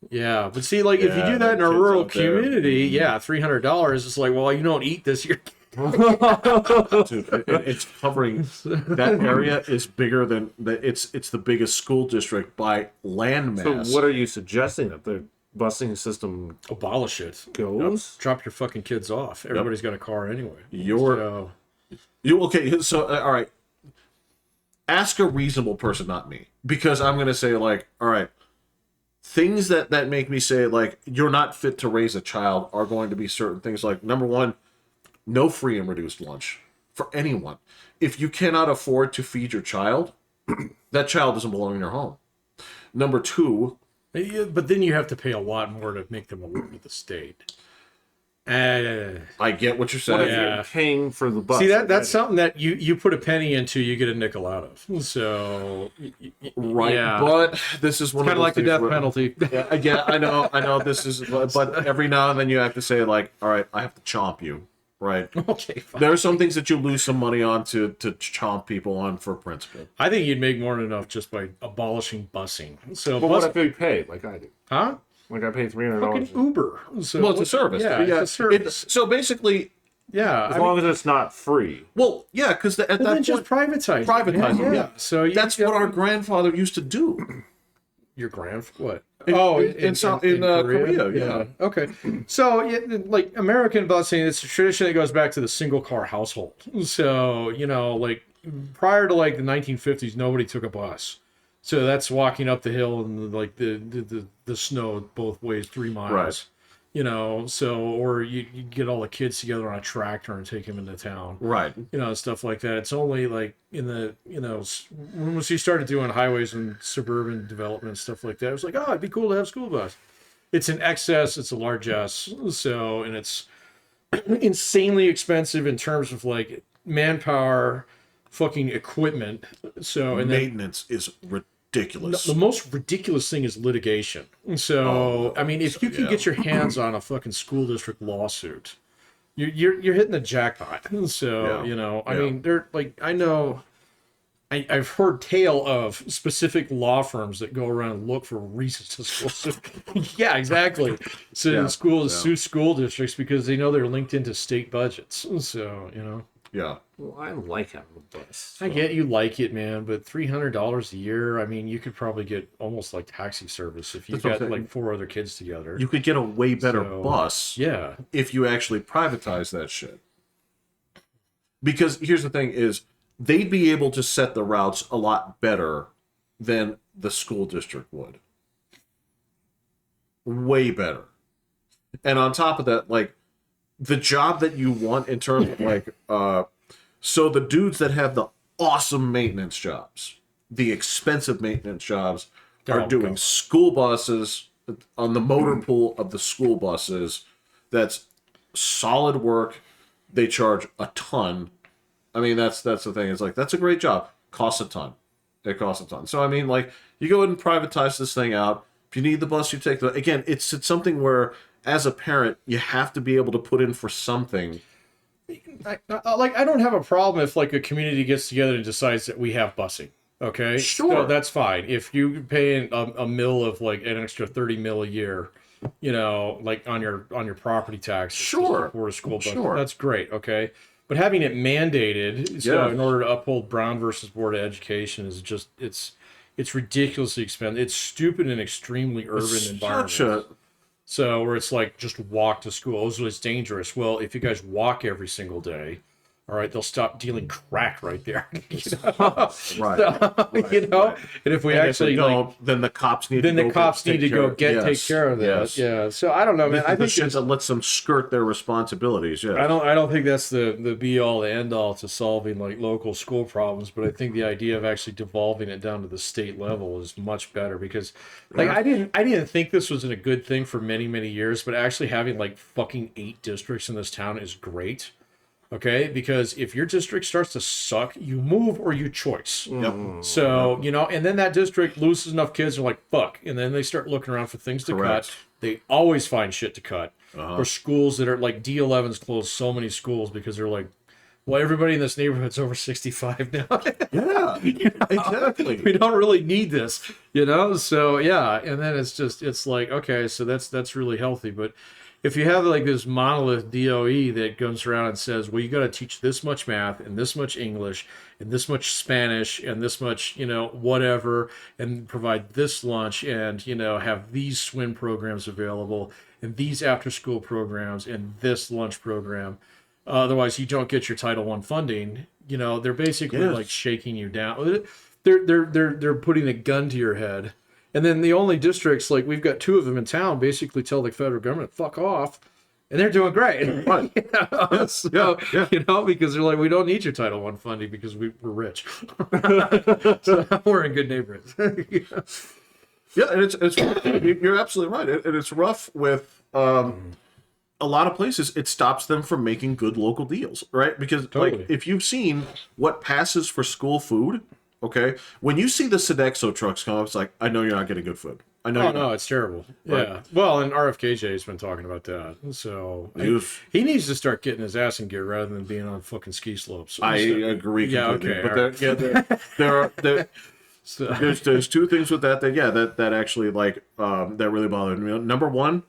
Yeah, but see, like if you Yeah, do that in a kids rural out there. community, yeah, $300. It's like, well, you don't eat this. You're Dude, it's covering that area is bigger than it's the biggest school district by landmass. So what are you suggesting that the busing system abolish it. goes? Drop your fucking kids off. Everybody's got a car anyway. You're So, you okay? So all right. ask a reasonable person, not me, because I'm gonna say like, all right, things that make me say like you're not fit to raise a child are going to be certain things like number one, no free and reduced lunch for anyone. If you cannot afford to feed your child, that child doesn't belong in your home. Number two, But then you have to pay a lot more to make them aware of the state. I get what you're saying. What if you're paying for the bus? See, that's something that you put a penny into, you get a nickel out of. So, Right, yeah. but this is one Kind of of like the those death things penalty. yeah, I know. This is, but every now and then you have to say like, all right, I have to chomp you, right? Okay, fine. There are some things that you lose some money on to chomp people on for principle. I think you'd make more than enough just by abolishing busing. So, But what if they pay like I do? huh? Like I pay $300. Fucking Uber. So, Well, it's a service. Yeah, it's a service. So basically, Yeah, As long as it's not free. well, yeah, because at that then point, just privatize. privatize it, yeah. So that's what our grandfather used to do. your what? In Korea? Korea, yeah. Okay. So, like American busing, it's a tradition that goes back to the single car household. So, like prior to like the 1950s, nobody took a bus. So that's walking up the hill and like the snow both ways 3 miles. Right. So or you get all the kids together on a tractor and take them into town. Right. Stuff like that. It's only like in the, once you started doing highways and suburban development and stuff like that, it was like, oh, it'd be cool to have a school bus. It's an excess, it's a largesse. So, and it's insanely expensive in terms of like manpower, fucking equipment. So, and then Maintenance is ridiculous. the most ridiculous thing is litigation. So, I mean, if you can get your hands on a fucking school district lawsuit, you're hitting the jackpot. So, I mean, they're like, I know, I've heard tale of specific law firms that go around and look for reasons to sue. Yeah, exactly. So sue school districts because they know they're linked into state budgets. So, Yeah. Well, I like having a bus. I get you like it, man, but $300 a year, I mean, you could probably get almost like taxi service if you got like 4 other kids together. You could get a way better bus Yeah. if you actually privatize that shit. Because here's the thing is, they'd be able to set the routes a lot better than the school district would. Way better. And on top of that, like, the job that you want in terms of like so the dudes that have the awesome maintenance jobs, the expensive maintenance jobs, are doing school buses on the motor pool of the school buses. That's solid work. They charge a ton. I mean, that's the thing. It's like, that's a great job. Costs a ton. It costs a ton. So I mean, like, you go ahead and privatize this thing out. If you need the bus, you take the. Again, it's something where, as a parent, you have to be able to put in for something. I don't have a problem if like a community gets together and decides that we have busing. Okay, Sure, so that's fine. If you pay a mill of like an extra 30 mil a year, like on your property tax, Sure, for a school bus, sure. that's great. Okay, but having it mandated, so in order to uphold Brown versus Board of Education, is just it's ridiculously expensive. It's stupid and extremely urban environment. So where it's like, just walk to school. Oh, so it's dangerous. Well, if you guys walk every single day, all right, they'll stop dealing crack right there. Right. So, and if we actually don't, then the cops need. then to the go cops need to go take care of that. Yes. Yeah. So I don't know, man. I think shit that lets them skirt their responsibilities. Yeah. I don't think that's the be all the end all to solving like local school problems, but I think the idea of actually devolving it down to the state level is much better because like I didn't think this was a good thing for many years, but actually having like fucking 8 districts in this town is great. Okay, because if your district starts to suck, you move or you choice. Yep. So, and then that district loses enough kids and are like, fuck. And then they start looking around for things to cut. They always find shit to cut. Or schools that are like D11's closed so many schools because they're like, well, everybody in this neighborhood's over 65 now. Yeah, exactly. We don't really need this, So, yeah. And then it's like, okay, so that's really healthy. But if you have like this monolith DOE that goes around and says, well, you got to teach this much math and this much English and this much Spanish and this much, whatever, and provide this lunch and, have these swim programs available and these after school programs and this lunch program. Otherwise, you don't get your Title I funding. You know, they're basically Yes. like shaking you down. They're putting a gun to your head. And then the only districts, like we've got 2 of them in town, basically tell the federal government, fuck off. And they're doing great. Right. You know? So, you know, because they're like, we don't need your Title I funding because we're rich. So we're in good neighborhoods. Yeah, and it's you're absolutely right, and it's rough with a lot of places. It stops them from making good local deals, right? Because Totally. like if you've seen what passes for school food, okay, when you see the Sodexo trucks come up, it's like I know you're not getting good food. I know. Oh you're no, not. it's terrible. Right. Yeah. Well, and RFKJ has been talking about that. So he needs to start getting his ass in gear rather than being on fucking ski slopes. I agree completely. Yeah, okay. But All right. there's 2 things with that actually like that really bothered me. Number 1,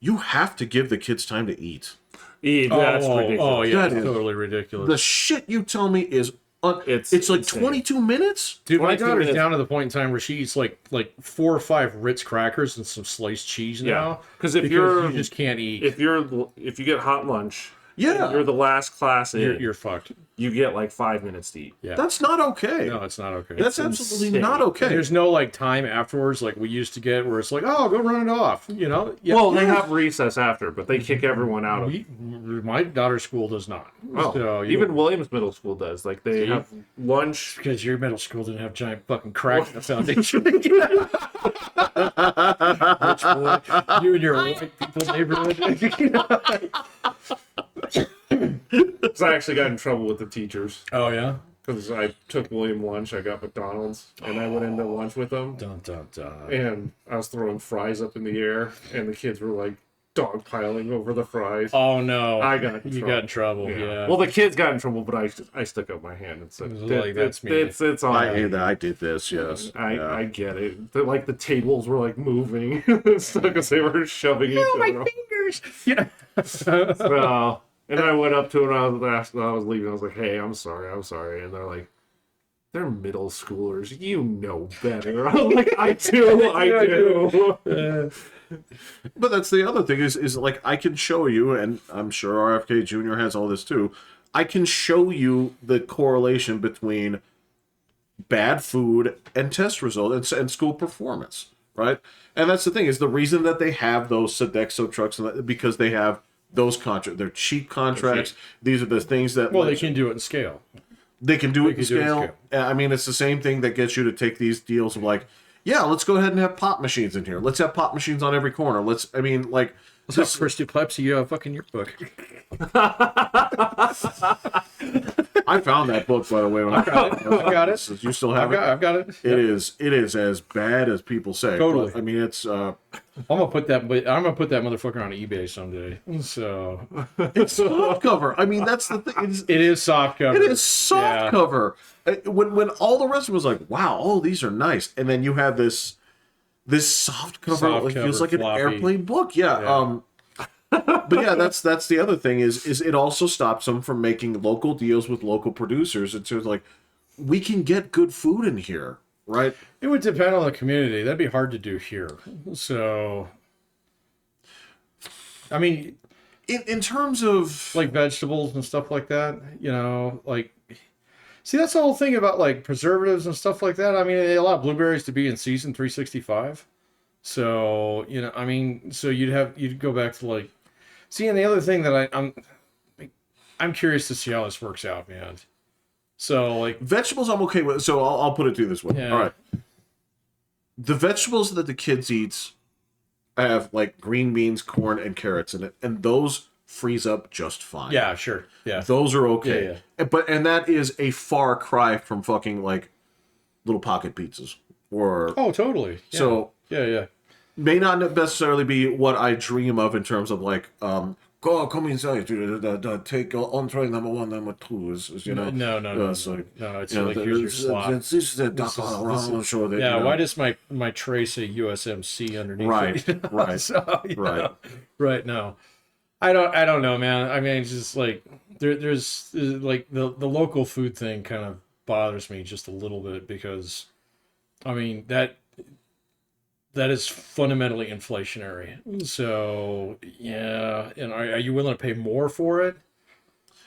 you have to give the kids time to eat. That's ridiculous. Oh yeah, That it's is- totally ridiculous. The shit you tell me is it's like insane. 22 minutes. Dude, my 22 daughter's minutes. down to the point in time where she eats like 4 or 5 Ritz crackers and some sliced cheese now. Because You just can't eat. if you get hot lunch, Yeah. and you're the last class in, You're fucked. you get like 5 minutes to eat. Yeah. That's not okay. No, it's not okay. That's absolutely insane. not okay. There's no like time afterwards like we used to get where it's like, oh, go run it off. You know? Yeah. Well, they have recess after, but they kick everyone out of. My daughter's school does not. Oh, So, even Williams Middle School does. Like they have lunch. because your middle school didn't have giant fucking cracks in the foundation. Rich boy. You and your white people neighborhood. So I actually got in trouble with the teachers Oh yeah. because I took William lunch. I got McDonald's and I went into lunch with them, Dun dun dun. and I was throwing fries up in the air, and the kids were like dogpiling over the fries. Oh no. I got in You trouble. got in trouble. Yeah. Well, the kids got in trouble, but I stuck up my hand and said, It was like, "That's me." It's on. I did this, yes. I get it. Like the tables were like moving because they were shoving each other. off. fingers. Yeah. So, and I went up to them and I was leaving. I was like, "Hey, I'm sorry. And they're like, "They're middle schoolers. You know better." I'm like, "I do. But that's the other thing is like I can show you, and I'm sure RFK Jr. has all this too. I can show you the correlation between bad food and test results and school performance, right? And that's the thing is the reason that they have those Sodexo trucks because they have those contracts. They're cheap contracts. These are the things that Well, they can do it in scale. They can do it in can do it in scale. I mean, it's the same thing that gets you to take these deals of like, yeah, let's go ahead and have pop machines in here. Let's have pop machines on every corner. That's So first you Pepsi, you have fucking your book. I found that book, by the way. When I got it. You still have I've got it. It is as bad as people say. Totally. But, I mean, it's I'm gonna put that motherfucker on eBay someday. So it's soft cover. I mean, that's the thing. it is soft cover. It is soft Yeah. cover. When all the rest of it was like, wow, oh, these are nice, and then you have this soft cover. Soft It feels cover, like floppy. an airplane book. Yeah. But yeah, that's the other thing is it also stops them from making local deals with local producers. It's sort of like we can get good food in here, right? It would depend on the community. That'd be hard to do here. So, I mean, In terms of like vegetables and stuff like that, you know, like, see, that's the whole thing about like preservatives and stuff like that. I mean, they allow blueberries to be in season 365. So, you know, I mean, so you'd go back to like, see, and the other thing that I'm curious to see how this works out, man. So like vegetables, I'm okay with. So I'll put it to you this way. Yeah. All right. The vegetables that the kids eat have like green beans, corn, and carrots in it, and those freeze up just fine. yeah, sure. Yeah. Those are okay. Yeah, And that is a far cry from fucking like little pocket pizzas or Oh, totally. Yeah. so yeah. may not necessarily be what I dream of in terms of like come inside take entree number 1, number 2 is you know No. it's like, No, it's you know, like here's your slot. this is the duck I'm sure that Yeah, you know, why does my tray say USMC underneath Right, it? right, So, you right. know, right, no. I don't know, man. I mean, it's just like there's like the local food thing kind of bothers me just a little bit because I mean that is fundamentally inflationary. So, yeah, and are you willing to pay more for it?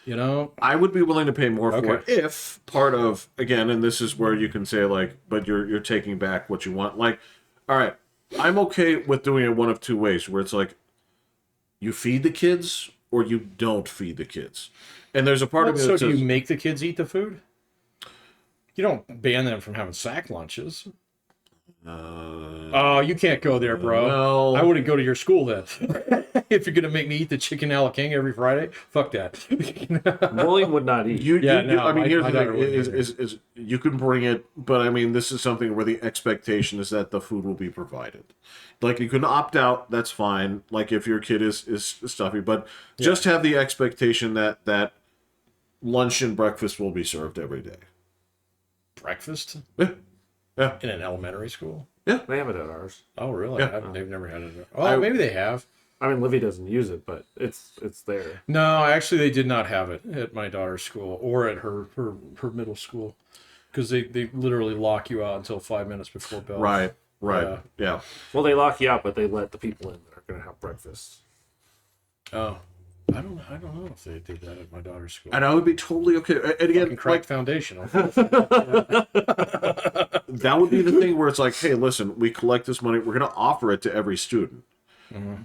You know, I would be willing to pay more for Okay. it if part of, again, and this is where you can say like, but you're taking back what you want. Like, all right, I'm okay with doing it one of two ways, where it's like you feed the kids or you don't feed the kids. And there's a part of me so that do says, you make the kids eat the food? You don't ban them from having sack lunches. Oh, you can't go there, bro. well, I wouldn't go to your school then. If you're gonna make me eat the chicken a la king every Friday, fuck that. William would not eat. Yeah, no, I mean, my here's the daughter thing: wouldn't is you can bring it, but I mean, this is something where the expectation is that the food will be provided. Like you can opt out, that's fine. Like if your kid is stuffy, but just have the expectation that lunch and breakfast will be served every day. Breakfast Yeah, yeah. in an elementary school? They have it at ours. Oh, really? Yeah. They've never had it. Oh, maybe they have. I mean, Livy doesn't use it, but it's there. No, actually, they did not have it at my daughter's school or at her middle school, because they literally lock you out until 5 minutes before bell. Right. Yeah. Yeah. Well, they lock you out, but they let the people in that are going to have breakfast. Oh, I don't know if they did that at my daughter's school. And I would be totally okay. And again, Fucking crack like foundation. that would be the thing where it's like, hey, listen, we collect this money, we're going to offer it to every student.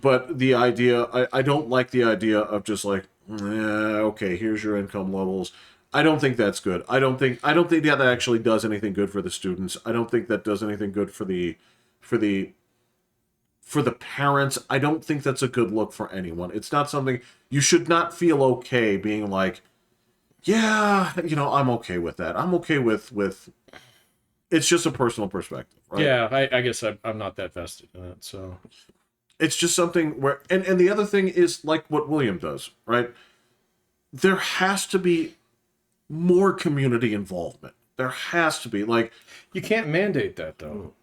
But the idea, I don't like the idea of just like, okay, here's your income levels. I don't think that's good. I don't think that actually does anything good for the students. I don't think that does anything good for the parents. I don't think that's a good look for anyone. It's not something you should not feel okay being like, yeah, I'm okay with that. I'm okay with it's just a personal perspective, right? Yeah, I guess I'm not that vested in it, so. It's just something where, and the other thing is like what William does, right? There has to be more community involvement. There has to be, like, You can't mandate that, though.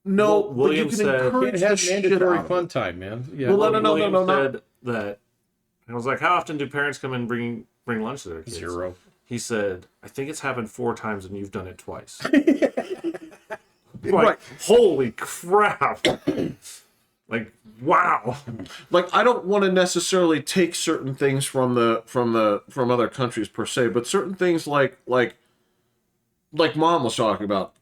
no, Well, William but you said- can encourage It the has shit mandatory out of fun it. time, man. Yeah. Well, no, William no. said that. I was like, how often do parents come and bring lunch to their kids? 0. He said, I think it's happened 4 times and you've done it twice. Right. Holy crap. Like, wow. Like, I don't want to necessarily take certain things from other countries per se, but certain things like Mom was talking about.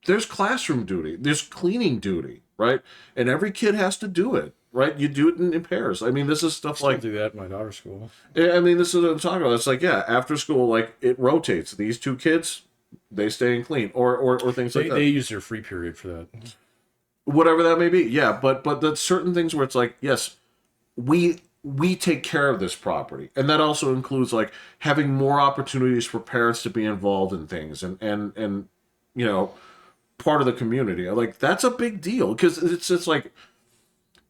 There's classroom duty, there's cleaning duty, right? And every kid has to do it, right? You do it in pairs. I mean, this is stuff Still like, do that at my daughter's school. I mean, this is what I'm talking about. It's like, yeah, after school, like it rotates. These 2 kids, they stay in clean, or things like that. They use their free period for that. Whatever that may be, yeah. But there's certain things where it's like, yes, we take care of this property, and that also includes like having more opportunities for parents to be involved in things, and part of the community. Like that's a big deal because it's just like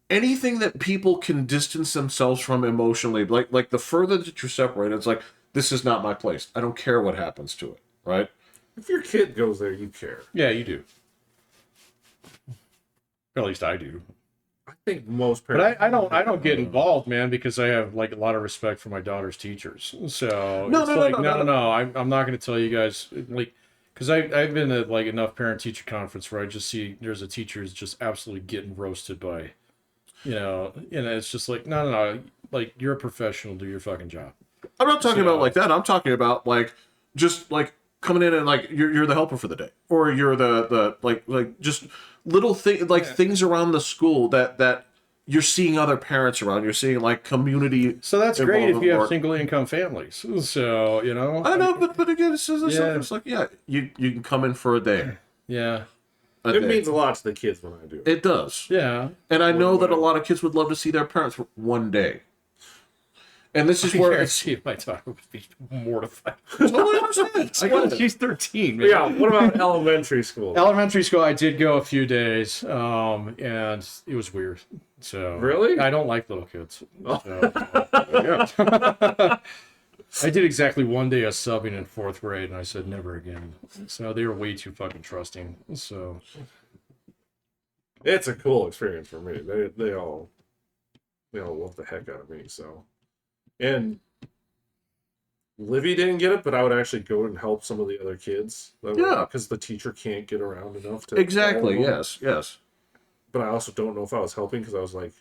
anything that people can distance themselves from emotionally, like the further that you're separated, it's like, this is not my place. I don't care what happens to it, right? If your kid goes there, you care. Yeah, you do. Or at least I do. I think most parents. But I don't get involved, man, because I have like a lot of respect for my daughter's teachers. So No, it's no, like, no. I'm not going to tell you guys like, because I've been at like enough parent teacher conference where I just see there's a teacher who's just absolutely getting roasted by, and it's just like no, like you're a professional, do your fucking job. I'm not talking about like that. I'm talking about like just like coming in and like you're the helper for the day, or you're the like just little thing like things around the school that you're seeing other parents around. You're seeing like community. So that's great if you have work. single income families. So I know, but again, it's like you can come in for a day. Yeah. It means a lot to the kids when I do. It does. Yeah. And I know that a lot of kids would love to see their parents for one day. And this is where I see my daughter would be mortified. totally understand. I get it. She's 13, man. Yeah, what about elementary school? Elementary school, I did go a few days, and it was weird. So Really? I don't like little kids. So, yeah. I did exactly 1 day of subbing in 4th grade, and I said never again. So they were way too fucking trusting. So It's a cool experience for me. They all love the heck out of me. So, and Livy didn't get it, but I would actually go and help some of the other kids. Yeah. Because the teacher can't get around enough to. Exactly. all of them. Yes. But I also don't know if I was helping because I was like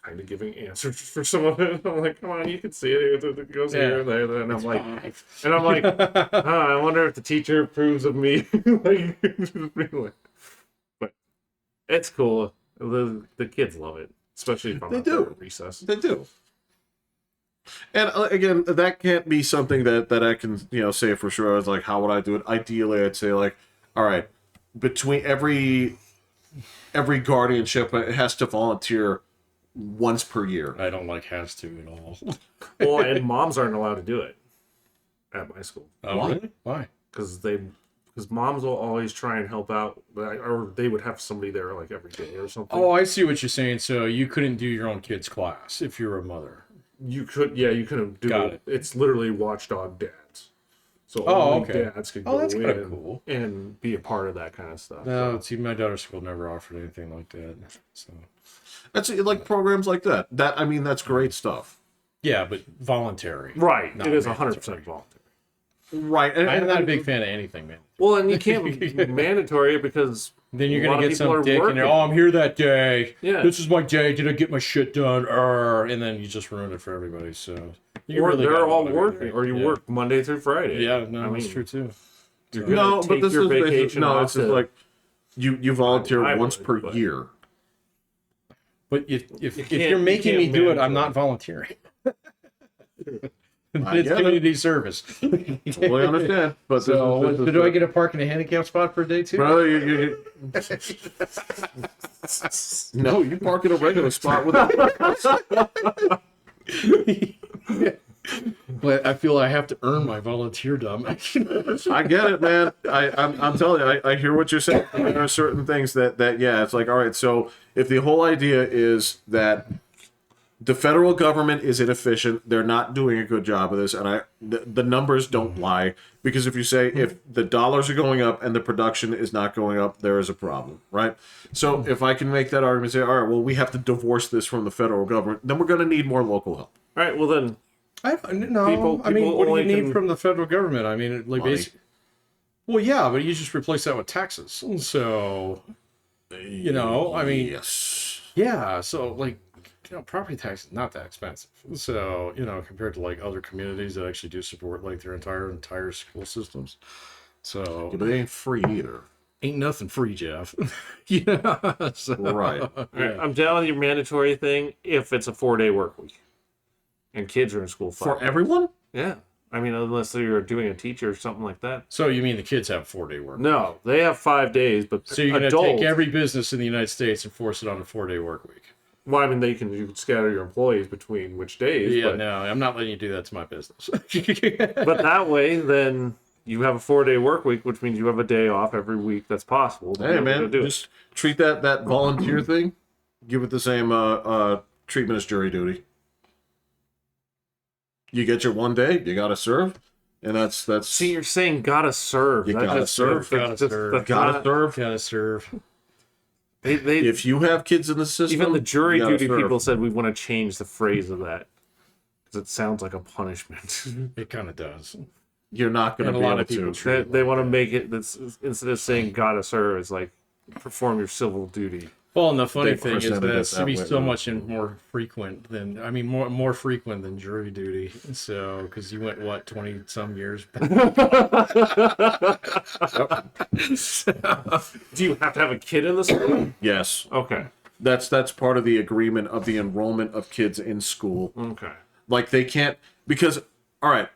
kind of giving answers for some of it. I'm like, come on, you can see it. It goes here and there. And I'm like, I wonder if the teacher approves of me. Like, but it's cool. The kids love it, especially if I'm out there at recess. They do. And again, that can't be something that I can say for sure. It's like, how would I do it? Ideally, I'd say like, all right, between every guardianship, it has to volunteer once per year. I don't like has to at all. Well, and moms aren't allowed to do it at my school. Oh, Why? really? Why? Because moms will always try and help out, or they would have somebody there like every day or something. Oh, I see what you're saying. So you couldn't do your own kid's class if you're a mother. You couldn't do Got it. It's literally watchdog dads. So okay. dads could go that's kind of in cool. and be a part of that kind of stuff. No, see, my daughter's school never offered anything like that. So That's like programs like that. That's great stuff. yeah, but voluntary. Right. Not It is mandatory. 100% voluntary. Right. I'm not a big fan of anything, man. Well, and you can't mandatory it because Then you're a lot gonna of get people some are dick in there. working. Oh, I'm here that day. Yeah. This is my day. Did I get my shit done? And then you just ruin it for everybody. So you or really they're gotta all motivate working, it. or you Yeah. work Monday through Friday. Yeah, no, I that's mean, true too. You're gonna No, take but this your is vacation no. off It's just to- like you volunteer I once would, per but- year. But if can't- you're making you me can't do it, manage I'm it. not volunteering. I It's get it. community service. Totally understand. But So, this is do I get a park in a handicap spot for a day too? Brother, no, you park in a regular spot with But I feel I have to earn my volunteer dumb. I get it, man. I'm telling you, I hear what you're saying. There are certain things that yeah, it's like, all right, so if the whole idea is that the federal government is inefficient, they're not doing a good job of this, and the numbers don't lie, because if you say if the dollars are going up and the production is not going up, there is a problem, right? So if I can make that argument, say, all right, well, we have to divorce this from the federal government, then we're going to need more local help. All right, well then, No, People what do you only need can- from the federal government? I mean, like Money. basically. Well, yeah, but you just replace that with taxes. So, I mean, Yes. yeah. So, like, property tax is not that expensive. So, compared to like other communities that actually do support like their entire school systems. So, Yeah, but they ain't free either. ain't nothing free, Jeff. So, Right. all right, I'm down with your mandatory thing if it's a 4-day work week, and kids are in school 5 For everyone? Yeah, I mean, unless you're doing a teacher or something like that. So you mean the kids have 4-day work? No, they have 5 days, but So you're going to adults, take every business in the United States and force it on a 4-day work week? Well, I mean, you can scatter your employees between which days. Yeah, but, no, I'm not letting you do that to my business. but that way, then you have a 4-day work week, which means you have a day off every week. That's possible. to be Hey, able to man, do it. just treat that volunteer thing, give it the same treatment as jury duty. You get your 1 day, you gotta serve, and that's See, you're saying gotta serve. You That gotta just- serve, that's gotta just- serve. that's gotta not- serve. Gotta serve. They, If you have kids in the system, even the jury you gotta duty serve. people said we want to change the phrase of that because it sounds like a punishment. It kind of does. You're not gonna And a be lot able of people to. treat They want to make it that's instead of saying gotta serve, it's like perform your civil duty. Well, and the funny They thing is presented that it it's to that be way, so though. much more frequent than more frequent than jury duty. So because you went 20 some years back. Do you have to have a kid in the school? Yes, Okay. that's part of the agreement of the enrollment of kids in school. Okay. Like they can't, because all right,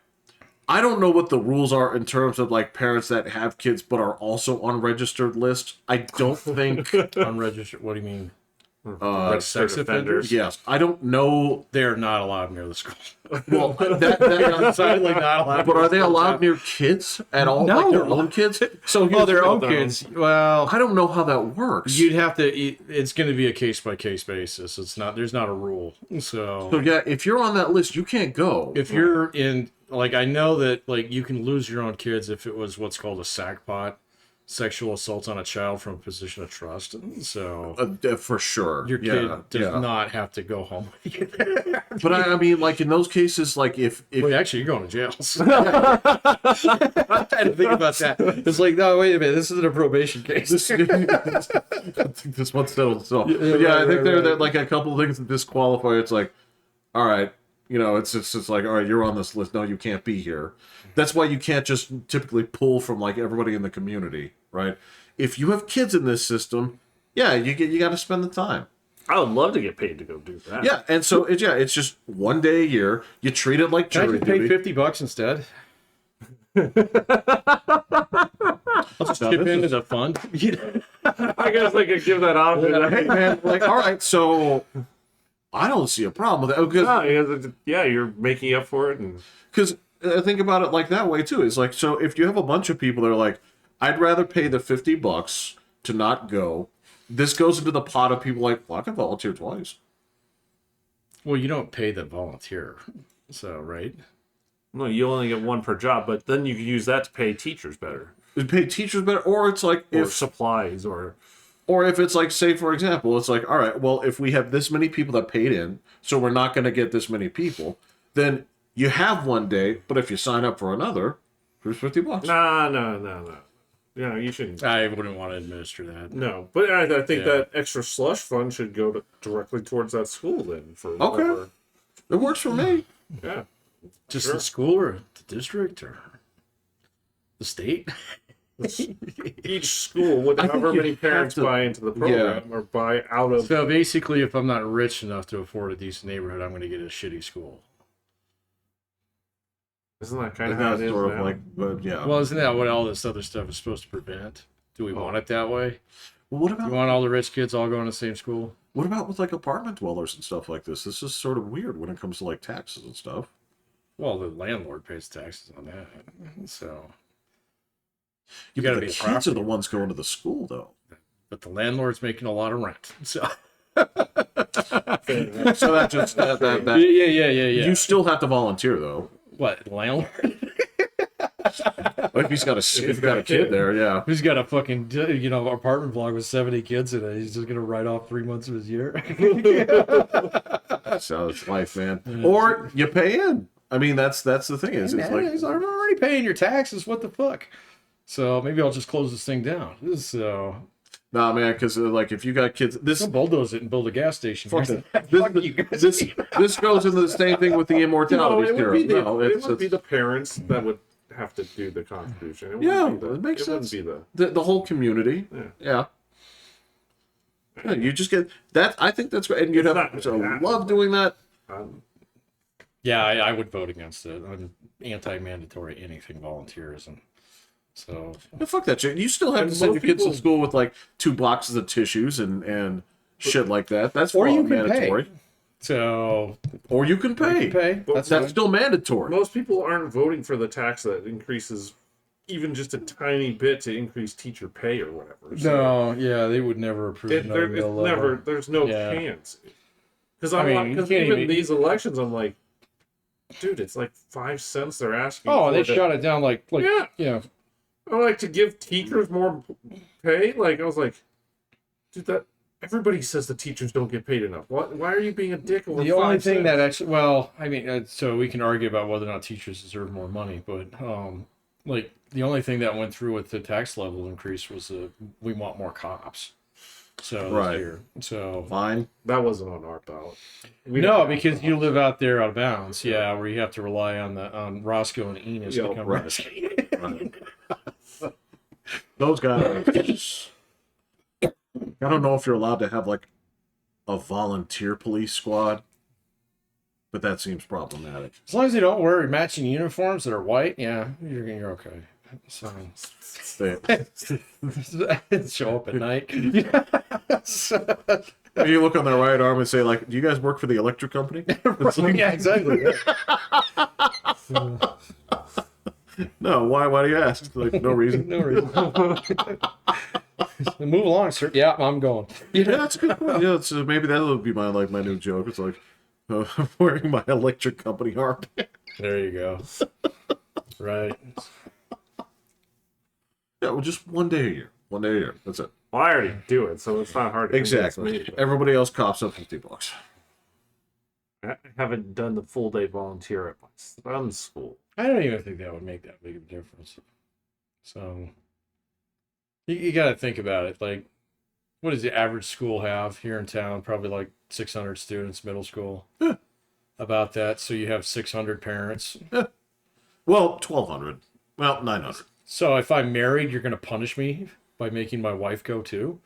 I don't know what the rules are in terms of like parents that have kids but are also on registered list. I don't think Unregistered. What do you mean? Sex offenders. yes, I don't know. They're not allowed near the school. Well, that Decidedly not allowed. but are they allowed near kids at all? No. Like their own kids? So Oh, here's their the own thing. kids. Well, I don't know how that works. you'd have to. It's going to be a case by case basis. It's not. There's not a rule. So yeah, if you're on that list, you can't go. If you're in, like, I know that like you can lose your own kids if it was what's called a sack pot. sexual assault on a child from a position of trust. So For sure. your kid does not have to go home with you. But I mean, like in those cases, like if Well, actually, you're going to jail. So. I had to think about that. It's like, no, wait a minute. This isn't a probation case. I think this one settled itself. But I think there are like a couple of things that disqualify. It's like, all right, it's like, all right, you're on this list. No, you can't be here. That's why you can't just typically pull from like everybody in the community, right? If you have kids in this system, you got to spend the time. I would love to get paid to go do that. Yeah, and so it's just one day a year. You treat it like Can I jury just pay duty. $50 instead? I'll just chip into the fund. I guess I could give that option. Hey man, like, all right, so I don't see a problem with that No, yeah, you're making up for it, and because think about it like that way too. It's like, so if you have a bunch of people that are like, I'd rather pay the $50 to not go. This goes into the pot of people like, well, I can volunteer twice. Well, you don't pay the volunteer, so right? no, you only get one per job, but then you can use that to pay teachers better, Pay teachers better, or it's like or if supplies, or if it's like, say for example, it's like, all right, well, if we have this many people that paid in, so we're not going to get this many people, then you have one day, but if you sign up for another, here's $50. no. Yeah, you shouldn't. I wouldn't want to administer that. No, but I think that extra slush fund should go directly towards that school then. For whatever. It works for me. Yeah. Just Sure. the school or the district or the state? Each school, with I think however you many parents have to- buy into the program or buy out of. So basically, if I'm not rich enough to afford a decent neighborhood, I'm going to get a shitty school. Isn't that kind of That's how it is sort of now? like, but yeah. Well, isn't that what all this other stuff is supposed to prevent? Do we want it that way? Well, what You about want all the rich kids all going to the same school? with like apartment dwellers and stuff like this? This is sort of weird when it comes to like taxes and stuff. Well, the landlord pays taxes on that. So, You gotta got be the a kids are the property. ones going to the school though. but the landlord's making a lot of rent. So, So that just that yeah. you still have to volunteer though. What, landlord? Like if he's got a kid there, yeah. Who's got a fucking, apartment block with 70 kids in it? He's just going to write off 3 months of his year. That's how it's life, man. Or you pay in. I mean, that's the thing is, it's like, I'm already paying your taxes. What the fuck? So maybe I'll just close this thing down. So nah, man, because like if you got kids, this I'll bulldoze it and build a gas station. fuck Fuck it. you guys. This goes into the same thing with the No, immortality it would theory. be the, No, it would be the parents that would have to do the contribution. It wouldn't be it makes sense. Wouldn't be The whole community. Yeah. Yeah, you just get that. I think that's great, and you'd It's have not to that. love doing that. Yeah, I would vote against it. I'm anti-mandatory anything volunteerism. So No, fuck that shit. You still have And to send your most kids to people- school with like 2 boxes of tissues and shit like that. That's Or all you can mandatory. So Or you can pay. That's That's fine. still mandatory. Most people aren't voting for the tax that increases even just a tiny bit to increase teacher pay or whatever. So No, yeah, they would never approve it, another there, it's mill level. never. There's no Yeah. chance. Because I mean, you because can't even even- these elections, I'm like, dude, it's like 5 cents they're asking. Oh, for they to- shot it down like Yeah. I like to give teachers more pay. Like I was like, dude, that everybody says the teachers don't get paid enough. Why are you being a dick over The only 5 thing cents? that actually, well, I mean, so we can argue about whether or not teachers deserve more money, but like the only thing that went through with the tax level increase was we want more cops. So Right. here, so Fine. That wasn't on our ballot. no, because you live out there out of bounds, yeah, where you have to rely on Roscoe and Enos Yeah, to come right. right. Those guys. I don't know if you're allowed to have like a volunteer police squad, but that seems problematic. As long as they don't wear matching uniforms that are white, yeah, you're okay. So show up at night. You look on their right arm and say, like, "Do you guys work for the electric company?" It's like, Yeah, exactly. no. Why do you ask? Like, no reason. No reason. Move along, sir. Yeah, I'm going. Yeah, that's a good point. Yeah, so maybe that'll be my new joke. It's like I'm wearing my electric company armband. There you go. Right. Yeah, well, just 1 day a year. 1 day a year. That's it. Well, I already do it, so it's not hard to convince Exactly. me, but Everybody else cops up $50. I haven't done the full day volunteer at my son's school. I don't even think that would make that big of a difference. So you got to think about it. Like, what does the average school have here in town? Probably like 600 students, middle school. Yeah. About that. So you have 600 parents. Yeah. Well, 1,200. Well, 900. So if I'm married, you're going to punish me by making my wife go too?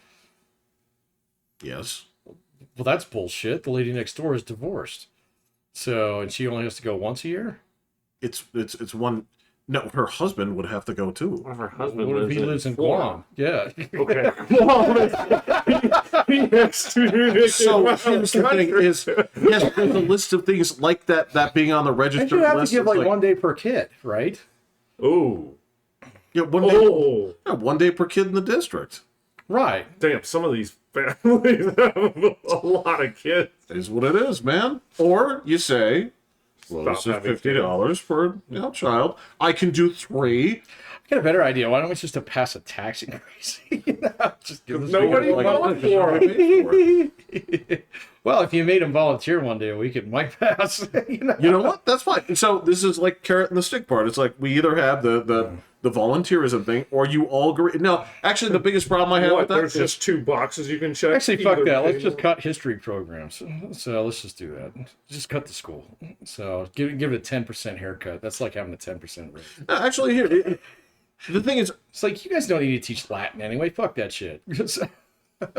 Yes. Well, that's bullshit. The lady next door is divorced. So, and she only has to go once a year? It's one. No, her husband would have to go too. One of her husband What if he lives in Florida. Guam? Yeah. Okay. He has to So here's the thing: is yes, there's a list of things like that being on the And registered you have list. to give It's like 1 day per kid, right? Oh. yeah, 1 day. Oh. Yeah, 1 day per kid in the district Right. Damn, some of these families have a lot of kids. is what it is, man. Or you say, well, Stop this is having $50 per child. I can do 3. I got a better idea. Why don't we just pass a tax increase? Just give us Nobody Like, voted this is for what it. I paid for it. Well, if you made them volunteer 1 day a week, it might pass. You know what? That's fine. So this is like carrot and the stick part. It's like we either have the volunteerism thing, or you all agree. No, actually, the biggest problem I have What? with that There's is just 2 boxes you can check. Actually, fuck Either that. Let's pay just or- cut history programs. So let's just do that. Just cut the school. So give it a 10% haircut. That's like having a 10% raise. actually here. The thing is, It's like, you guys don't need to teach Latin anyway. Fuck that shit.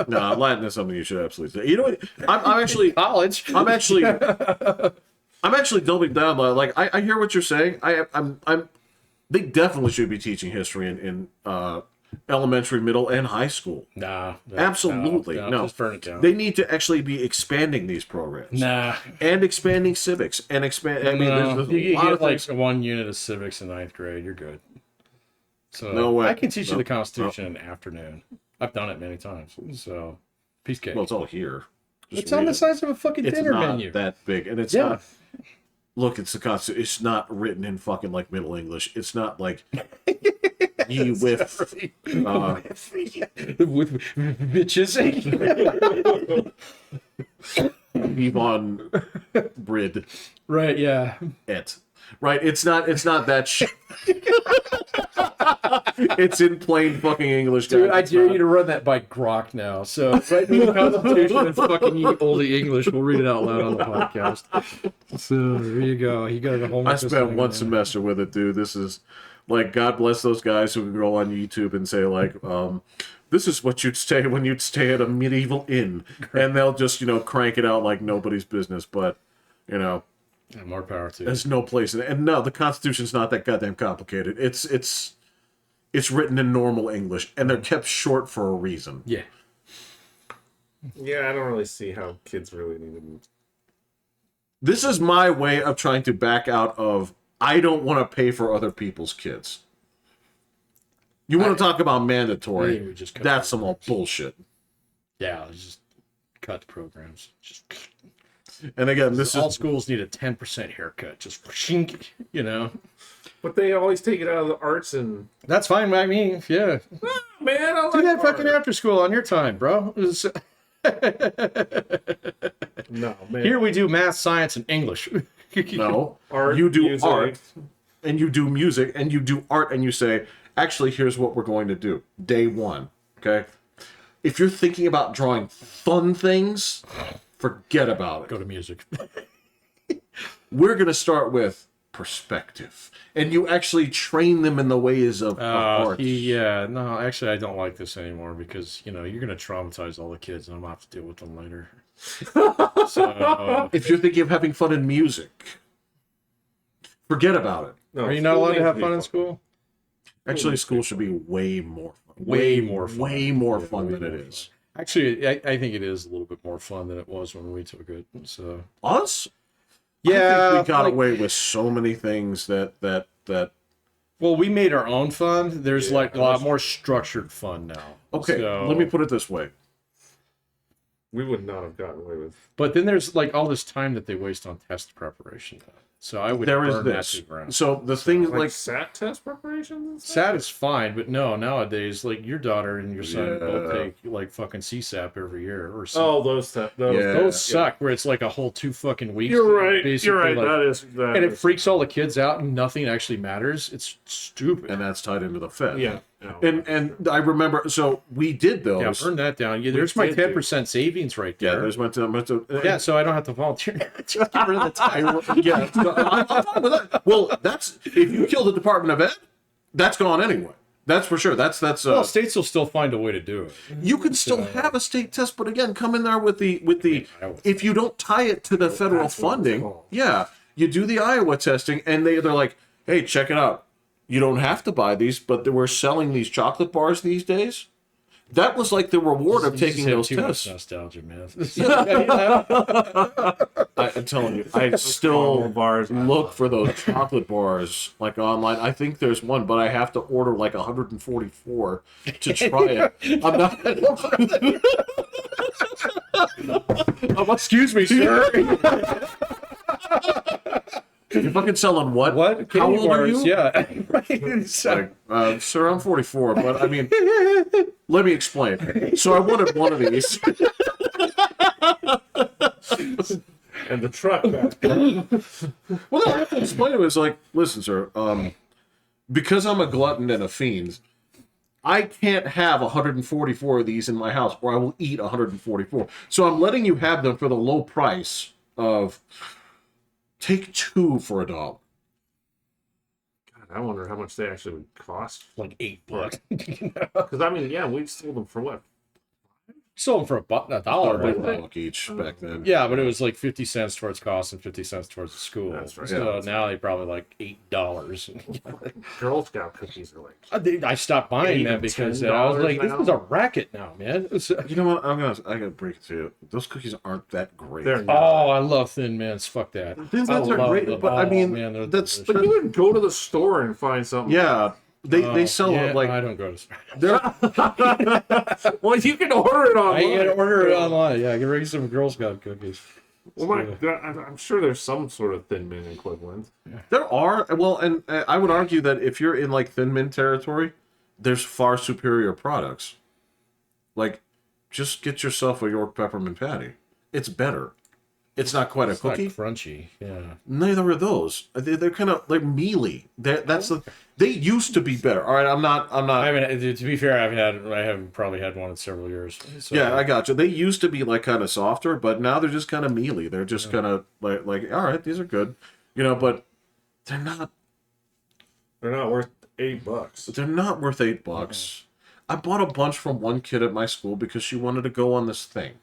no, Latin is something you should absolutely do. You know what? I'm actually, College. I'm actually doubling down. Like I hear what you're saying. I'm. They definitely should be teaching history in elementary, middle, and high school. Nah. Absolutely, no. Just burn it down. They need to actually be expanding these programs. Nah. And expanding civics and expand. I mean, No, there's you a lot get of like things. 1 unit of civics in 9th grade. You're good. So No way. I can teach you No. the Constitution in the afternoon. I've done it many times. So piece cake. Well, it's all here. Just It's on read the it. size of a fucking It's dinner not menu. that big, and it's Yeah. not. Look, it's the Constitution. It's not written in fucking like Middle English. It's not like ye with With bitches. Yvonne Brid Right, yeah. et. Right? It's not that shit. It's in plain fucking English, guys. Dude, I It's dare not- you to run that by Grok now. So write me the Constitution in fucking oldie English. We'll read it out loud on the podcast. So there you go. You got a homework. I spent one semester with it, dude. This is like, God bless those guys who can go on YouTube and say like, this is what you'd say when you'd stay at a medieval inn, and they'll just crank it out like nobody's business. But Yeah, more power to you. there's no place in it. And no, the Constitution's not that goddamn complicated. It's written in normal English, and they're kept short for a reason. Yeah. Yeah, I don't really see how kids really need to. This is my way of trying to back out of, I don't want to pay for other people's kids. You want to talk about I mandatory? think we just cut That's some old bullshit. Yeah, let's just cut the programs. Just And again, this all is schools need a 10% haircut. Just But they always take it out of the arts and. That's fine by me. Yeah. Man, I like Do that art. fucking after school on your time, bro. No, man. Here we do math, science, and English. no. Art, You do music. art, and you do music, and you do art, and you say, actually, here's what we're going to do. Day 1, okay? If you're thinking about drawing fun things, forget about it. Go to music. We're going to start with perspective, and you actually train them in the ways of art. Yeah, no, actually, I don't like this anymore because, you're going to traumatize all the kids and I'm going to have to deal with them later. So, If you're thinking of having fun in music, forget about it. No, are you not school allowed to needs have be fun in school? Actually, school should be way more fun. Way more fun. Way more Yeah, fun way than it more is. Actually, I think it is a little bit more fun than it was when we took it. So, Us? yeah, I think we got like- away with so many things that Well, we made our own fun. There's Yeah, like a lot more structured fun now. okay, So- let me put it this way. We would not have gotten away with. But then there's like all this time that they waste on test preparation. So I would there is burn that this. to the ground. So the thing, Like like SAT test preparations and stuff? SAT is fine, but no, nowadays, like your daughter and your son both Yeah. take like fucking CSAP every year, or Oh, those Yeah. those suck. Where it's like a whole 2 fucking weeks. You're right. basically, You're right. like- that is that. and it is- freaks all the kids out, and nothing actually matters. It's stupid. and that's tied into the Fed. Yeah. And I remember, so we did Yeah, those. burn that down. Yeah, there's my did do- 10% savings right Yeah, there. there's Yeah, so I don't have to volunteer. Just get rid of the time. yeah. So I'm fine with that. Well, that's if you kill the Department of Ed, that's gone anyway. That's for sure. That's Well, states will still find a way to do it. you can still have a state test, but again, come in there with the Iowa. if you don't tie it to the federal That's what it's funding, called. yeah, you do the Iowa testing, and they're like, hey, check it out. You don't have to buy these, but we're selling these chocolate bars these days. That was like the reward of You taking just have those too much tests. nostalgia, man. I'm telling you, I caramel still bars. look for those chocolate bars like online. I think there's one, but I have to order like 144 to try it. I'm not. Excuse me, sir. You're fucking selling what? What? How old are you? Yeah. Right. So- Like, sir, I'm 44, but I mean, let me explain. So I wanted one of these. And the truck back. Well, I have to explain it. It was like, listen, sir, because I'm a glutton and a fiend, I can't have 144 of these in my house, or I will eat 144. So I'm letting you have them for the low price of take 2 for $1. God, I wonder how much they actually would cost. like $8. Because I mean, yeah, we sold them for what? Sold them for $1. Like Right? $1 each back then. Yeah, but it was like 50 cents towards cost and 50 cents towards the school. That's right. So Yeah. now they probably like $8. Girl Scout cookies are like. I stopped buying them Even because I was like, this $10 is a racket now, man. It's- You know what? I gotta break it to you. Those cookies aren't that great. They're not. Oh, I love Thin Mints. Fuck that. Those I are love great, them. but I Oh, mean, man, they're that's delicious. But you would go to the store and find something. yeah. They sell yeah, it like I don't go to. they're Well, you can order it I online. can order it online. Yeah, I can bring some Girl Scout cookies. Well, I'm sure there's some sort of Thin Mint equivalent. There are, well, and I would argue that if you're in like Thin Mint territory, there's far superior products. Like, just get yourself a York peppermint patty. It's better. It's not quite It's a cookie. not crunchy. Yeah. Neither are those. They're kind of like mealy. They used to be better. All right, I'm not. I haven't. To be fair, I haven't probably had one in several years. So. Yeah, I got you. They used to be like kind of softer, but now they're just kind of mealy. They're just kind of like all right, these are good, but they're not. They're not worth $8. They're not worth $8. I bought a bunch from one kid at my school because she wanted to go on this thing,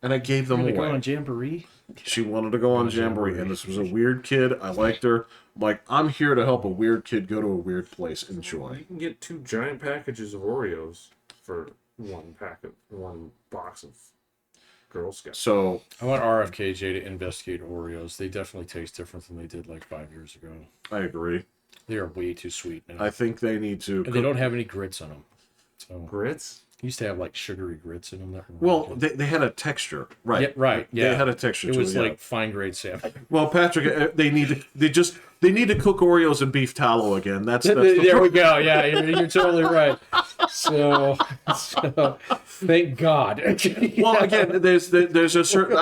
and I gave them They go away. on Jamboree. She wanted to go on Jamboree, and this was a weird kid. I liked her. I'm like, I'm here to help a weird kid go to a weird place. Enjoy. You can get 2 giant packages of Oreos for one box of Girl Scouts. So I want RFKJ to investigate Oreos. They definitely taste different than they did like 5 years ago. I agree. They are way too sweet now. I think they need to. And they don't have any grits on them. So Grits? used to have like sugary grits in them. That were Well, really good. they had a texture, right? Yeah, right. Yeah, They had a texture. it to was it, yeah. like fine grade salmon. Well, Patrick, they need to cook Oreos in beef tallow again. That's the There we go. Yeah, you're totally right. So thank God. Well, again, there's a certain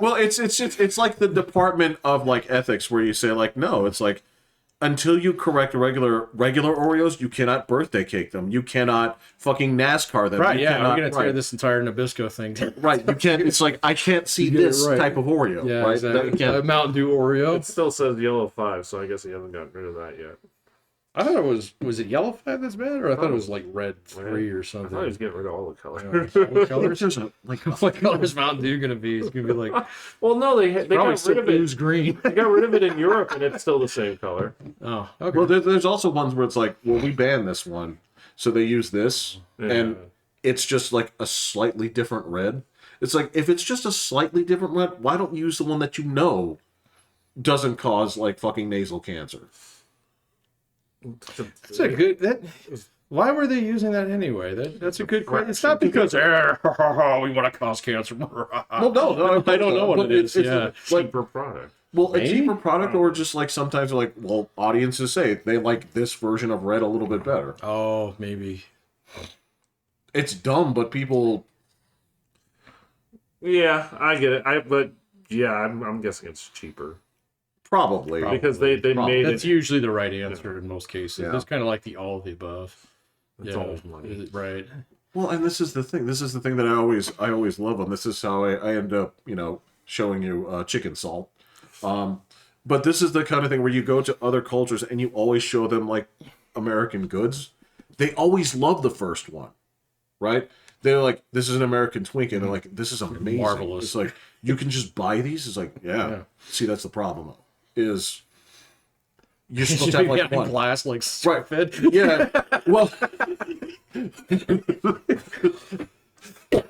it's like the Department of like ethics where you say like no, it's like until you correct regular Oreos, you cannot birthday cake them. You cannot fucking NASCAR them. Right. You Yeah, cannot, I'm gonna tear right. this entire Nabisco thing down. Right, you can't. It's like I can't see get it this right. type of Oreo. Yeah, right? exactly. That can't- Mountain Dew Oreo. It still says yellow 5, so I guess he hasn't gotten rid of that yet. I thought it was it yellow 5 that's bad, or I thought it was like red 3 or I something. thought he was getting rid of all the colors. What colors? There's a like What color is Mountain Dew gonna be? It's gonna be like Well, no, they probably got rid still of it. ooze green. They got rid of it in Europe, and it's still the same color. Oh, okay. well, there's also ones where it's like, well, we banned this one, so they use this, and it's just like a slightly different red. It's like if it's just a slightly different red, why don't you use the one that you know doesn't cause like fucking nasal cancer? That's a good. That Why were they using that anyway? That's a good question. It's not because we want to cause cancer. Well, no, I don't know what it is. It's Yeah, a cheaper product. Well, Maybe? a cheaper product, or just like sometimes they're like, well, audiences say they like this version of red a little bit better. oh, maybe. It's dumb, but people. Yeah, I get it. But yeah, I'm guessing it's cheaper Probably. because they made That's it. usually the right answer in most cases. Yeah. It's kind of like the all of the above. It's always money. Right. Well, and this is the thing. This is the thing that I always love them. This is how I end up, showing you chicken salt. But this is the kind of thing where you go to other cultures and you always show them like American goods. They always love the first one, right? They're like, this is an American Twinkie, and they're like, this is amazing. Marvelous. It's like, you can just buy these? It's like, yeah. See, that's the problem. Is you're supposed to have like one. glass, like Right. fed. Yeah. Well,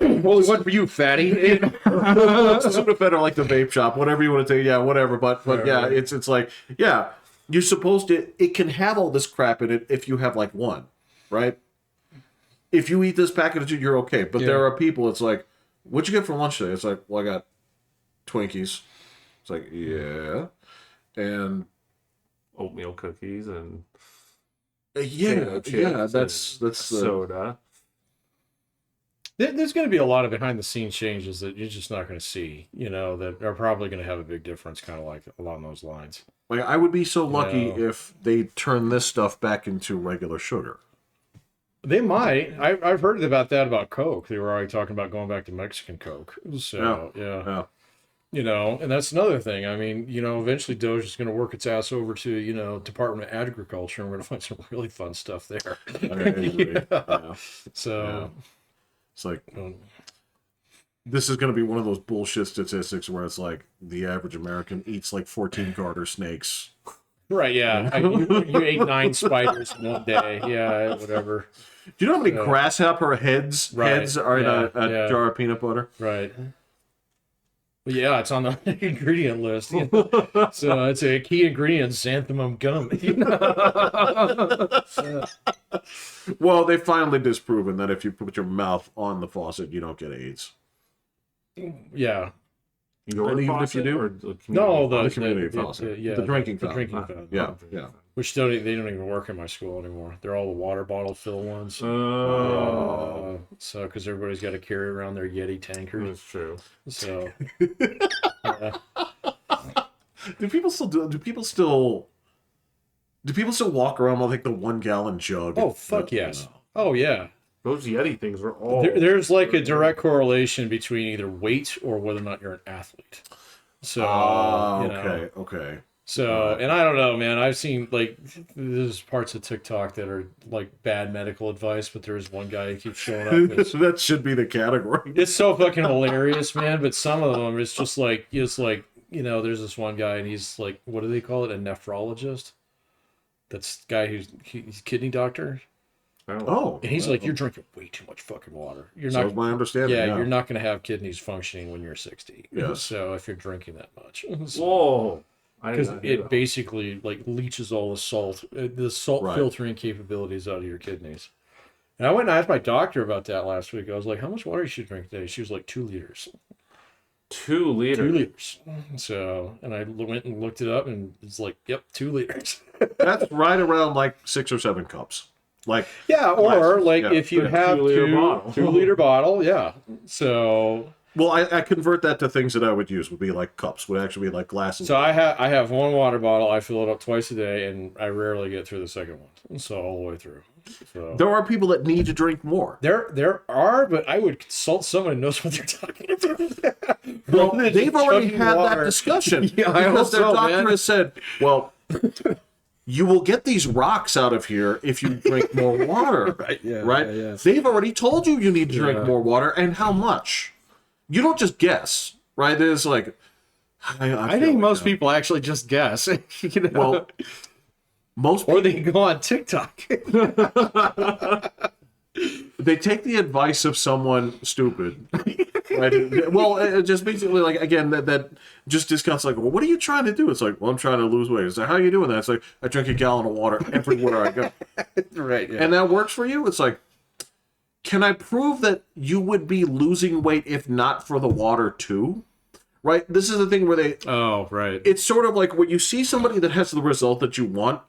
Only one for you, fatty. Sudafed or like the vape shop, whatever you want to say, yeah, whatever. But yeah, it's like, yeah, you're supposed to. It can have all this crap in it if you have like one, right? If you eat this package, you're okay. But there are people. It's like, what'd you get for lunch today? It's like, well, I got Twinkies. It's like, yeah, and Oatmeal cookies and yeah, that's soda. There's going to be a lot of behind the scenes changes that you're just not going to see, that are probably going to have a big difference, kind of like along those lines. like I would be so lucky No. if they turn this stuff back into regular sugar. They might. I've heard about that about Coke. They were already talking about going back to Mexican Coke. So, yeah. And that's another thing. I mean, eventually Doge is going to work its ass over to, Department of Agriculture, and we're going to find some really fun stuff there. Yeah. So, It's like, this is going to be one of those bullshit statistics where it's like the average American eats like 14 garter snakes. right, yeah. You ate 9 spiders in one day. Yeah, whatever. Do you know how many grasshopper heads Right. are in a Yeah. jar of peanut butter? Right. Well, yeah, it's on the ingredient list. So it's a key ingredient, xanthemum gum. Well, they finally disproven that if you put your mouth on the faucet, you don't get AIDS. Yeah. Your And even if faucet you do? or the No, The community faucet. yeah, The drinking the fountain. drinking fountain. Yeah. Which they don't even work in my school anymore. They're all the water bottle fill ones. Oh, So because everybody's got to carry around their Yeti tankers. that's true. So Do people still walk around with like the 1 gallon jug? oh fuck yes. Oh yeah. Those Yeti things are all. There's like a direct correlation between either weight or whether or not you're an athlete. So Okay. So, and I don't know, man. I've seen like there's parts of TikTok that are like bad medical advice, but there's one guy who keeps showing up. That should be the category. It's so fucking hilarious, man. But some of them, it's just like there's this one guy, and he's like, what do they call it? A nephrologist. That's the guy he's a kidney doctor, Oh. and he's like, you're drinking way too much fucking water. You're So not. is my understanding. Yeah, you're not going to have kidneys functioning when you're 60. Yes. So if you're drinking that much, Whoa. because it basically like leaches all the salt Right. filtering capabilities out of your kidneys. And I went and asked my doctor about that last week. I was like, how much water you should drink today? She was like 2 liters. 2 liters. 2 liters. So, and I went and looked it up, and it's like, yep, 2 liters. That's right around like 6 or 7 cups. Like, Yeah, or like Yeah. if you A have 2-liter bottle. 2 liter bottle, yeah. So well, I convert that to things that I would use would be like cups, would actually be like glasses. I have 1 water bottle. I fill it up twice a day, and I rarely get through the second one. So all the way through. So There are people that need to drink more. there are, but I would consult someone who knows what they're talking about. Well, Rather than they've already chugging had water. that discussion. Yeah, I hope because their so, doctor man. has said, well, you will get these rocks out of here if you drink more water. Right, yeah, Right? yeah. They've already told you need to drink Yeah. more water and how much. You don't just guess, right? There's like, I I think most people actually just guess. Well, most or people, they go on TikTok. they take the advice of someone stupid Right? Well, it just basically like again that just discounts like, well, what are you trying to do? It's like, well, I'm trying to lose weight. It's like, how are you doing that? It's like, I drink a gallon of water everywhere I go. Right. Yeah. And that works for you. It's like, can I prove that you would be losing weight if not for the water too? Right? This is the thing where they. Oh, right. It's sort of like when you see somebody that has the result that you want,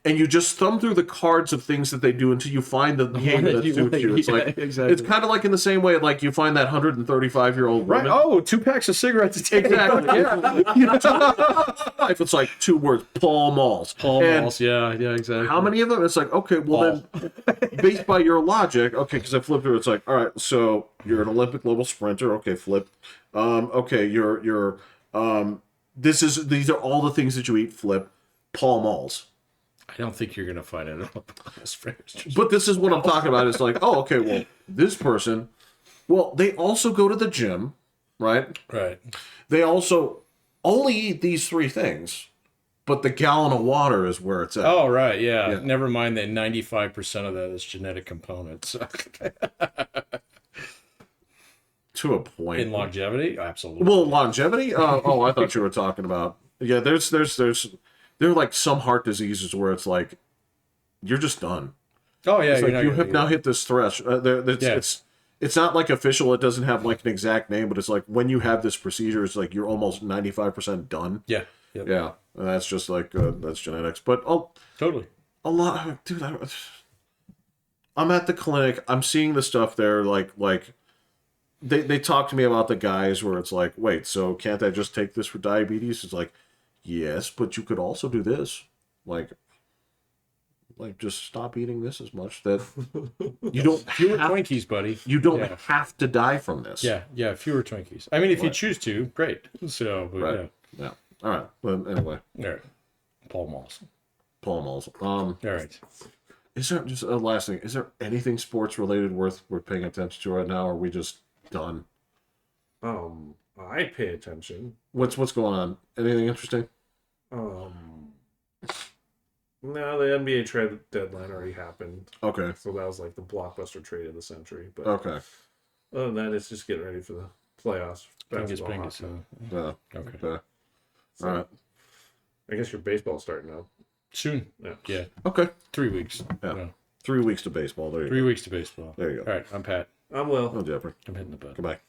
and you just thumb through the cards of things that they do until you find the behavior that suits you. It's like exactly. It's kind of like in the same way, like you find that 135-year-old Right. woman. Oh, 2 packs of cigarettes a day. Exactly. Yeah. If it's like 2 words, Paul Malls. Paul And Malls. Yeah. Exactly. how many of them? It's like, okay, well then, based by your logic, okay, because I flipped through. It's like, all right, so you're an Olympic level sprinter. Okay, flip. Okay, you're these are all the things that you eat. Flip. Paul Malls. I don't think you're gonna find it on this phrase. But this is what I'm talking about. It's like, oh, okay, well, this person, well, they also go to the gym, right? Right. They also only eat these 3 things, but the gallon of water is where it's at. Oh, right. Yeah. Yeah. Never mind that 95% of that is genetic components. To a point. In longevity, absolutely. Well, longevity? I thought you were talking about. Yeah, there are like some heart diseases where it's like you're just done. Oh yeah, It's you're like not you gonna have do now that. hit this threshold. It's not like official. It doesn't have like an exact name, but it's like when you have this procedure, it's like you're almost 95% done. Yeah. Yep. Yeah, and that's just like that's genetics. But Totally. a lot, dude. I'm at the clinic. I'm seeing the stuff there. Like they talk to me about the guys where it's like, wait, so can't I just take this for diabetes? It's like, yes, but you could also do this. Like just stop eating this as much. That you don't Fewer have, Twinkies, buddy. you don't Yeah. have to die from this. Yeah, fewer Twinkies. I mean, if you Right. choose to, great. So, but Right. Yeah. All right. Well, anyway, yeah. All right. Paul Malls. Paul Malls. All right. Is there just a last thing? Is there anything sports related worth paying attention to right now? Or are we just done? I pay attention. What's going on? Anything interesting? No, the NBA trade deadline already happened, Okay. so that was like the blockbuster trade of the century. But Okay. other than that, it's just getting ready for the playoffs. Pingus, Basketball, pingus. hockey. Yeah. Okay. Okay. So, All right. I guess your baseball's starting now. Soon. Yeah. Yeah. Okay. 3 weeks. Yeah. Yeah. 3 weeks to baseball. There you 3 go. weeks to baseball. There you go. All right. I'm Pat. I'm Will. Oh, Jeffrey. I'm hitting the button. Goodbye.